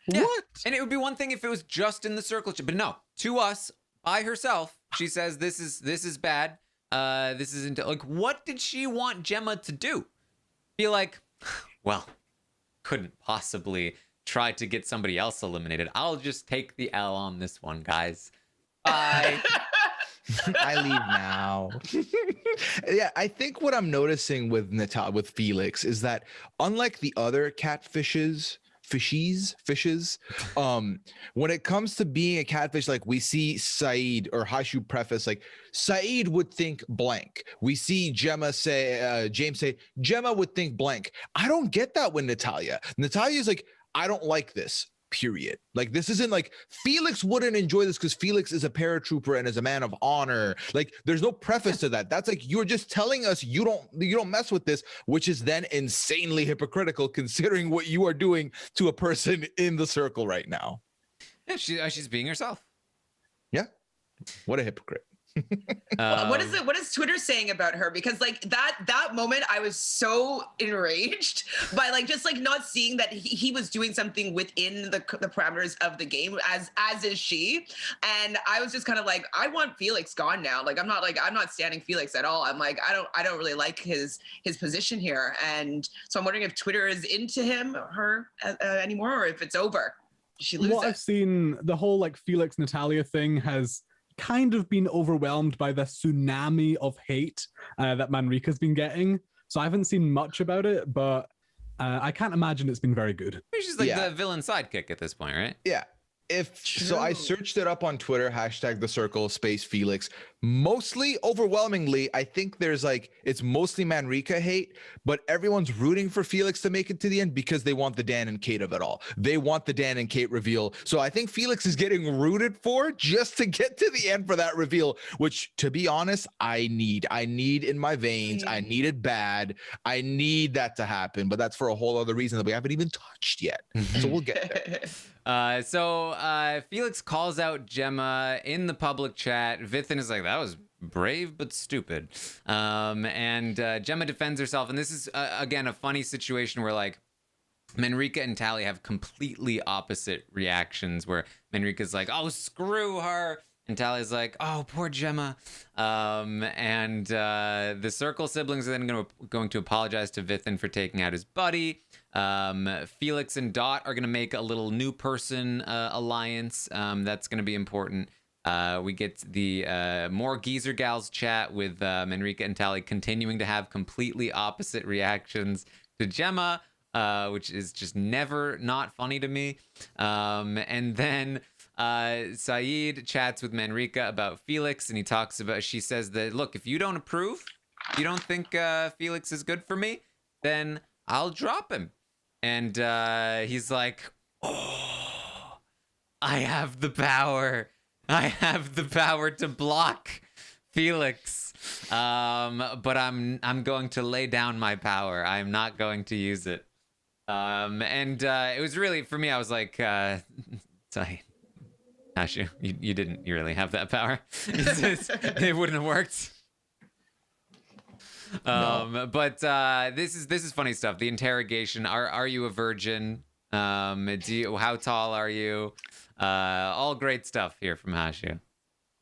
Yeah. What? And it would be one thing if it was just in the circle, but no. To us, by herself, she says this is bad. This isn't like, what did she want Gemma to do? Be like, well, couldn't possibly try to get somebody else eliminated. I'll just take the L on this one, guys. Bye. I leave now. Yeah, I think what I'm noticing with Felix is that unlike the other fishes, when it comes to being a catfish, like we see Saeed or Hashu preface, like Saeed would think blank. We see James say, Gemma would think blank. I don't get that with Natalia. Natalia is like, I don't like this. Period. Like, this isn't like Felix wouldn't enjoy this because Felix is a paratrooper and is a man of honor. Like, there's no preface to that. That's like, you're just telling us you don't mess with this, which is then insanely hypocritical considering what you are doing to a person in the circle right now. Yeah, she's being herself. Yeah. What a hypocrite. What is Twitter saying about her? Because like that moment, I was so enraged by like just like not seeing that he was doing something within the parameters of the game, as is she, and I was just kind of like, I want Felix gone now. Like I'm not standing Felix at all. I'm like, I don't really like his position here, and so I'm wondering if Twitter is into her anymore, or if it's over. Did she lose what I've seen, the whole like Felix Natalia thing has kind of been overwhelmed by the tsunami of hate that Manriqua's been getting. So I haven't seen much about it, but I can't imagine it's been very good. She's like the villain sidekick at this point, right? Yeah. So I searched it up on Twitter, #TheCircle Felix. Mostly, overwhelmingly, I think there's like, it's mostly Manriqa hate, but everyone's rooting for Felix to make it to the end because they want the Dan and Kate of it all. They want the Dan and Kate reveal. So I think Felix is getting rooted for just to get to the end for that reveal, which, to be honest, I need in my veins. I need it bad. I need that to happen, but that's for a whole other reason that we haven't even touched yet. So we'll get there. So Felix calls out Gemma in the public chat. Vithin is like, that was brave but stupid. And Gemma defends herself. And this is, again, a funny situation where, like, Manriqa and Tally have completely opposite reactions, where Manriqua's like, oh, screw her. And Tally's like, oh, poor Gemma. And the Circle siblings are then going to apologize to Vithin for taking out his buddy. Felix and Dot are going to make a little new person alliance. That's going to be important. We get the more Geezer Gals chat with Manriqa and Tally continuing to have completely opposite reactions to Gemma, which is just never not funny to me. And then Saeed chats with Manriqa about Felix, and she says that, look, if you don't approve, if you don't think Felix is good for me, then I'll drop him. And he's like, oh, I have the power. I have the power to block Felix. But I'm going to lay down my power. I'm not going to use it. And it was really, for me, I was like, sorry, Ashu, you didn't really have that power. It wouldn't have worked. No. But this is funny stuff. The interrogation. Are you a virgin? How tall are you? All great stuff here from Hashu.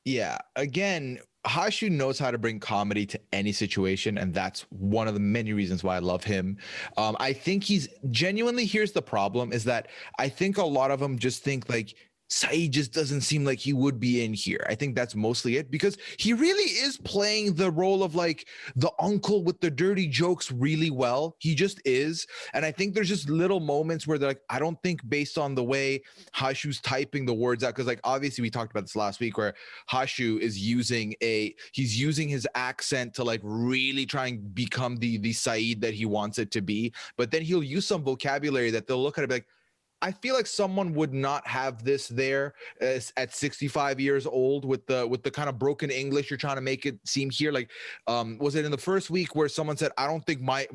Yeah. Again, Hashu knows how to bring comedy to any situation, and that's one of the many reasons why I love him. I think he's genuinely, here's the problem, is that I think a lot of them just think like Saeed just doesn't seem like he would be in here. I think that's mostly it, because he really is playing the role of like the uncle with the dirty jokes really well. He just is. And I think there's just little moments where they're like, I don't think based on the way Hashu's typing the words out, because like obviously we talked about this last week where Hashu is using his accent to like really try and become the Saeed that he wants it to be. But then he'll use some vocabulary that they'll look at it and be like, I feel like someone would not have this there at 65 years old with the kind of broken English you're trying to make it seem here. Like, was it in the first week where someone said, I don't think my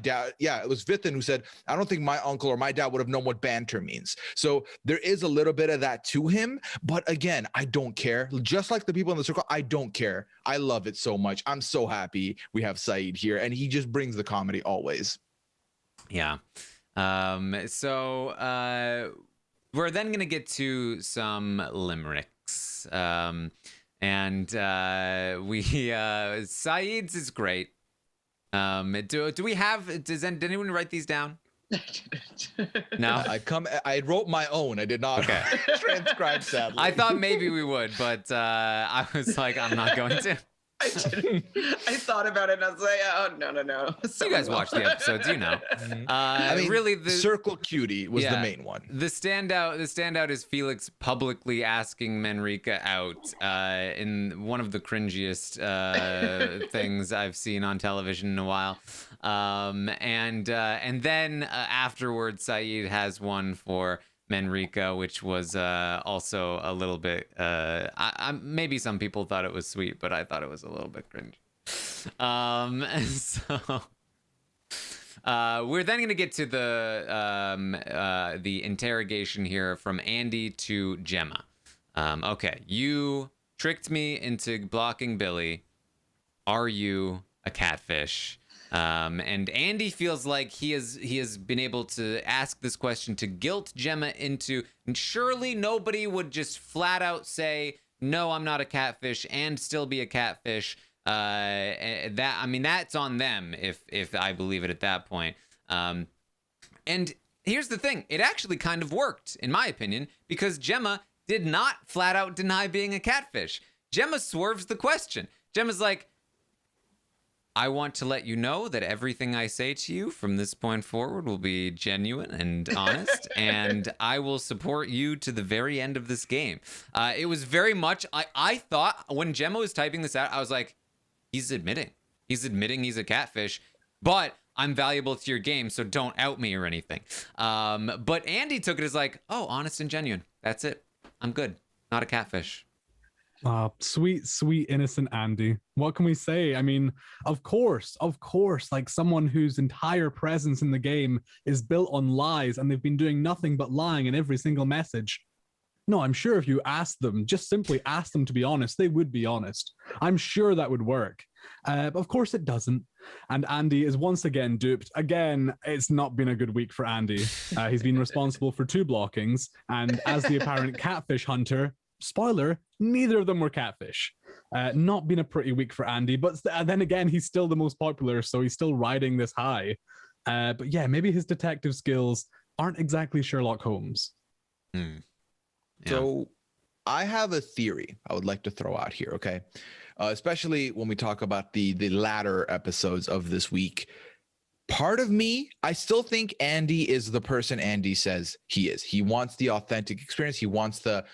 dad, yeah, it was Vithin who said, I don't think my uncle or my dad would have known what banter means. So there is a little bit of that to him. But again, I don't care. Just like the people in the circle, I don't care. I love it so much. I'm so happy we have Saeed here, and he just brings the comedy always. Yeah. So we're then going to get to some limericks. And Saeed's is great. Do we have, did anyone write these down? No, I wrote my own. I did not transcribe, sadly. I thought maybe we would, but I was like, I'm not going to. I didn't. I thought about it and I was like, oh, no. You guys watch the episodes, you know. I mean, really, the Circle Cutie was the main one. The standout is Felix publicly asking Manriqua out in one of the cringiest things I've seen on television in a while. And then afterwards, Saeed has one for Manriqua, which was also a little bit maybe some people thought it was sweet, but I thought it was a little bit cringe. So we're then going to get to the interrogation here from Andy to Gemma. Okay, you tricked me into blocking Billy. Are you a catfish? And Andy feels like he has been able to ask this question to guilt Gemma into, and surely nobody would just flat out say, no, I'm not a catfish, and still be a catfish. That's on them if I believe it at that point. And here's the thing, it actually kind of worked, in my opinion, because Gemma did not flat out deny being a catfish. Gemma swerves the question. Gemma's like, I want to let you know that everything I say to you from this point forward will be genuine and honest, and I will support you to the very end of this game. It was very much, I thought when Gemma was typing this out, I was like, he's admitting he's a catfish, but I'm valuable to your game, so don't out me or anything. But Andy took it as like, oh, honest and genuine. That's it. I'm good. Not a catfish. Sweet, innocent Andy. What can we say? I mean, of course, like someone whose entire presence in the game is built on lies, and they've been doing nothing but lying in every single message. No, I'm sure if you asked them, just simply ask them to be honest, they would be honest. I'm sure that would work. But of course it doesn't. And Andy is once again duped. Again, it's not been a good week for Andy. He's been responsible for 2 blockings, and as the apparent catfish hunter, spoiler, neither of them were catfish. Not been a pretty week for Andy, but then again, he's still the most popular, so he's still riding this high. But yeah, maybe his detective skills aren't exactly Sherlock Holmes. Yeah. So I have a theory I would like to throw out here, okay? Especially when we talk about the latter episodes of this week. Part of me, I still think Andy is the person Andy says he is. He wants the authentic experience. He wants the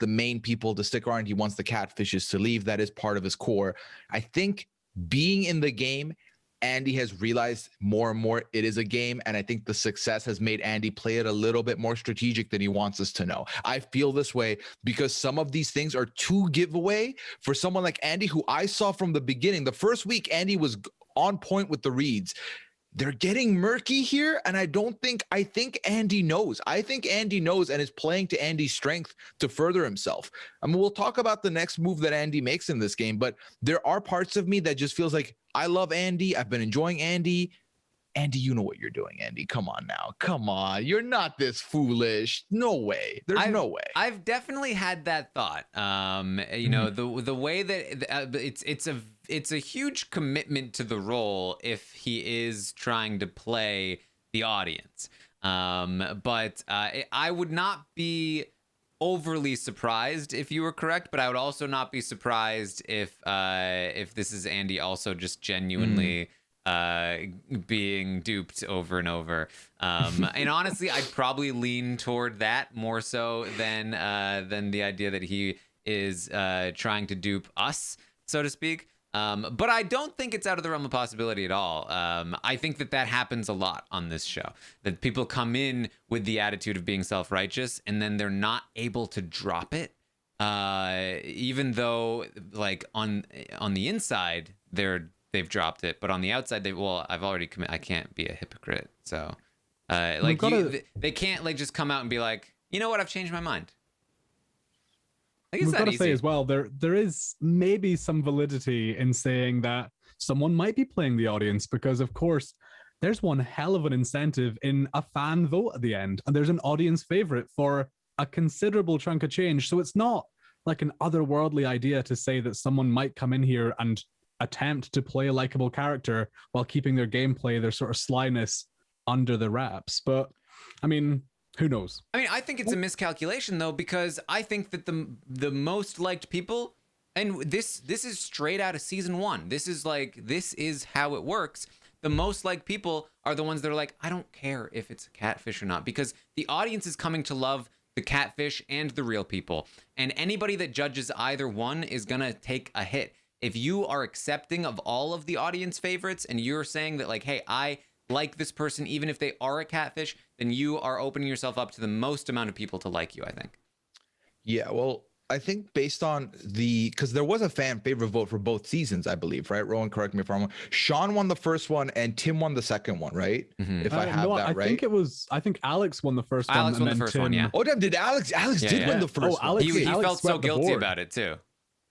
main people to stick around. He wants the catfishes to leave. That is part of his core. I think being in the game, Andy has realized more and more it is a game, and I think the success has made Andy play it a little bit more strategic than he wants us to know. I feel this way because some of these things are too giveaway for someone like Andy, who I saw from the beginning. The first week, Andy was on point with the reads. They're getting murky here, and I think Andy knows. I think Andy knows and is playing to Andy's strength to further himself. I mean, we'll talk about the next move that Andy makes in this game, but there are parts of me that just feels like I love Andy. I've been enjoying Andy. Andy, you know what you're doing, Andy. Come on now. Come on. You're not this foolish. No way. There's no way. I've definitely had that thought. You know, the way that it's a huge commitment to the role if he is trying to play the audience. But I would not be overly surprised if you were correct, but I would also not be surprised if this is Andy also just genuinely being duped over and over. And honestly, I'd probably lean toward that more so than the idea that he is trying to dupe us, so to speak. But I don't think it's out of the realm of possibility at all. I think that happens a lot on this show, that people come in with the attitude of being self-righteous and then they're not able to drop it, even though like on the inside they've dropped it, but on the outside I've already committed. I can't be a hypocrite, so they can't like just come out and be like, you know what, I've changed my mind. We've got to say as well, there is maybe some validity in saying that someone might be playing the audience, because of course there's one hell of an incentive in a fan vote at the end, and there's an audience favorite for a considerable chunk of change. So it's not like an otherworldly idea to say that someone might come in here and attempt to play a likable character while keeping their gameplay, their sort of slyness under the wraps. But I mean, who knows? I mean, I think it's a miscalculation though, because I think that the most liked people, and this is straight out of season 1. This is how it works. The most liked people are the ones that are like, I don't care if it's a catfish or not, because the audience is coming to love the catfish and the real people. And anybody that judges either one is gonna take a hit. If you are accepting of all of the audience favorites and you're saying that like, hey, I like this person even if they are a catfish, then you are opening yourself up to the most amount of people to like you, I think. Yeah, well, I think based on because there was a fan favorite vote for both seasons, I believe, right? Rowan, correct me if I'm wrong. Sean won the first one and Tim won the second one, right? Mm-hmm. If I have that right. I think Alex won the first one. Alex won the first one, yeah. Oh, damn, did Alex did win the first one. He felt so guilty about it too.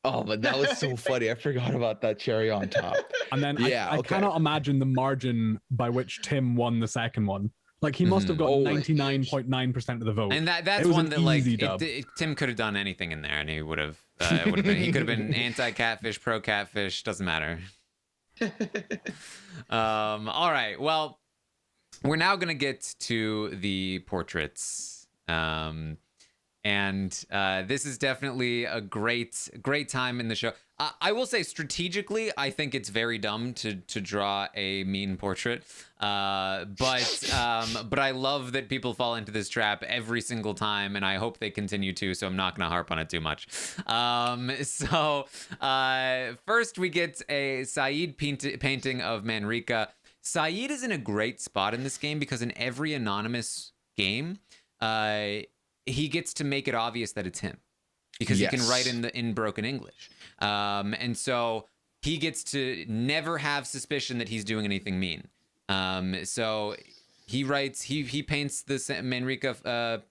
Oh, but that was so funny. I forgot about that cherry on top. And then I cannot imagine the margin by which Tim won the second one. Like he must have got 99.9% of the vote. And that's one that like Tim could have done anything in there, and he would have. He could have been anti-catfish, pro-catfish. Doesn't matter. All right. Well, we're now gonna get to the portraits. And this is definitely a great time in the show. I will say strategically, I think it's very dumb to draw a mean portrait. But I love that people fall into this trap every single time, and I hope they continue to, so I'm not going to harp on it too much. So first we get a Saeed painting of Manriqua. Saeed is in a great spot in this game because in every anonymous game, he gets to make it obvious that it's him because he can write in broken English. And so he gets to never have suspicion that he's doing anything mean. So he writes, he paints the Manriqua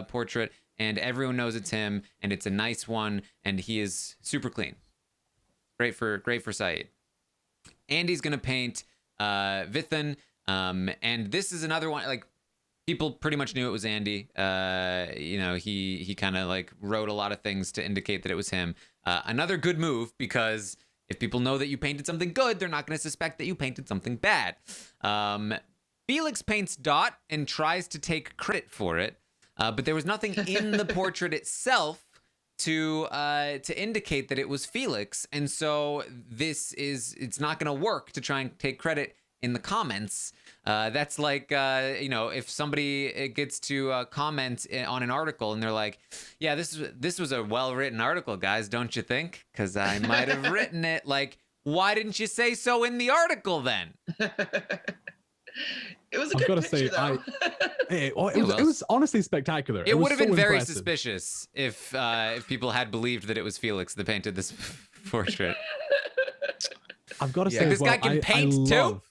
portrait, and everyone knows it's him, and it's a nice one, and he is super clean. Great for Saeed. Andy's gonna paint Vithan, and this is another one, like, people pretty much knew it was Andy. He kind of like wrote a lot of things to indicate that it was him. Another good move, because if people know that you painted something good, they're not going to suspect that you painted something bad. Felix paints Dot and tries to take credit for it, but there was nothing in the portrait itself to indicate that it was Felix, and so it's not going to work to try and take credit in the comments. That's like, if somebody gets to comment on an article and they're like, yeah, this was a well-written article, guys, don't you think? Because I might have written it. Like, why didn't you say so in the article then? It was a good picture, though. It was honestly spectacular. It would have been very impressive. suspicious if people had believed that it was Felix that painted this portrait. I've got to say, this guy can paint too.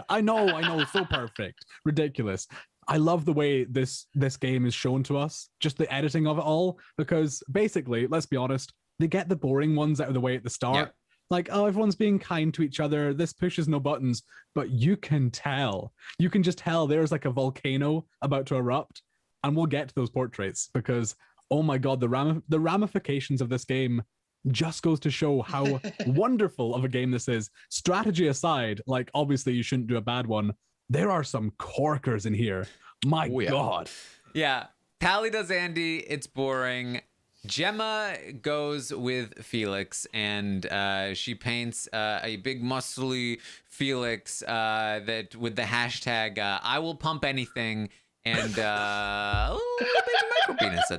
I know, so perfect, ridiculous. I love the way this game is shown to us, just the editing of it all, because basically, let's be honest, they get the boring ones out of the way at the start. Yeah. Like, oh, everyone's being kind to each other, this pushes no buttons, but you can just tell there's like a volcano about to erupt, and we'll get to those portraits because, oh my god, the ramifications of this game just goes to show how wonderful of a game this is. Strategy aside, like, obviously you shouldn't do a bad one. There are some corkers in here. My God. Yeah. Tally does Andy. It's boring. Gemma goes with Felix, and she paints a big muscly Felix that with the hashtag I will pump anything and a little bit of micro penis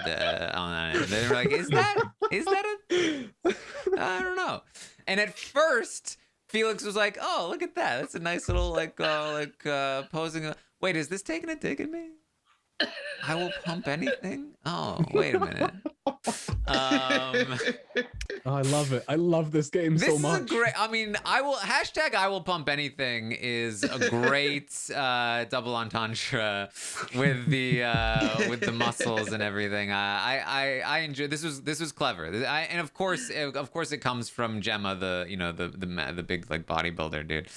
on it. They're like, is that a I don't know. And at first Felix was like, oh, look at that, that's a nice little posing. Wait, is this taking a dig at me? I will pump anything. Oh, wait a minute. Oh, I love it. I love this game so much. This is a great. I mean, I will pump anything is a great double entendre with the muscles and everything. I enjoy. This was clever. And of course it comes from Gemma, the big like bodybuilder dude.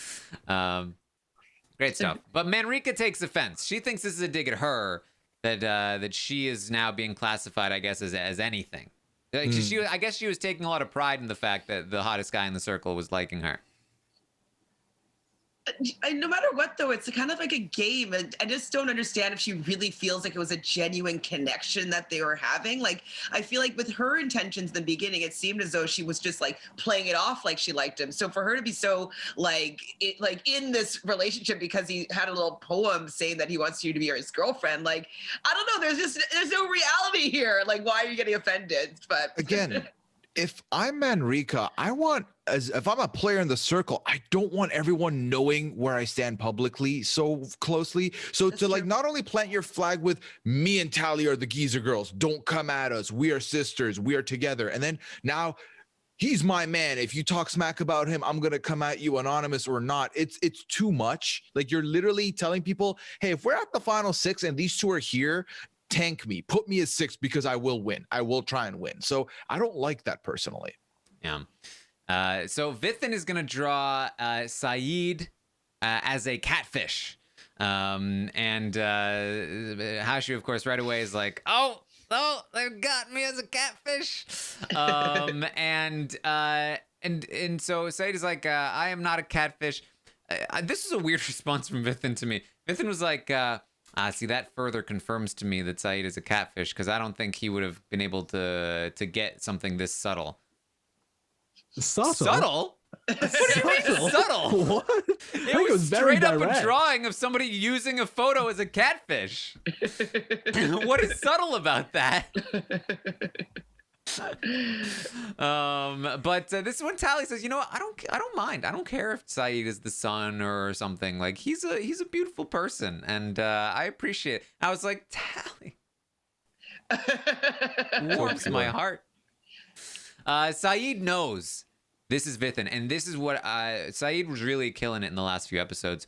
Great stuff. But Manriqua takes offense. She thinks this is a dig at her. That she is now being classified, I guess, as anything. I guess she was taking a lot of pride in the fact that the hottest guy in the circle was liking her. No matter what, though, it's kind of like a game. And I just don't understand if she really feels like it was a genuine connection that they were having. Like, I feel like with her intentions in the beginning, it seemed as though she was just like playing it off like she liked him. So for her to be so like in this relationship because he had a little poem saying that he wants you to be his girlfriend, like, I don't know. There's no reality here. Like, why are you getting offended? But again, if I'm Manriqua, if I'm a player in the circle, I don't want everyone knowing where I stand publicly so closely. So that's true. Not only plant your flag with me and Tally are the geezer girls, don't come at us. We are sisters. We are together. And then now he's my man. If you talk smack about him, I'm going to come at you anonymous or not. It's too much. Like, you're literally telling people, hey, if we're at the final 6 and these two are here, tank me, put me as 6 because I will win. I will try and win. So I don't like that personally. Yeah. So Vithin is going to draw Saeed as a catfish. And Hashu, of course, right away is like, oh, they've got me as a catfish. And so Saeed is like, I am not a catfish. This is a weird response from Vithin to me. Vithin was like, see, that further confirms to me that Saeed is a catfish, because I don't think he would have been able to get something this subtle. Subtle? What do you mean subtle? What? It was very straight up direct. a drawing of somebody using a photo as a catfish. What is subtle about that? But this is when Tally says, you know what, I don't mind. I don't care if Saeed is the son or something. Like, he's a beautiful person, and I appreciate it. I was like, Tally. Warms my heart. Saeed knows this is Vithin, and this is what Saeed was really killing it in the last few episodes.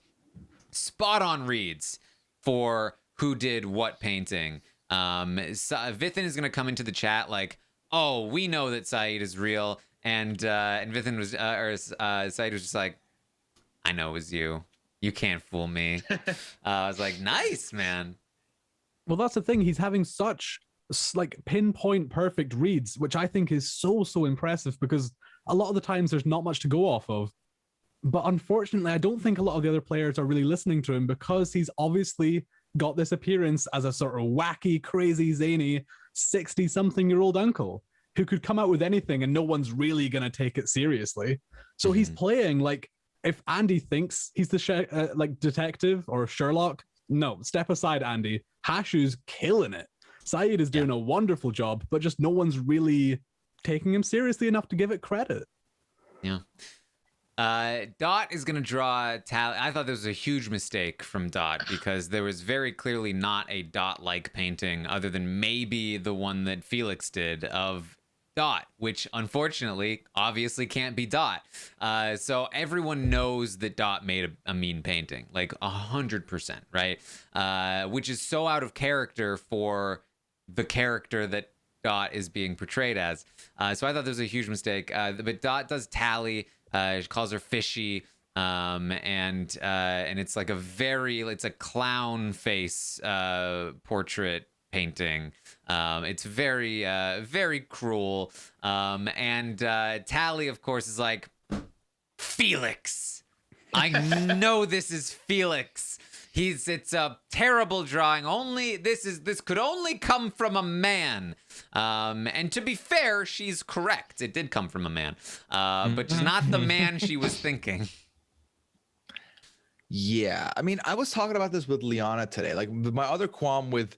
Spot on reads for who did what painting. Vithin is going to come into the chat like, oh, we know that Saeed is real, and Vithin was, Saeed was just like, I know it was you. You can't fool me. I was like, nice, man. Well, that's the thing. He's having such like pinpoint perfect reads, which I think is so impressive, because a lot of the times there's not much to go off of. But unfortunately, I don't think a lot of the other players are really listening to him, because he's obviously got this appearance as a sort of wacky, crazy, zany 60-something-year-old uncle who could come out with anything and no one's really going to take it seriously. So he's playing like, if Andy thinks he's the like detective or Sherlock, no, step aside, Andy. Hashu's killing it. Saeed is doing a wonderful job, but just no one's really taking him seriously enough to give it credit. Yeah. Dot is going to draw Tally. I thought this was a huge mistake from Dot, because there was very clearly not a Dot-like painting other than maybe the one that Felix did of Dot, which unfortunately obviously can't be Dot. So everyone knows that Dot made a mean painting, like 100%, right? Which is so out of character for the character that Dot is being portrayed as. So I thought this was a huge mistake. But Dot does Tally. She calls her fishy, and it's like it's a clown face portrait painting. It's very cruel. And Tally, of course, is like, Felix, I know this is Felix. It's a terrible drawing. This could only come from a man. And to be fair, she's correct. It did come from a man. But just not the man she was thinking. Yeah, I mean, I was talking about this with Liana today. Like, my other qualm with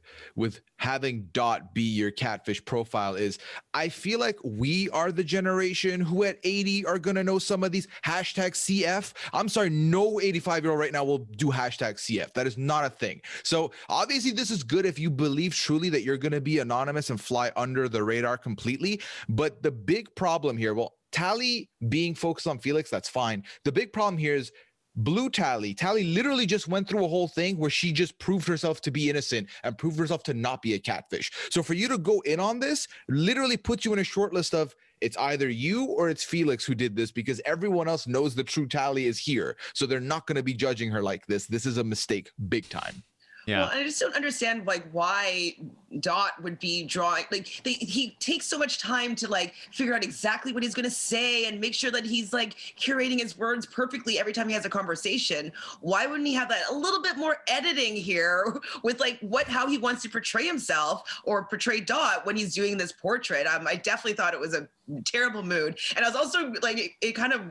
having Dot be your catfish profile is I feel like we are the generation who at 80 are gonna know some of these #CF. I'm sorry, no 85-year-old right now will do #CF. That is not a thing. So obviously this is good if you believe truly that you're gonna be anonymous and fly under the radar completely. But the big problem here, well, Tally being focused on Felix, that's fine. The big problem here is Blue Tally literally just went through a whole thing where she just proved herself to be innocent and proved herself to not be a catfish. So for you to go in on this literally puts you in a short list of it's either you or it's Felix who did this, because everyone else knows the true Tally is here. So they're not going to be judging her like this. This is a mistake big time. Yeah. Well, I just don't understand like why Dot would be drawing. Like he takes so much time to like figure out exactly what he's going to say and make sure that he's like curating his words perfectly every time he has a conversation. Why wouldn't he have that a little bit more editing here with like how he wants to portray himself or portray Dot when he's doing this portrait? I definitely thought it was a terrible mood, and I was also like, it kind of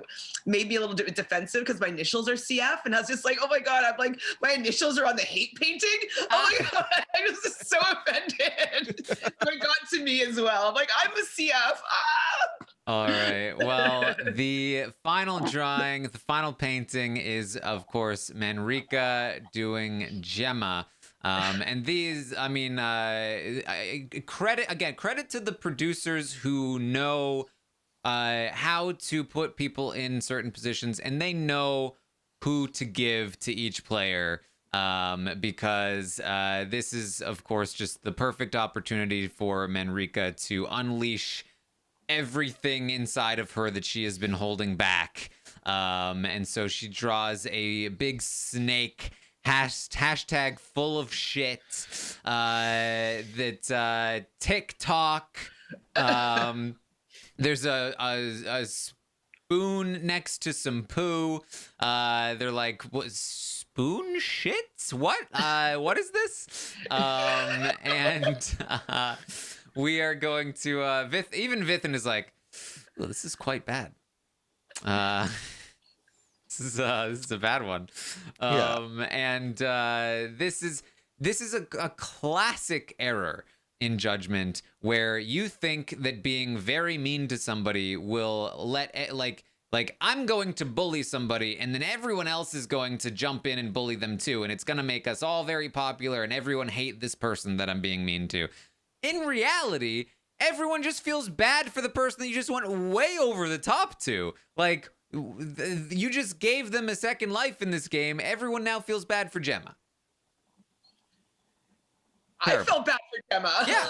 made me a little bit defensive because my initials are CF, and I was just like, oh my god, I'm like, my initials are on the hate painting. Oh my god, I was just so offended. It got to me as well. I'm like, I'm a CF. All right. Well, the final drawing, the final painting is, of course, Manriqua doing Gemma. And these, I mean, credit to the producers who know how to put people in certain positions, and they know who to give to each player. Because this is, of course, just the perfect opportunity for Manriqua to unleash everything inside of her that she has been holding back. And so she draws a big snake, hashtag full of shit, that TikTok. There's a spoon next to some poo. They're like, what? Spoon shits? What? What is this? And we are going to even Vithin is like, well, this is quite bad. This is a bad one. And this is a classic error in judgment where you think that being very mean to somebody will let like I'm going to bully somebody and then everyone else is going to jump in and bully them too, and it's going to make us all very popular and everyone hate this person that I'm being mean to. In reality, everyone just feels bad for the person that you just went way over the top to. Like, you just gave them a second life in this game. Everyone now feels bad for Gemma. I felt bad for Gemma. Yeah.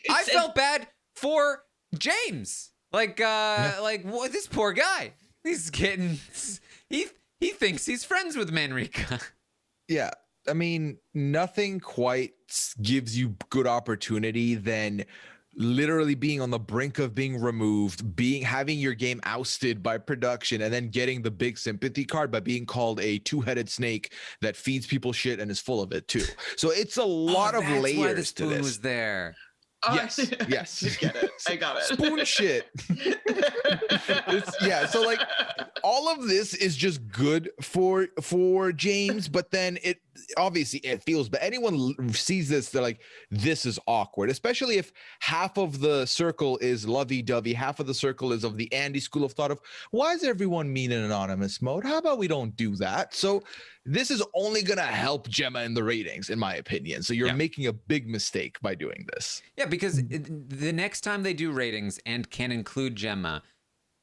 I felt bad for James. Like what, this poor guy. He's getting he thinks he's friends with Manriqua. Yeah. I mean, nothing quite gives you good opportunity than literally being on the brink of being removed, having your game ousted by production, and then getting the big sympathy card by being called a two-headed snake that feeds people shit and is full of it too. So it's a lot of that's layers why the to spoon this. was there. Yes, yes. Get it. I got it. Spoon shit. So like all of this is just good for James, but then it obviously it feels, but anyone sees this, they're like, this is awkward, especially if half of the circle is lovey-dovey, half of the circle is of the Andy school of thought of, why is everyone mean in anonymous mode? How about we don't do that? So this is only going to help Gemma in the ratings, in my opinion. So you're making a big mistake by doing this. Yeah, because the next time they do ratings and can include Gemma,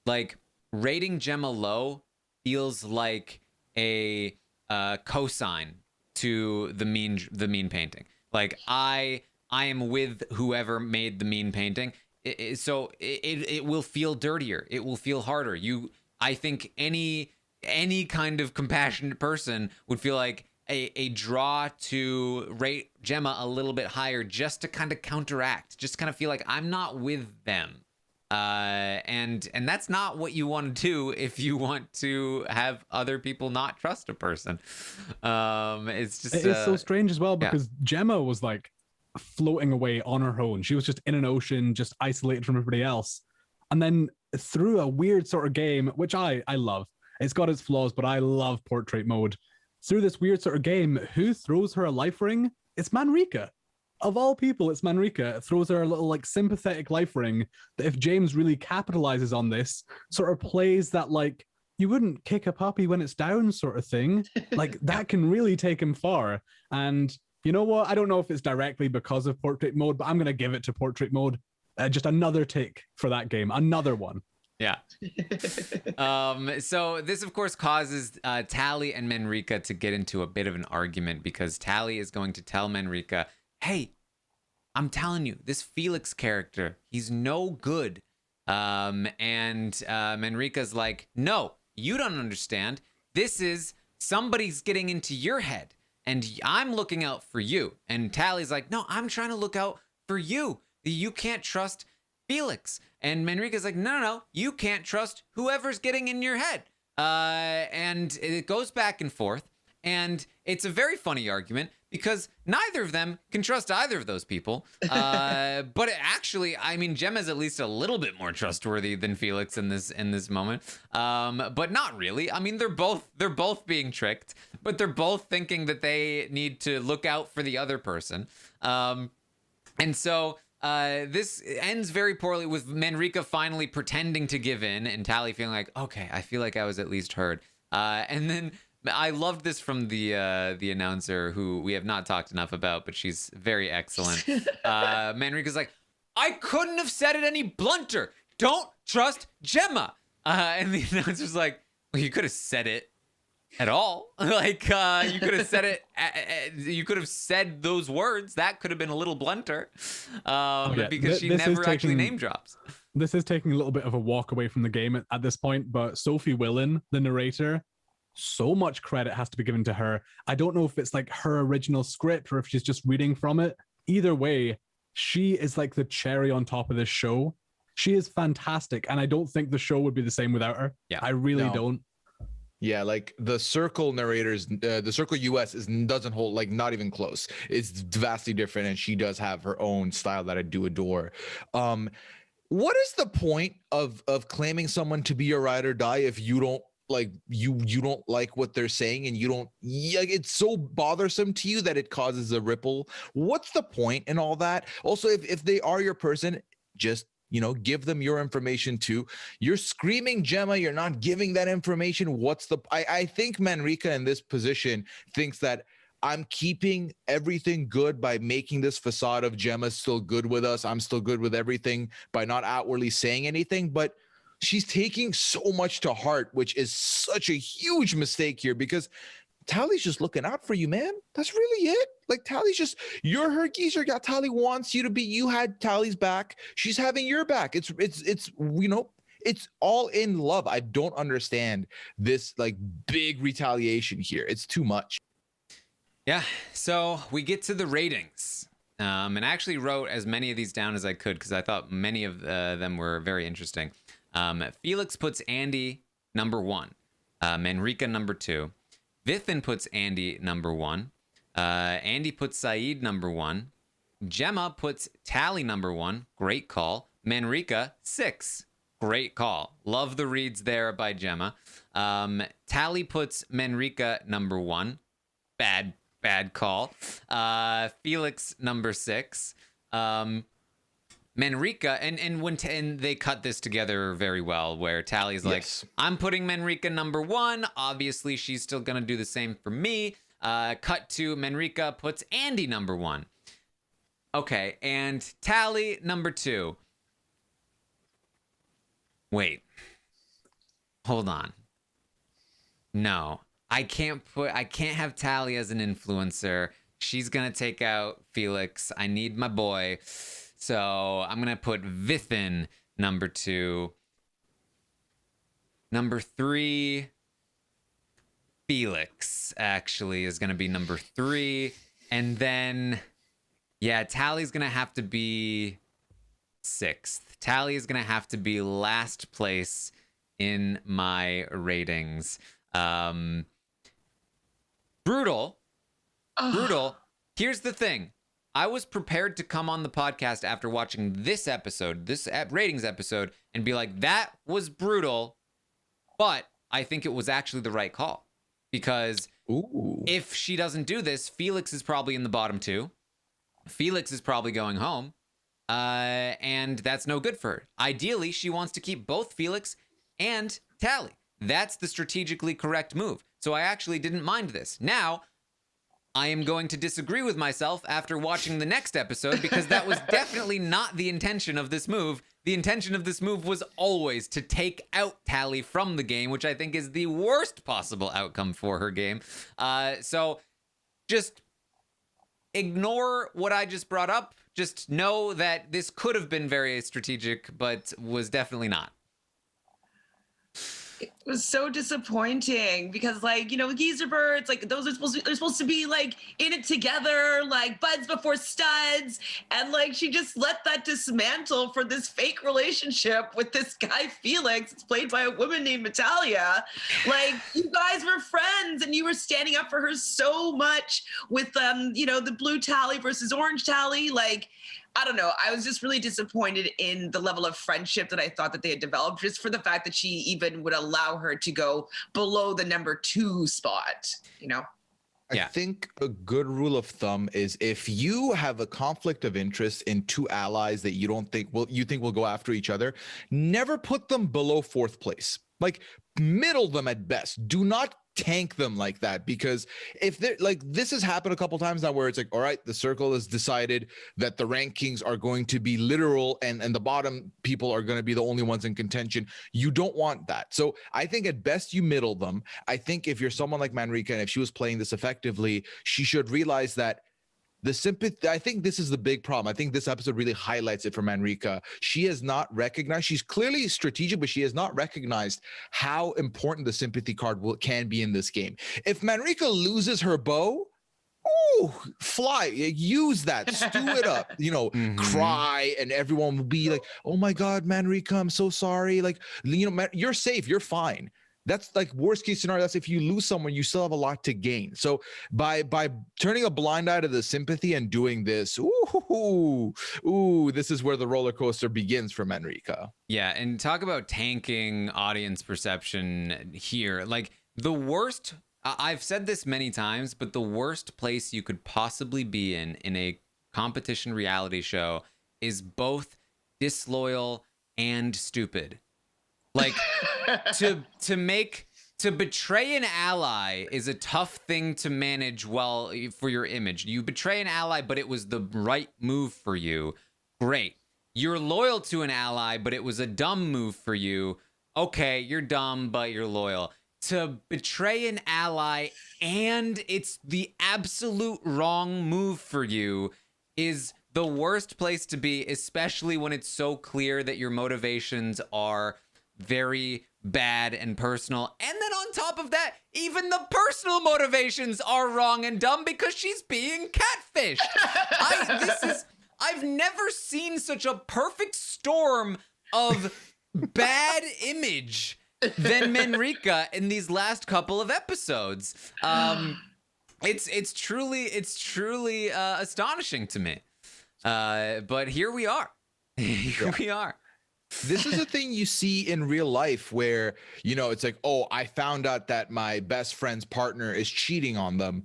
like rating Gemma low feels like a cosign to the mean painting. Like I am with whoever made the mean painting, so it will feel dirtier. It will feel harder. I think any kind of compassionate person would feel like a draw to rate Gemma a little bit higher just to kind of counteract, just kind of feel like I'm not with them. and that's not what you want to do if you want to have other people not trust a person. It's just it's so strange as well, yeah. because Gemma was like floating away on her own. She was just in an ocean, just isolated from everybody else. And then through a weird sort of game, which I love, it's got its flaws, but I love portrait mode. Through this weird sort of game, who throws her a life ring? It's Manriqua. Of all people, it's Manriqua. It throws her a little like sympathetic life ring that, if James really capitalizes on this, sort of plays that like, you wouldn't kick a puppy when it's down sort of thing. Like that can really take him far. And you know what? I don't know if it's directly because of portrait mode, but I'm going to give it to portrait mode. Just another tick for that game. Another one. Yeah. So this, of course, causes Tally and Manriqua to get into a bit of an argument, because Tally is going to tell Manriqua, hey, I'm telling you, this Felix character, he's no good. And Manriqua's like, no, you don't understand. This is somebody's getting into your head, and I'm looking out for you. And Tally's like, no, I'm trying to look out for you. You can't trust Felix. And Manriqua's like, no, you can't trust whoever's getting in your head. And it goes back and forth. And it's a very funny argument, because neither of them can trust either of those people. But actually, I mean, Gemma's at least a little bit more trustworthy than Felix in this moment. But not really. I mean, they're both being tricked, but they're both thinking that they need to look out for the other person. And so this ends very poorly, with Manriqua finally pretending to give in, and Tally feeling like, okay, I feel like I was at least heard. And then I loved this from the announcer, who we have not talked enough about, but she's very excellent. Manriqua's like, I couldn't have said it any blunter. Don't trust Gemma. And the announcer's like, well, you could have said it at all. Like, you could have said it. You could have said those words. That could have been a little blunter. Because she never actually name drops. This is taking a little bit of a walk away from the game at this point, but Sophie Willen, the narrator, so much credit has to be given to her. I don't know if it's like her original script or if she's just reading from it. Either way, she is like the cherry on top of this show. She is fantastic, and I don't think the show would be the same without her. Yeah, I really don't. Yeah, like the Circle narrators, the Circle US doesn't hold, like, not even close. It's vastly different, and she does have her own style that I do adore. What is the point of claiming someone to be your ride or die if you don't like you don't like what they're saying, and you don't, it's so bothersome to you that it causes a ripple? What's the point in all that? Also, if they are your person, just give them your information too. You're screaming Gemma, you're not giving that information. What's the I think Manriqua in this position thinks that I'm keeping everything good by making this facade of Gemma's still good with us, I'm still good with everything, by not outwardly saying anything. But she's taking so much to heart, which is such a huge mistake here, because Tally's just looking out for you, man. That's really it. Like, Tally's just, you're her geezer. Tally wants you to be, you had Tally's back. She's having your back. It's all in love. I don't understand this like big retaliation here. It's too much. Yeah. So we get to the ratings. And I actually wrote as many of these down as I could, because I thought many of them were very interesting. Felix puts Andy number 1, Manriqua number 2. Vithin puts Andy number 1. Andy puts Saeed number 1. Gemma puts Tally number 1. Great call. Manriqua 6. Great call. Love the reads there by Gemma. Tally puts Manriqua number 1. Bad call. Felix number 6. Manriqua, and they cut this together very well, where Tally's like, yes, I'm putting Manriqua number 1. Obviously, she's still going to do the same for me. Cut to Manriqua puts Andy number 1. Okay, and Tally number 2. Wait. Hold on. No, I can't have Tally as an influencer. She's going to take out Felix. I need my boy. So I'm going to put Vithin number 2. Number 3, Felix actually is going to be number 3. And then, yeah, Tally's going to have to be 6th. Tally is going to have to be last place in my ratings. Brutal. Brutal. Here's the thing. I was prepared to come on the podcast after watching this episode, this ratings episode, and be like, that was brutal, but I think it was actually the right call. Because if she doesn't do this, Felix is probably in the bottom 2. Felix is probably going home, and that's no good for her. Ideally, she wants to keep both Felix and Tally. That's the strategically correct move. So I actually didn't mind this. Now, I am going to disagree with myself after watching the next episode because that was definitely not the intention of this move. The intention of this move was always to take out Tally from the game, which I think is the worst possible outcome for her game. So just ignore what I just brought up. Just know that this could have been very strategic, but was definitely not. It was so disappointing because, like, you know, geezer birds, like, those are supposed to be like in it together, like buds before studs, and like she just let that dismantle for this fake relationship with this guy Felix. It's played by a woman named Natalia. Like, you guys were friends and you were standing up for her so much with you know, the blue Tally versus orange Tally. Like, I don't know. I was just really disappointed in the level of friendship that I thought that they had developed, just for the fact that she even would allow her to go below the number 2 spot, you know? I think a good rule of thumb is if you have a conflict of interest in 2 allies that you think will go after each other, never put them below 4th place. Like, middle them at best. Do not tank them like that, because if they're like, this has happened a couple times now where it's like, all right, the circle has decided that the rankings are going to be literal and the bottom people are going to be the only ones in contention. You don't want that. So I think at best you middle them. I think if you're someone like Manriqua, and if she was playing this effectively, she should realize that the sympathy, I think this is the big problem. I think this episode really highlights it for Manriqua. She has not recognized, she's clearly strategic, but she has not recognized how important the sympathy card can be in this game. If Manriqua loses her bow, fly, use that, stew it up, you know, cry, and everyone will be like, oh my God, Manriqua, I'm so sorry. Like, you know, you're safe, you're fine. That's like worst case scenario. That's if you lose someone, you still have a lot to gain. So by turning a blind eye to the sympathy and doing this, this is where the roller coaster begins for Manriqua. Yeah, and talk about tanking audience perception here. Like, the worst, I've said this many times, but the worst place you could possibly be in a competition reality show is both disloyal and stupid. Like, to betray an ally is a tough thing to manage well for your image. You betray an ally, but it was the right move for you. Great. You're loyal to an ally, but it was a dumb move for you. Okay, you're dumb, but you're loyal. To betray an ally and it's the absolute wrong move for you is the worst place to be, especially when it's so clear that your motivations are very bad and personal. And then on top of that, even the personal motivations are wrong and dumb because she's being catfished. I've never seen such a perfect storm of bad image than Manriqua in these last couple of episodes. It's truly astonishing to me. But here we are. Here we are. This is a thing you see in real life where, you know, it's like, oh, I found out that my best friend's partner is cheating on them.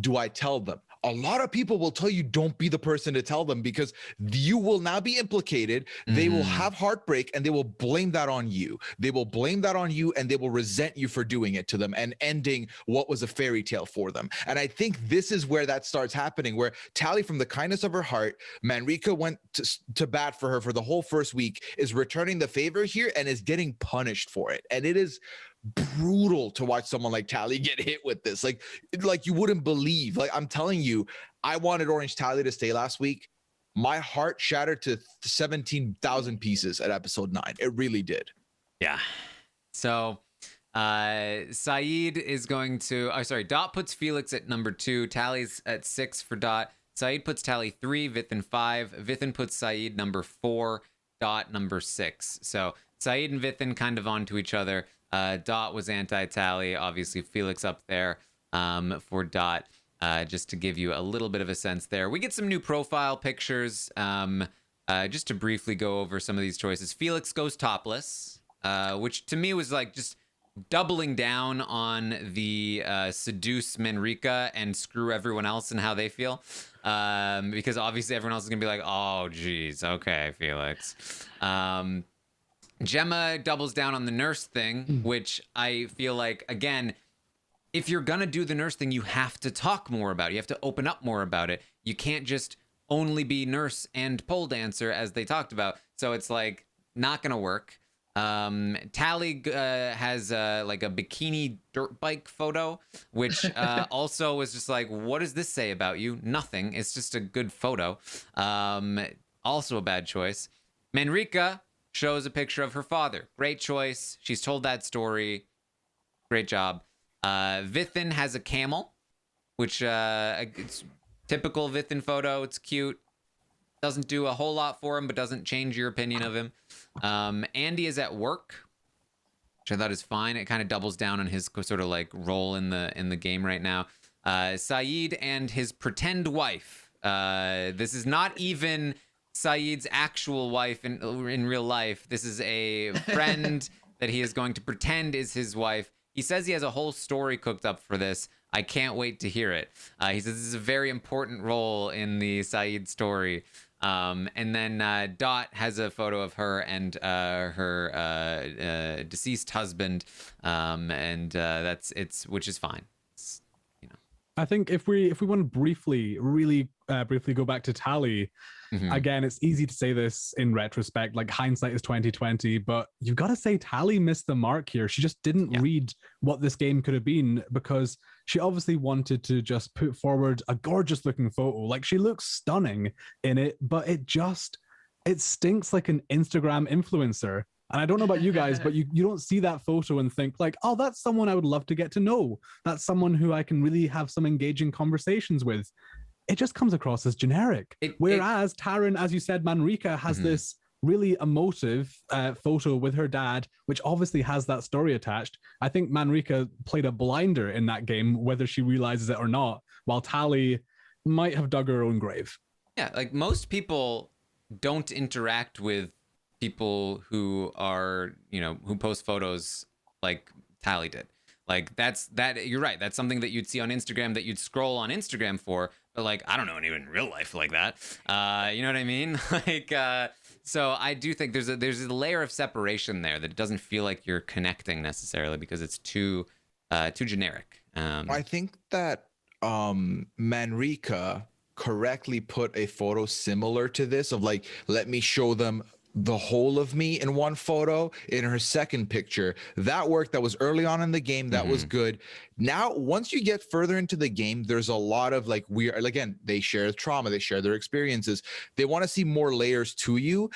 Do I tell them? A lot of people will tell you don't be the person to tell them because you will now be implicated. They will have heartbreak and they will blame that on you. They will blame that on you and they will resent you for doing it to them and ending what was a fairy tale for them. And I think this is where that starts happening, where Tally, from the kindness of her heart, Manriqua went to bat for her for the whole first week, is returning the favor here and is getting punished for it. And it is brutal to watch someone like Tally get hit with this. Like you wouldn't believe. Like, I'm telling you, I wanted Orange Tally to stay last week. My heart shattered to 17,000 pieces at episode 9. It really did. Yeah. So Saeed is going to, Dot puts Felix at number 2. Tally's at 6 for Dot. Saeed puts Tally 3, Vithin 5. Vithin puts Saeed number 4, Dot number 6. So Saeed and Vithin kind of onto each other. Dot was anti-Tally. Obviously, Felix up there for Dot, just to give you a little bit of a sense there. We get some new profile pictures. Just to briefly go over some of these choices. Felix goes topless, which to me was like just doubling down on the seduce Manriqua and screw everyone else and how they feel. Because obviously everyone else is going to be like, oh, geez, okay, Felix. Gemma doubles down on the nurse thing, which I feel like, again, if you're going to do the nurse thing, you have to talk more about it. You have to open up more about it. You can't just only be nurse and pole dancer as they talked about. So it's like not going to work. Tally has like a bikini dirt bike photo, which also was just like, what does this say about you? Nothing. It's just a good photo. Also a bad choice. Manriqua shows a picture of her father. Great choice. She's told that story. Great job. Vithin has a camel, which it's typical Vithin photo. It's cute. Doesn't do a whole lot for him, but doesn't change your opinion of him. Andy is at work, which I thought is fine. It kind of doubles down on his sort of like role in the game right now. Saeed and his pretend wife. This is not even Saeed's actual wife in real life. This is a friend that he is going to pretend is his wife. He says he has a whole story cooked up for this. I can't wait to hear it. He says this is a very important role in the Saeed story. And then Dot has a photo of her and her deceased husband, and which is fine. It's, I think if we want to briefly go back to Tally, again, it's easy to say this in retrospect, like hindsight is 2020, but you've got to say Tally missed the mark here. She just didn't read what this game could have been, because she obviously wanted to just put forward a gorgeous looking photo. Like, she looks stunning in it, but it stinks like an Instagram influencer. And I don't know about you guys, but you don't see that photo and think like, oh, that's someone I would love to get to know. That's someone who I can really have some engaging conversations with. It just comes across as generic. Whereas Taran, as you said, Manriqua has this really emotive photo with her dad, which obviously has that story attached. I think Manriqua played a blinder in that game, whether she realizes it or not, while Tally might have dug her own grave. Yeah, like most people don't interact with people who are, who post photos like Tally did. Like you're right. That's something that you'd see on Instagram, that you'd scroll on Instagram for, but like, I don't know anyone in real life like that. You know what I mean? Like, so I do think there's a layer of separation there that it doesn't feel like you're connecting necessarily because it's too generic. I think that Manriqua correctly put a photo similar to this of like, let me show them the whole of me in one photo in her second picture. That worked. That was early on in the game. That was good. Now, once you get further into the game, there's a lot of like again, they share trauma, they share their experiences. They want to see more layers to you.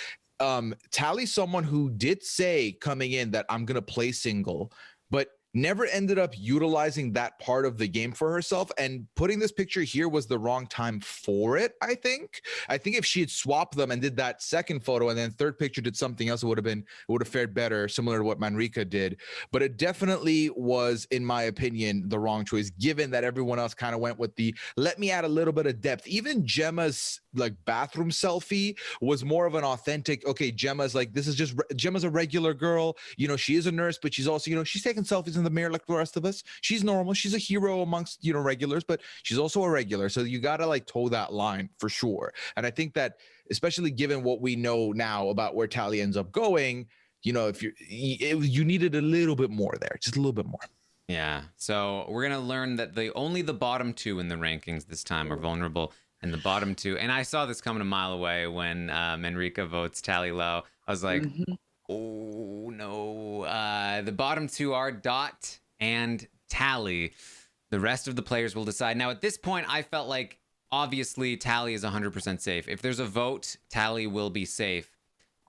Tally's someone who did say coming in that I'm going to play single, but never ended up utilizing that part of the game for herself, and putting this picture here was the wrong time for it. I think if she had swapped them and did that second photo and then third picture did something else, it would have fared better, similar to what Manriqua did. But it definitely was, in my opinion, the wrong choice, given that everyone else kind of went with the let me add a little bit of depth. Even Gemma's like bathroom selfie was more of an authentic, okay, Gemma's like, this is just Gemma's a regular girl, she is a nurse, but she's also, she's taking selfies in the mirror like the rest of us. She's normal. She's a hero amongst, regulars, but she's also a regular. So you got to like toe that line for sure. And I think that, especially given what we know now about where Tally ends up going, if you needed a little bit more there, just a little bit more. Yeah. So we're going to learn that only the bottom two in the rankings this time are vulnerable, and the bottom two. And I saw this coming a mile away when Manriqua votes Tally low. I was like, oh no. The bottom two are Dot and Tally. The rest of the players will decide. Now, at this point, I felt like obviously Tally is 100% safe. If there's a vote, Tally will be safe.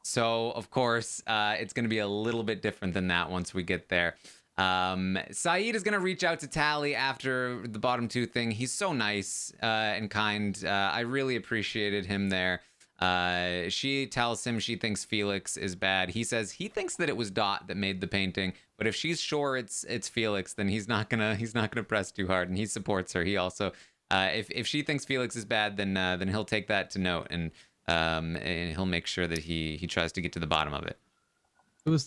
So, of course, it's going to be a little bit different than that once we get there. Saeed is going to reach out to Tally after the bottom two thing. He's so nice and kind. I really appreciated him there. She tells him she thinks Felix is bad. He says he thinks that it was Dot that made the painting, but if she's sure it's Felix, then he's not gonna press too hard, and he supports her. He also, if she thinks Felix is bad, then he'll take that to note, and he'll make sure that he tries to get to the bottom of it.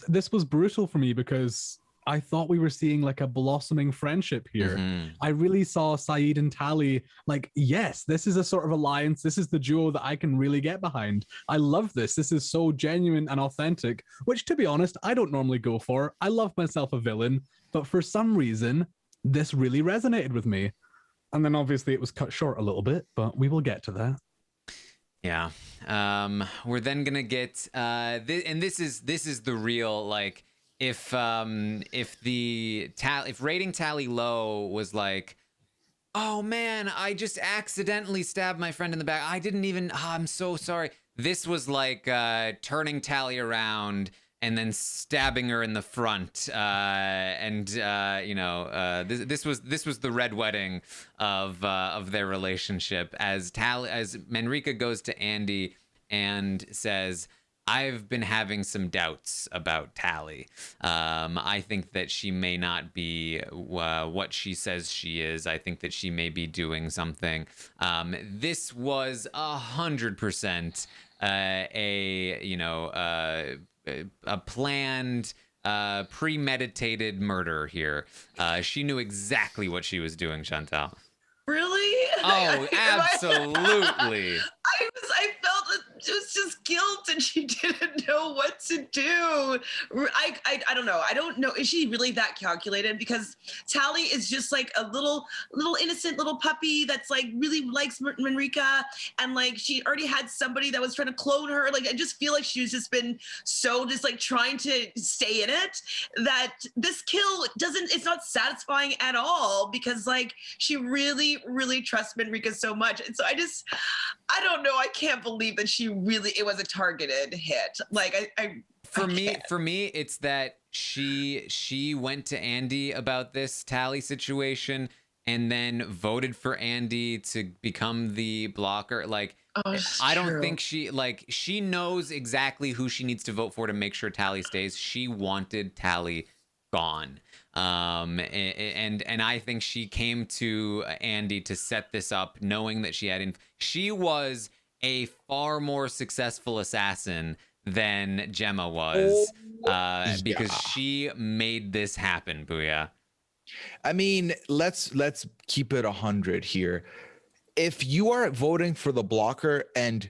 This was brutal for me because I thought we were seeing like a blossoming friendship here. Mm-hmm. I really saw Saeed and Tally like, yes, this is a sort of alliance. This is the duo that I can really get behind. I love this. This is so genuine and authentic, which to be honest, I don't normally go for. I love myself a villain, but for some reason, this really resonated with me. And then obviously it was cut short a little bit, but we will get to that. Yeah. We're then gonna get and this is the real, like, if rating Tally low was like, oh man, I just accidentally stabbed my friend in the back, I didn't even, I'm so sorry. This was like turning Tally around and then stabbing her in the front, this was the red wedding of their relationship, as Manriqua goes to Andy and says, I've been having some doubts about Tally. I think that she may not be what she says she is. I think that she may be doing something. This was 100% a planned, premeditated murder here. She knew exactly what she was doing, Chantal. Really? Oh, absolutely. I felt it was just guilt, and she didn't know what to do. I don't know. I don't know. Is she really that calculated? Because Tally is just like a little innocent little puppy that's like really likes Manriqua, and like she already had somebody that was trying to clone her. Like I just feel like she's just been so just like trying to stay in it, that this kill it's not satisfying at all, because like she really trusts Manriqua so much. And so I don't know. I can't believe that it was a targeted hit. Like for me, it's that she went to Andy about this Tally situation and then voted for Andy to become the blocker. Like, I don't think she knows exactly who she needs to vote for to make sure Tally stays. She wanted Tally gone. And I think she came to Andy to set this up, knowing that she was a far more successful assassin than Gemma was, because she made this happen, Pooya. I mean, let's keep it 100 here. If you are voting for the blocker and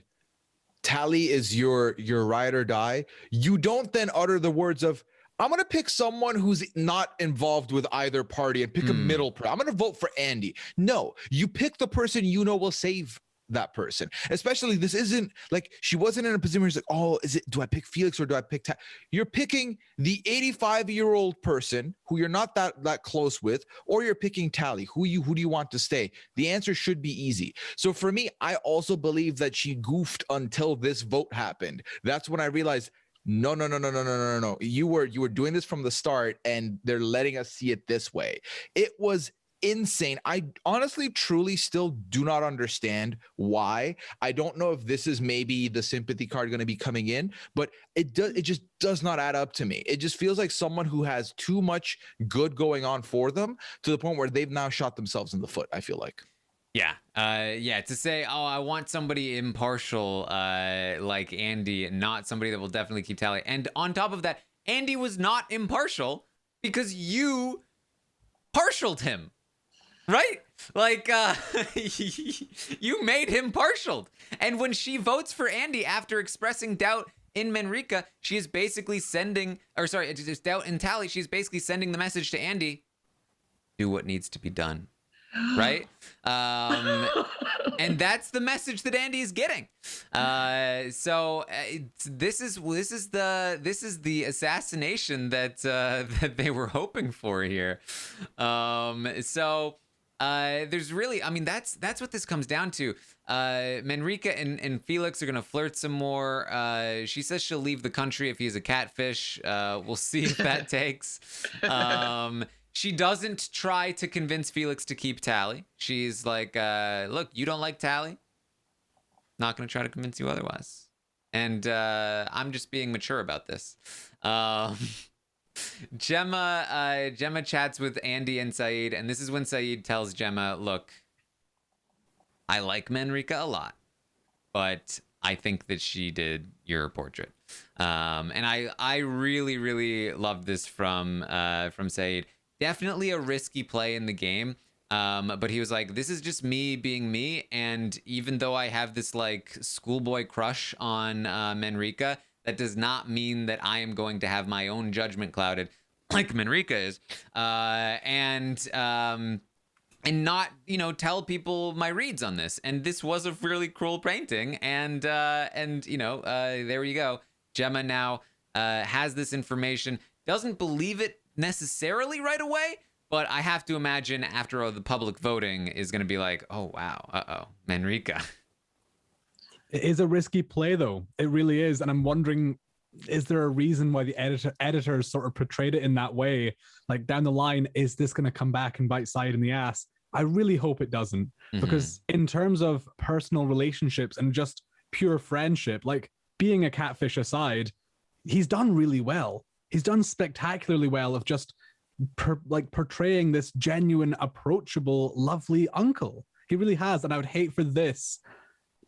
Tally is your ride or die, you don't then utter the words of, I'm going to pick someone who's not involved with either party and pick a middle person. I'm going to vote for Andy. No, you pick the person you know will save that person. Especially, this isn't like she wasn't in a position where she's like, do I pick Felix or do I pick You're picking the 85-year-old person who you're not that close with, or you're picking Tally. Who do you want to stay? The answer should be easy. So for me, I also believe that she goofed until this vote happened. That's when I realized, no. You were doing this from the start, and they're letting us see it this way. It was insane. I honestly, truly still do not understand why. I don't know if this is maybe the sympathy card going to be coming in, but it just does not add up to me. It just feels like someone who has too much good going on for them, to the point where they've now shot themselves in the foot, I feel like. Yeah. To say, I want somebody impartial, like Andy, not somebody that will definitely keep Tally. And on top of that, Andy was not impartial because you partialed him, right? Like, you made him partial. And when she votes for Andy after expressing doubt in Manriqua, she is basically doubt in Tally, she's basically sending the message to Andy, do what needs to be done. Right? And that's the message that Andy is getting. So this is the assassination that they were hoping for here. So there's really, I mean, that's what this comes down to. Manriqua and Felix are gonna flirt some more. She says she'll leave the country if he's a catfish. We'll see if that takes. She doesn't try to convince Felix to keep Tally. She's like, look, you don't like Tally? Not gonna try to convince you otherwise. And I'm just being mature about this. Gemma chats with Andy and Saeed, and this is when Saeed tells Gemma, look, I like Manriqua a lot, but I think that she did your portrait. And I really, really love this from Saeed. Definitely a risky play in the game. But he was like, this is just me being me. And even though I have this like schoolboy crush on Manriqua, that does not mean that I am going to have my own judgment clouded like Manriqua is. And not, tell people my reads on this. And this was a really cruel painting. And there you go. Gemma now has this information, doesn't believe it necessarily right away, but I have to imagine after all the public voting is going to be like, oh, wow, Manriqua. It is a risky play, though. It really is. And I'm wondering, is there a reason why the editors sort of portrayed it in that way? Like down the line, is this going to come back and bite Saeed in the ass? I really hope it doesn't. Because in terms of personal relationships and just pure friendship, like being a catfish aside, he's done really well. He's done spectacularly well of just portraying this genuine, approachable, lovely uncle. He really has. And I would hate for this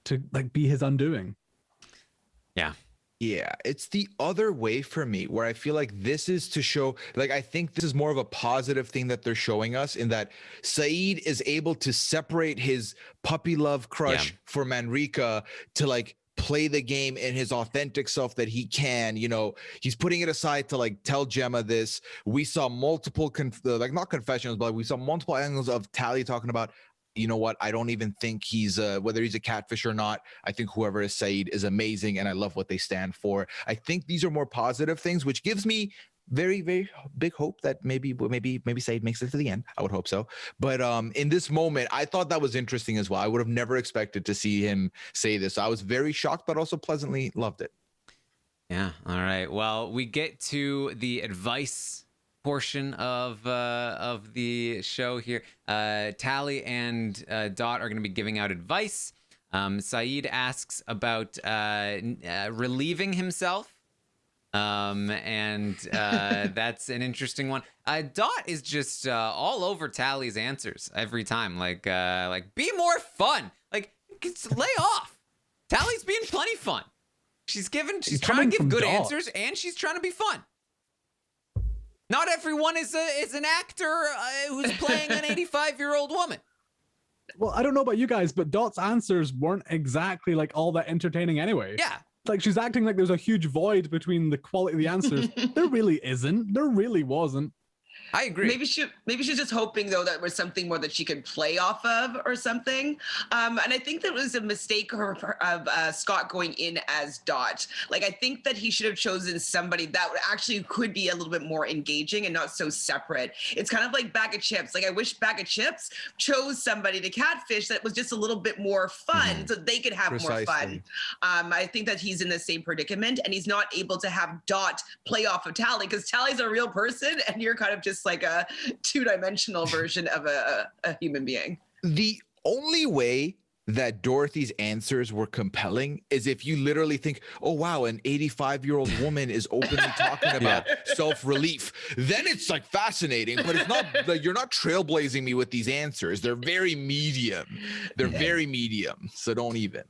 to be his undoing. Yeah, it's the other way for me, where I feel like this is to show, I think this is more of a positive thing that they're showing us, in that Saeed is able to separate his puppy love crush for Manriqua to play the game in his authentic self that he can. He's putting it aside to tell Gemma this. We saw multiple not confessions, but we saw multiple angles of Tally talking about, you know what, I don't even think he's whether he's a catfish or not, I think whoever is Saeed is amazing and I love what they stand for. I think these are more positive things, which gives me very, very big hope that maybe Saeed makes it to the end. I would hope so. But in this moment, I thought that was interesting as well. I would have never expected to see him say this. I was very shocked, but also pleasantly loved it. Yeah. All right. Well, we get to the advice portion of the show here. Tally and Dot are going to be giving out advice. Saeed asks about relieving himself. And that's an interesting one. Dot is just all over Tally's answers every time. Like be more fun. Lay off. Tally's being plenty fun. She's trying to give good answers, and she's trying to be fun. Not everyone is an actor who's playing an 85-year-old woman. Well, I don't know about you guys, but Dot's answers weren't exactly all that entertaining anyway. Yeah. She's acting like there's a huge void between the quality of the answers. There really isn't. There really wasn't. I agree. Maybe she's just hoping, though, that was something more that she could play off of or something. And I think that was a mistake of Scott going in as Dot. I think that he should have chosen somebody that actually could be a little bit more engaging and not so separate. It's kind of like Bag of Chips. I wish Bag of Chips chose somebody to catfish that was just a little bit more fun so they could have more fun. I think that he's in the same predicament, and he's not able to have Dot play off of Tally, because Tally's a real person and you're kind of just like a two-dimensional version of a human being. The only way that Dorothy's answers were compelling is if you literally think, oh wow, an 85-year-old woman is openly talking about self-relief. Then it's fascinating, but it's not you're not trailblazing me with these answers. They're very medium. So don't even.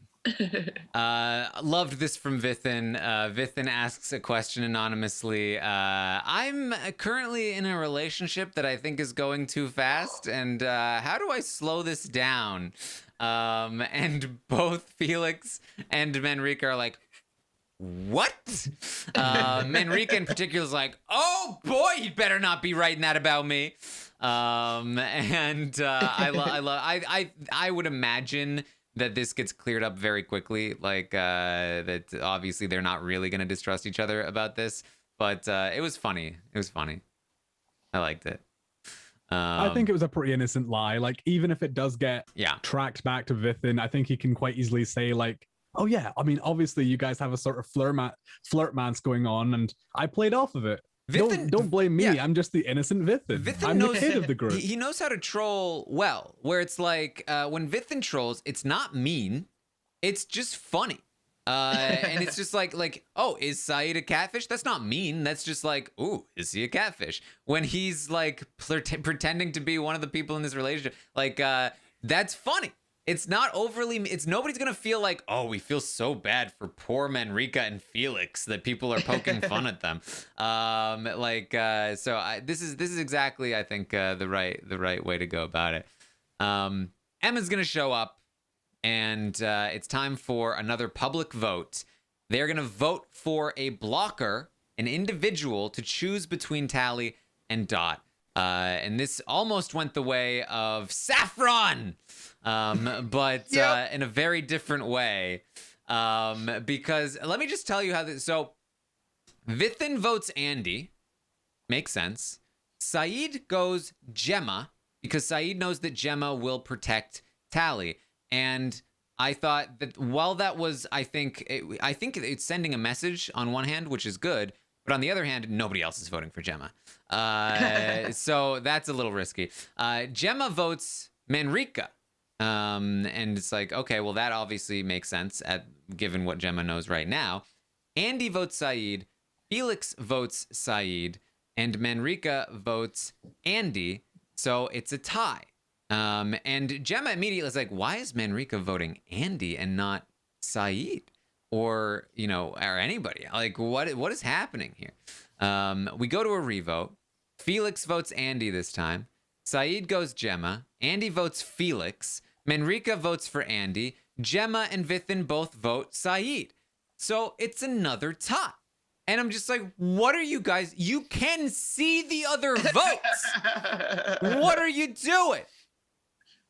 Loved this from Vithin. Vithin asks a question anonymously. I'm currently in a relationship that I think is going too fast, and how do I slow this down? And both Felix and Manriqua are like, what? Manriqua in particular is like, oh boy, you better not be writing that about me. I would imagine that this gets cleared up very quickly, that obviously they're not really going to distrust each other about this, but it was funny. I liked it. I think it was a pretty innocent lie. Like, even if it does get Yeah. tracked back to Vithin, I think he can quite easily say, like, oh yeah, I mean, obviously you guys have a sort of flirtmance going on, and I played off of it. Don't blame me. yeah. I'm just the innocent Vithin. Vithin I'm knows the kid of the group. He knows how to troll well, where it's like when Vithin trolls, it's not mean, it's just funny. And it's just like, oh, is Saeed a catfish? That's not mean. That's just like, ooh, is he a catfish? When he's like pretending to be one of the people in this relationship, like that's funny. It's not overly. It's nobody's gonna feel like, oh, we feel so bad for poor Manriqua and Felix that people are poking fun at them. This is exactly, I think, the right way to go about it. Emma's gonna show up. And it's time for another public vote. They're going to vote for a blocker, an individual, to choose between Tally and Dot. And this almost went the way of Saffron, but Yep. in a very different way. Because let me just tell you how this... So, Vithin votes Andy. Makes sense. Saeed goes Gemma, because Saeed knows that Gemma will protect Tally. And I thought that while that was, I think it's sending a message on one hand, which is good, but on the other hand, nobody else is voting for Gemma. So that's a little risky. Gemma votes Manriqua. And it's like, okay, well, that obviously makes sense given what Gemma knows right now. Andy votes Saeed. Felix votes Saeed. And Manriqua votes Andy. So it's a tie. And Gemma immediately is like, why is Manriqua voting Andy and not Saeed or anybody? Like, what is happening here? We go to a revote. Felix votes Andy this time. Saeed goes Gemma. Andy votes Felix. Manriqua votes for Andy. Gemma and Vithin both vote Saeed. So it's another tie. And I'm just like, what are you guys? You can see the other votes. What are you doing?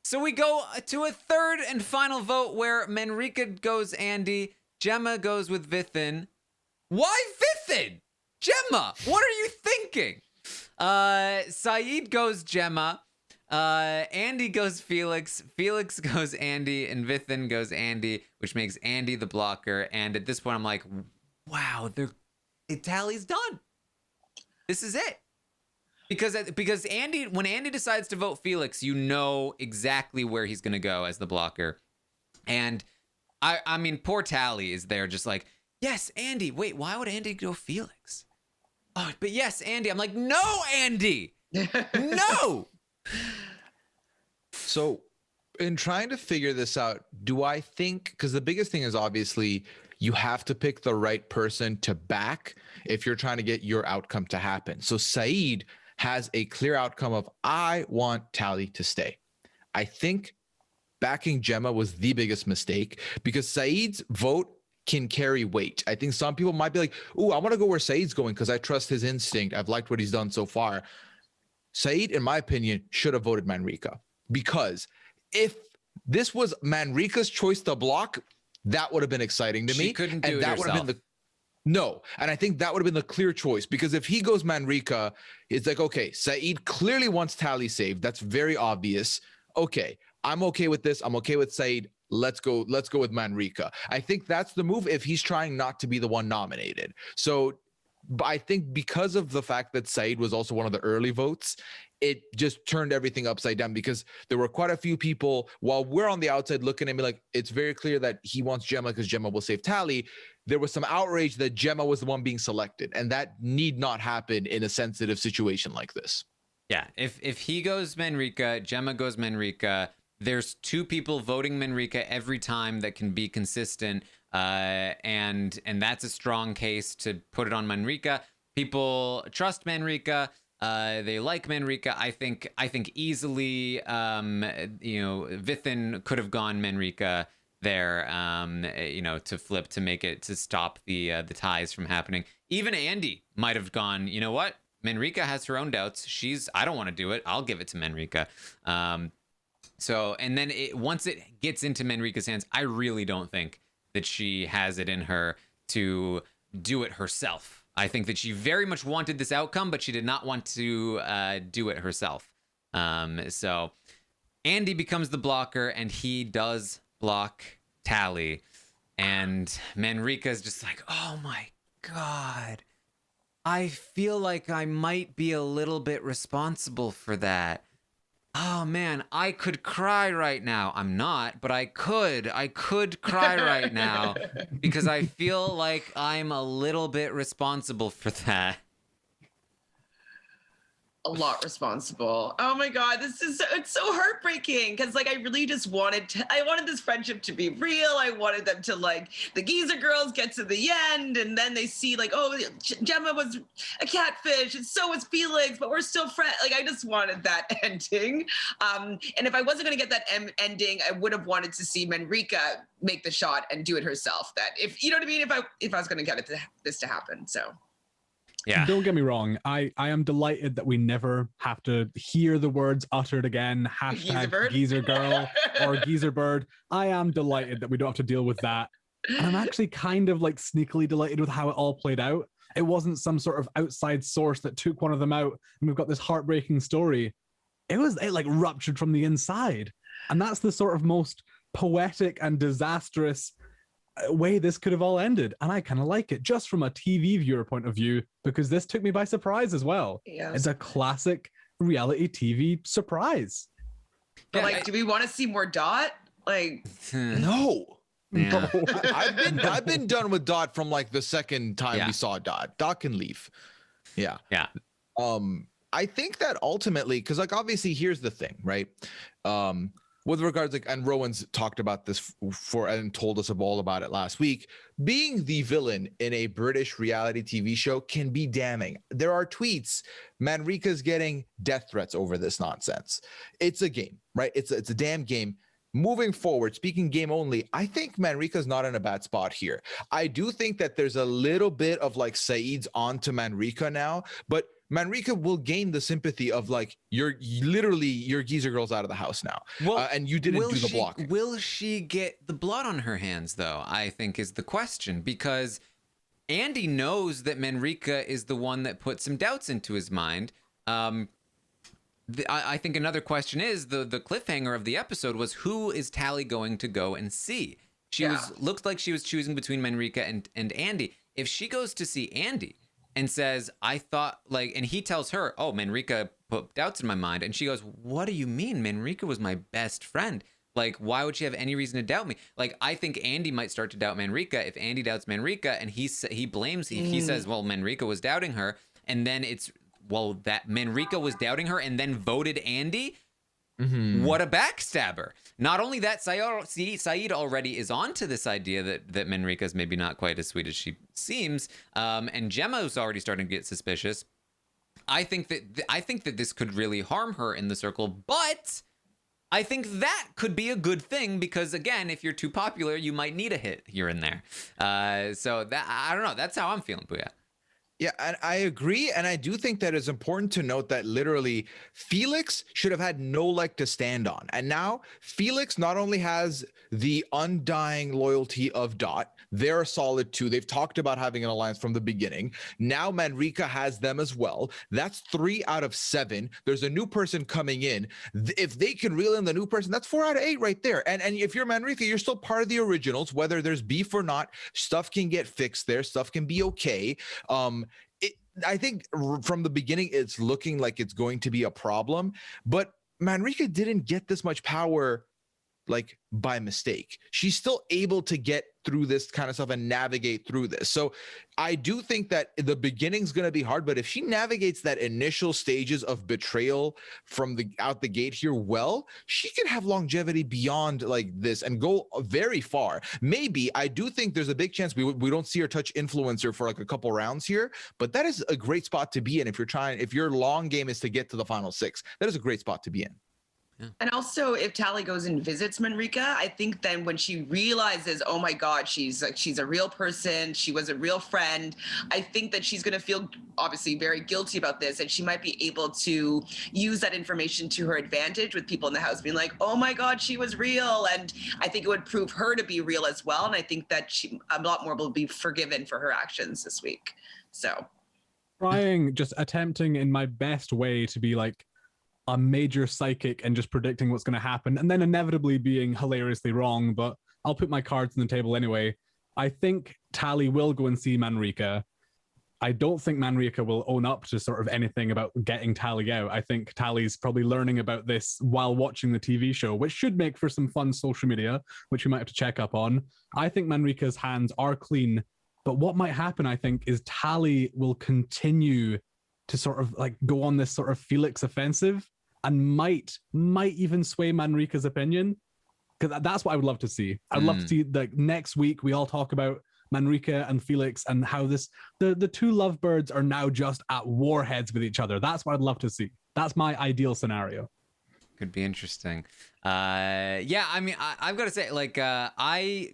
So we go to a third and final vote where Manriqua goes Andy, Gemma goes with Vithin. Why Vithin? Gemma, what are you thinking? Saeed goes Gemma, Andy goes Felix, Felix goes Andy, and Vithin goes Andy, which makes Andy the blocker. And at this point, I'm like, wow, tally's done. This is it. Because Andy, when Andy decides to vote Felix, you know exactly where he's going to go as the blocker. And I mean, poor Tally is there just like, yes, Andy. Wait, why would Andy go Felix? Oh, but yes, Andy. I'm like, no, Andy. No. So in trying to figure this out, do I think, because the biggest thing is obviously you have to pick the right person to back if you're trying to get your outcome to happen. So Saeed has a clear outcome of, I want Tally to stay. I think backing Gemma was the biggest mistake because Saeed's vote can carry weight. I think some people might be like, ooh, I want to go where Saeed's going because I trust his instinct. I've liked what he's done so far. Saeed, in my opinion, should have voted Manriqua because if this was Manriqua's choice to block, that would have been exciting to me. She couldn't do it that would have been No, and I think that would have been the clear choice because if he goes Manriqua, it's like, okay, Saeed clearly wants Tally saved. That's very obvious. Okay, I'm okay with this. I'm okay with Saeed. Let's go with Manriqua. I think that's the move if he's trying not to be the one nominated. So I think because of the fact that Saeed was also one of the early votes, it just turned everything upside down because there were quite a few people, while we're on the outside looking at me like it's very clear that he wants Gemma because Gemma will save Tally. There was some outrage that Gemma was the one being selected, and that need not happen in a sensitive situation like this. Yeah, if he goes Manriqua, Gemma goes Manriqua, there's two people voting Manriqua every time that can be consistent, and that's a strong case to put it on Manriqua. People trust Manriqua. They like Manriqua. I think easily, Vithin could have gone Manriqua there, to flip, to make it, to stop the ties from happening. Even Andy might have gone, you know what? Manriqua has her own doubts. I don't want to do it. I'll give it to Manriqua. So, and then once it gets into Manriqua's hands, I really don't think that she has it in her to do it herself. I think that she very much wanted this outcome, but she did not want to do it herself. So Andy becomes the blocker, and he does block Tally. And Manriqua's just like, oh my God, I feel like I might be a little bit responsible for that. Oh man, I could cry right now. I'm not, but I could cry right now because I feel like I'm a little bit responsible for that. A lot responsible. Oh my God, it's so heartbreaking because like I really just wanted this friendship to be real. I wanted them to like the geezer girls get to the end and then they see like, oh, Gemma was a catfish and so was Felix, but we're still friends. Like I just wanted that ending. And if I wasn't gonna get that ending, I would have wanted to see Manriqua make the shot and do it herself. That if you know what I mean, if I was gonna get this to happen, so. Yeah. Don't get me wrong. I am delighted that we never have to hear the words uttered again. Hashtag geezer girl or geezer bird. I am delighted that we don't have to deal with that. And I'm actually kind of like sneakily delighted with how it all played out. It wasn't some sort of outside source that took one of them out and we've got this heartbreaking story. It like ruptured from the inside. And that's the sort of most poetic and disastrous way this could have all ended, and I kind of like it just from a TV viewer point of view because this took me by surprise as well. Yes. It's a classic reality TV surprise. But like, do we want to see more Dot? Like, No. Yeah. I've been done with Dot from like the second time we saw Dot. Dot can leave. Yeah. Yeah. I think that ultimately, because like obviously here's the thing, right? With regards, like, and Rowan's talked about this and told us all about it last week. Being the villain in a British reality TV show can be damning. There are tweets. Manriqua's getting death threats over this nonsense. It's a game, right? It's a damn game. Moving forward, speaking game only, I think Manriqua's not in a bad spot here. I do think that there's a little bit of like Saeed's onto Manriqua now, but Manriqua will gain the sympathy of like your geezer girl's out of the house now, and you didn't do the block. Will she get the blood on her hands though? I think is the question, because Andy knows that Manriqua is the one that put some doubts into his mind. I think another question is the cliffhanger of the episode was who is Tally going to go and see? Looked like she was choosing between Manriqua and Andy. If she goes to see Andy and says, I thought like, and he tells her, oh, Manriqua put doubts in my mind. And she goes, what do you mean? Manriqua was my best friend. Like, why would she have any reason to doubt me? Like, I think Andy might start to doubt Manriqua if Andy doubts Manriqua and he blames, he says, well, Manriqua was doubting her. And then it's, well, that Manriqua was doubting her and then voted Andy. Mm-hmm. What a backstabber. Not only that, Saeed already is onto this idea that Manriqua is maybe not quite as sweet as she seems. And Gemma is already starting to get suspicious. I think that this could really harm her in the circle, but I think that could be a good thing because, again, if you're too popular, you might need a hit here and there. So that, I don't know. That's how I'm feeling, Pooya. Yeah, and I agree. And I do think that it's important to note that literally Felix should have had no leg to stand on. And now Felix not only has the undying loyalty of Dot, they're solid too. They've talked about having an alliance from the beginning. Now Manriqua has them as well. That's 3 out of 7. There's a new person coming in. If they can reel in the new person, that's 4 out of 8 right there. And if you're Manriqua, you're still part of the originals, whether there's beef or not. Stuff can get fixed there. Stuff can be okay. I think from the beginning, it's looking like it's going to be a problem, but Manriqua didn't get this much power like by mistake. She's still able to get through this kind of stuff and navigate through this. So I do think that the beginning's going to be hard, but if she navigates that initial stages of betrayal from out the gate here, well, she can have longevity beyond like this and go very far. Maybe I do think there's a big chance we don't see her touch influencer for like a couple rounds here, but that is a great spot to be in. If your long game is to get to the final 6, that is a great spot to be in. And also, if Tally goes and visits Manriqua, I think then when she realizes, oh my God, she's a real person, she was a real friend, I think that she's going to feel obviously very guilty about this, and she might be able to use that information to her advantage with people in the house being like, oh my God, she was real. And I think it would prove her to be real as well. And I think that a lot more will be forgiven for her actions this week. So attempting in my best way to be like a major psychic and just predicting what's going to happen, and then inevitably being hilariously wrong. But I'll put my cards on the table anyway. I think Tally will go and see Manriqua. I don't think Manriqua will own up to sort of anything about getting Tally out. I think Tally's probably learning about this while watching the TV show, which should make for some fun social media, which we might have to check up on. I think Manriqua's hands are clean, but what might happen, I think, is Tally will continue to sort of like go on this sort of Felix offensive and might even sway Manriqua's opinion. Because that's what I would love to see. I'd love to see that next week we all talk about Manriqua and Felix and how the two lovebirds are now just at warheads with each other. That's what I'd love to see. That's my ideal scenario. Could be interesting. Yeah, I mean, I've got to say, like, I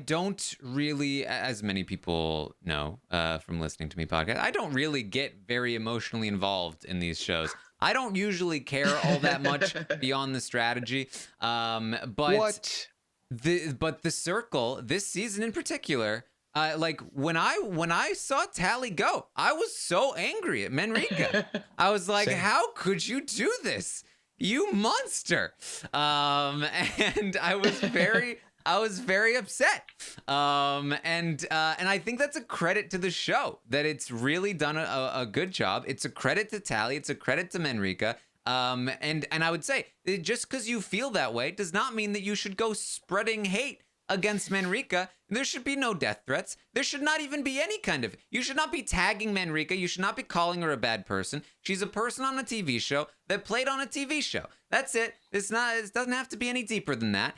don't really, as many people know from listening to me podcast, I don't really get very emotionally involved in these shows. I don't usually care all that much beyond the strategy. But the Circle this season in particular, like when I saw Tally go, I was so angry at Manriqua. I was like, how could you do this, you monster? And I was very upset. And I think that's a credit to the show, that it's really done a good job. It's a credit to Tally. It's a credit to Manriqua. And I would say, just because you feel that way does not mean that you should go spreading hate against Manriqua. There should be no death threats. There should not even be any kind of, you should not be tagging Manriqua. You should not be calling her a bad person. She's a person on a TV show that played on a TV show. That's it. It doesn't have to be any deeper than that.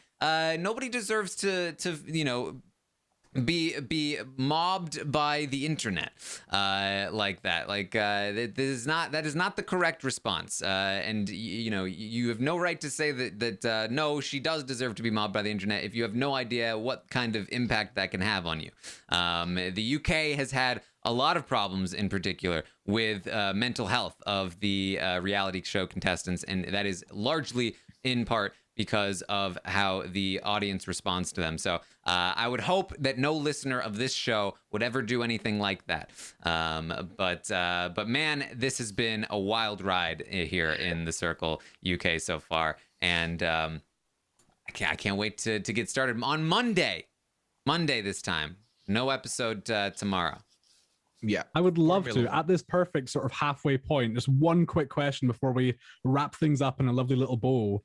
Nobody deserves to be mobbed by the internet like that. Like that is not the correct response. And you have no right to say that no, she does deserve to be mobbed by the internet if you have no idea what kind of impact that can have on you. The UK has had a lot of problems, in particular with mental health of the reality show contestants, and that is largely in part because of how the audience responds to them. So I would hope that no listener of this show would ever do anything like that. But man, this has been a wild ride here in the Circle UK so far. And I can't wait to get started on Monday this time. No episode tomorrow. Yeah, I would love to, at this perfect sort of halfway point, just one quick question before we wrap things up in a lovely little bow.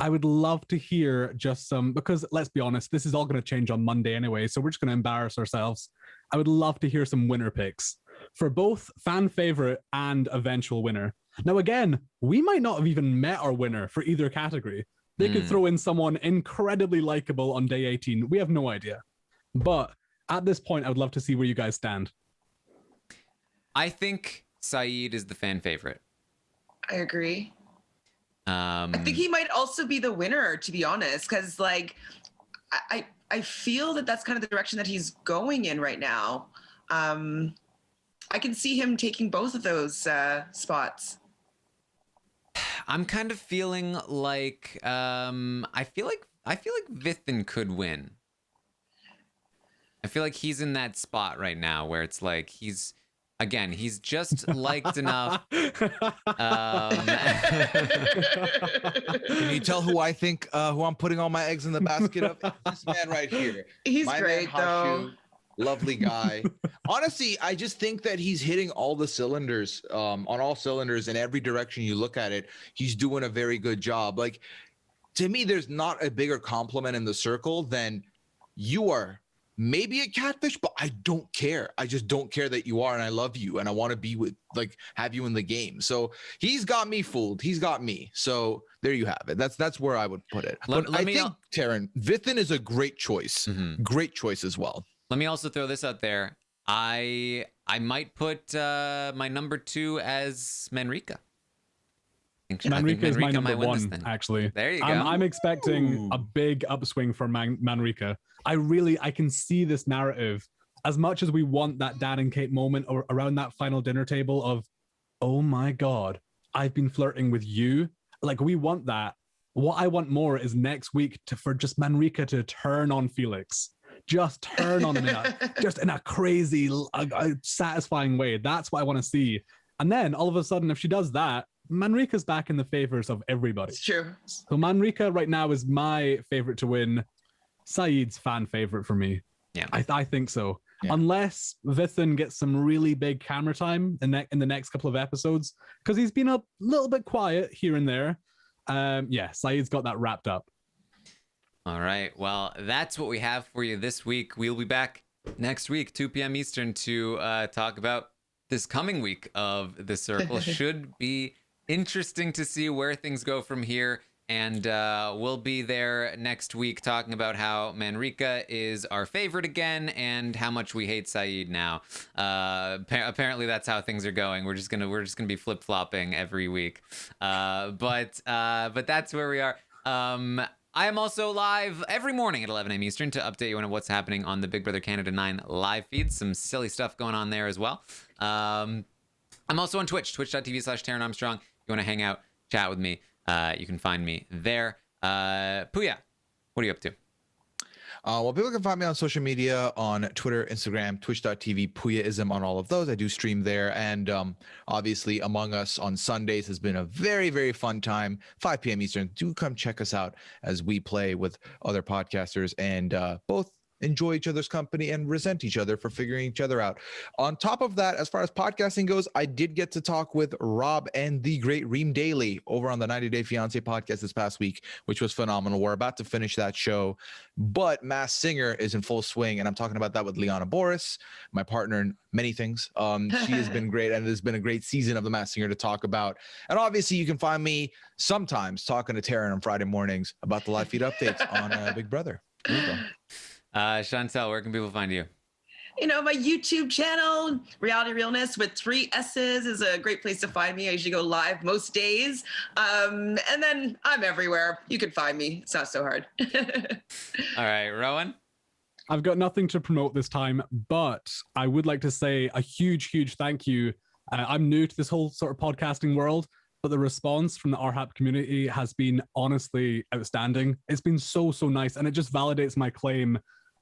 I would love to hear just some, because let's be honest, this is all going to change on Monday anyway, so we're just going to embarrass ourselves. I would love to hear some winner picks for both fan favorite and eventual winner. Now, again, we might not have even met our winner for either category. They could throw in someone incredibly likable on day 18. We have no idea. But at this point, I would love to see where you guys stand. I think Saeed is the fan favorite. I agree. I think he might also be the winner, to be honest, because like I feel that that's kind of the direction that he's going in right now. I can see him taking both of those spots. I'm kind of feeling like I feel like Vithin could win. I feel like he's in that spot right now where it's like he's just liked enough. Can you tell who I think, who I'm putting all my eggs in the basket of? This man right here. He's my great, man, though. Hashu, lovely guy. Honestly, I just think that he's hitting all the cylinders, on all cylinders in every direction you look at it. He's doing a very good job. Like, to me, there's not a bigger compliment in the Circle than you are maybe a catfish, but I don't care. I just don't care that you are, and I love you, and I want to be with, like, have you in the game. So he's got me fooled. He's got me. So there you have it. That's where I would put it. But I think, Taran, Vithin is a great choice. Mm-hmm. Great choice as well. Let me also throw this out there. I might put my number 2 as Manriqua. Manriqua is my number 1, actually. There you go. I'm expecting a big upswing for Manriqua. I can see this narrative. As much as we want that Dan and Kate moment or around that final dinner table of, oh my God, I've been flirting with you. Like, we want that. What I want more is next week for just Manriqua to turn on Felix. Just turn on him in a crazy, satisfying way. That's what I want to see. And then all of a sudden, if she does that, Manriqua's back in the favors of everybody. It's true. So Manriqua right now is my favorite to win. Saeed's fan favorite for me. Yeah. I think so. Yeah. Unless Vithan gets some really big camera time in the next couple of episodes, because he's been a little bit quiet here and there. Saeed's got that wrapped up. All right. Well, that's what we have for you this week. We'll be back next week, 2 p.m. Eastern, to talk about this coming week of The Circle. Should be interesting to see where things go from here. And we'll be there next week talking about how Manriqua is our favorite again and how much we hate Saeed now. Apparently that's how things are going. We're just gonna be flip-flopping every week. But that's where we are. I am also live every morning at 11 a.m. Eastern to update you on what's happening on the Big Brother Canada 9 live feed. Some silly stuff going on there as well. I'm also on Twitch, twitch.tv/Taran Armstrong. If you want to hang out, chat with me, you can find me there. Pooya, what are you up to? Well, people can find me on social media, on Twitter, Instagram, twitch.tv, Pooyaism on all of those. I do stream there. And obviously, Among Us on Sundays has been a very, very fun time. 5 p.m. Eastern. Do come check us out as we play with other podcasters and both enjoy each other's company and resent each other for figuring each other out. On top of that, as far as podcasting goes, I did get to talk with Rob and the great Reem Daly over on the 90 Day Fiancé podcast this past week, which was phenomenal. We're about to finish that show, but Masked Singer is in full swing, and I'm talking about that with Liana Boris, my partner in many things. She has been great, and it has been a great season of the Masked Singer to talk about. And obviously, you can find me sometimes talking to Taran on Friday mornings about the live feed updates on Big Brother. There you go. Chantele, where can people find you? You know, my YouTube channel, Reality Realness with 3 S's, is a great place to find me. I usually go live most days. And then I'm everywhere. You can find me. It's not so hard. All right, Rowan? I've got nothing to promote this time, but I would like to say a huge, huge thank you. I'm new to this whole sort of podcasting world, but the response from the RHAP community has been honestly outstanding. It's been so, so nice. And it just validates my claim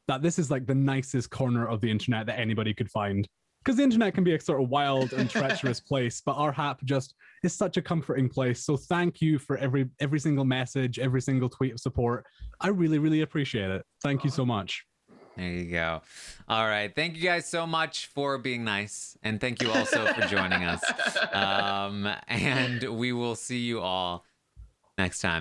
that this is like the nicest corner of the internet that anybody could find. Because the internet can be a sort of wild and treacherous place, but RHAP just is such a comforting place. So thank you for every single message, every single tweet of support. I really, really appreciate it. Thank you so much. There you go. All right. Thank you guys so much for being nice. And thank you also for joining us. And we will see you all next time.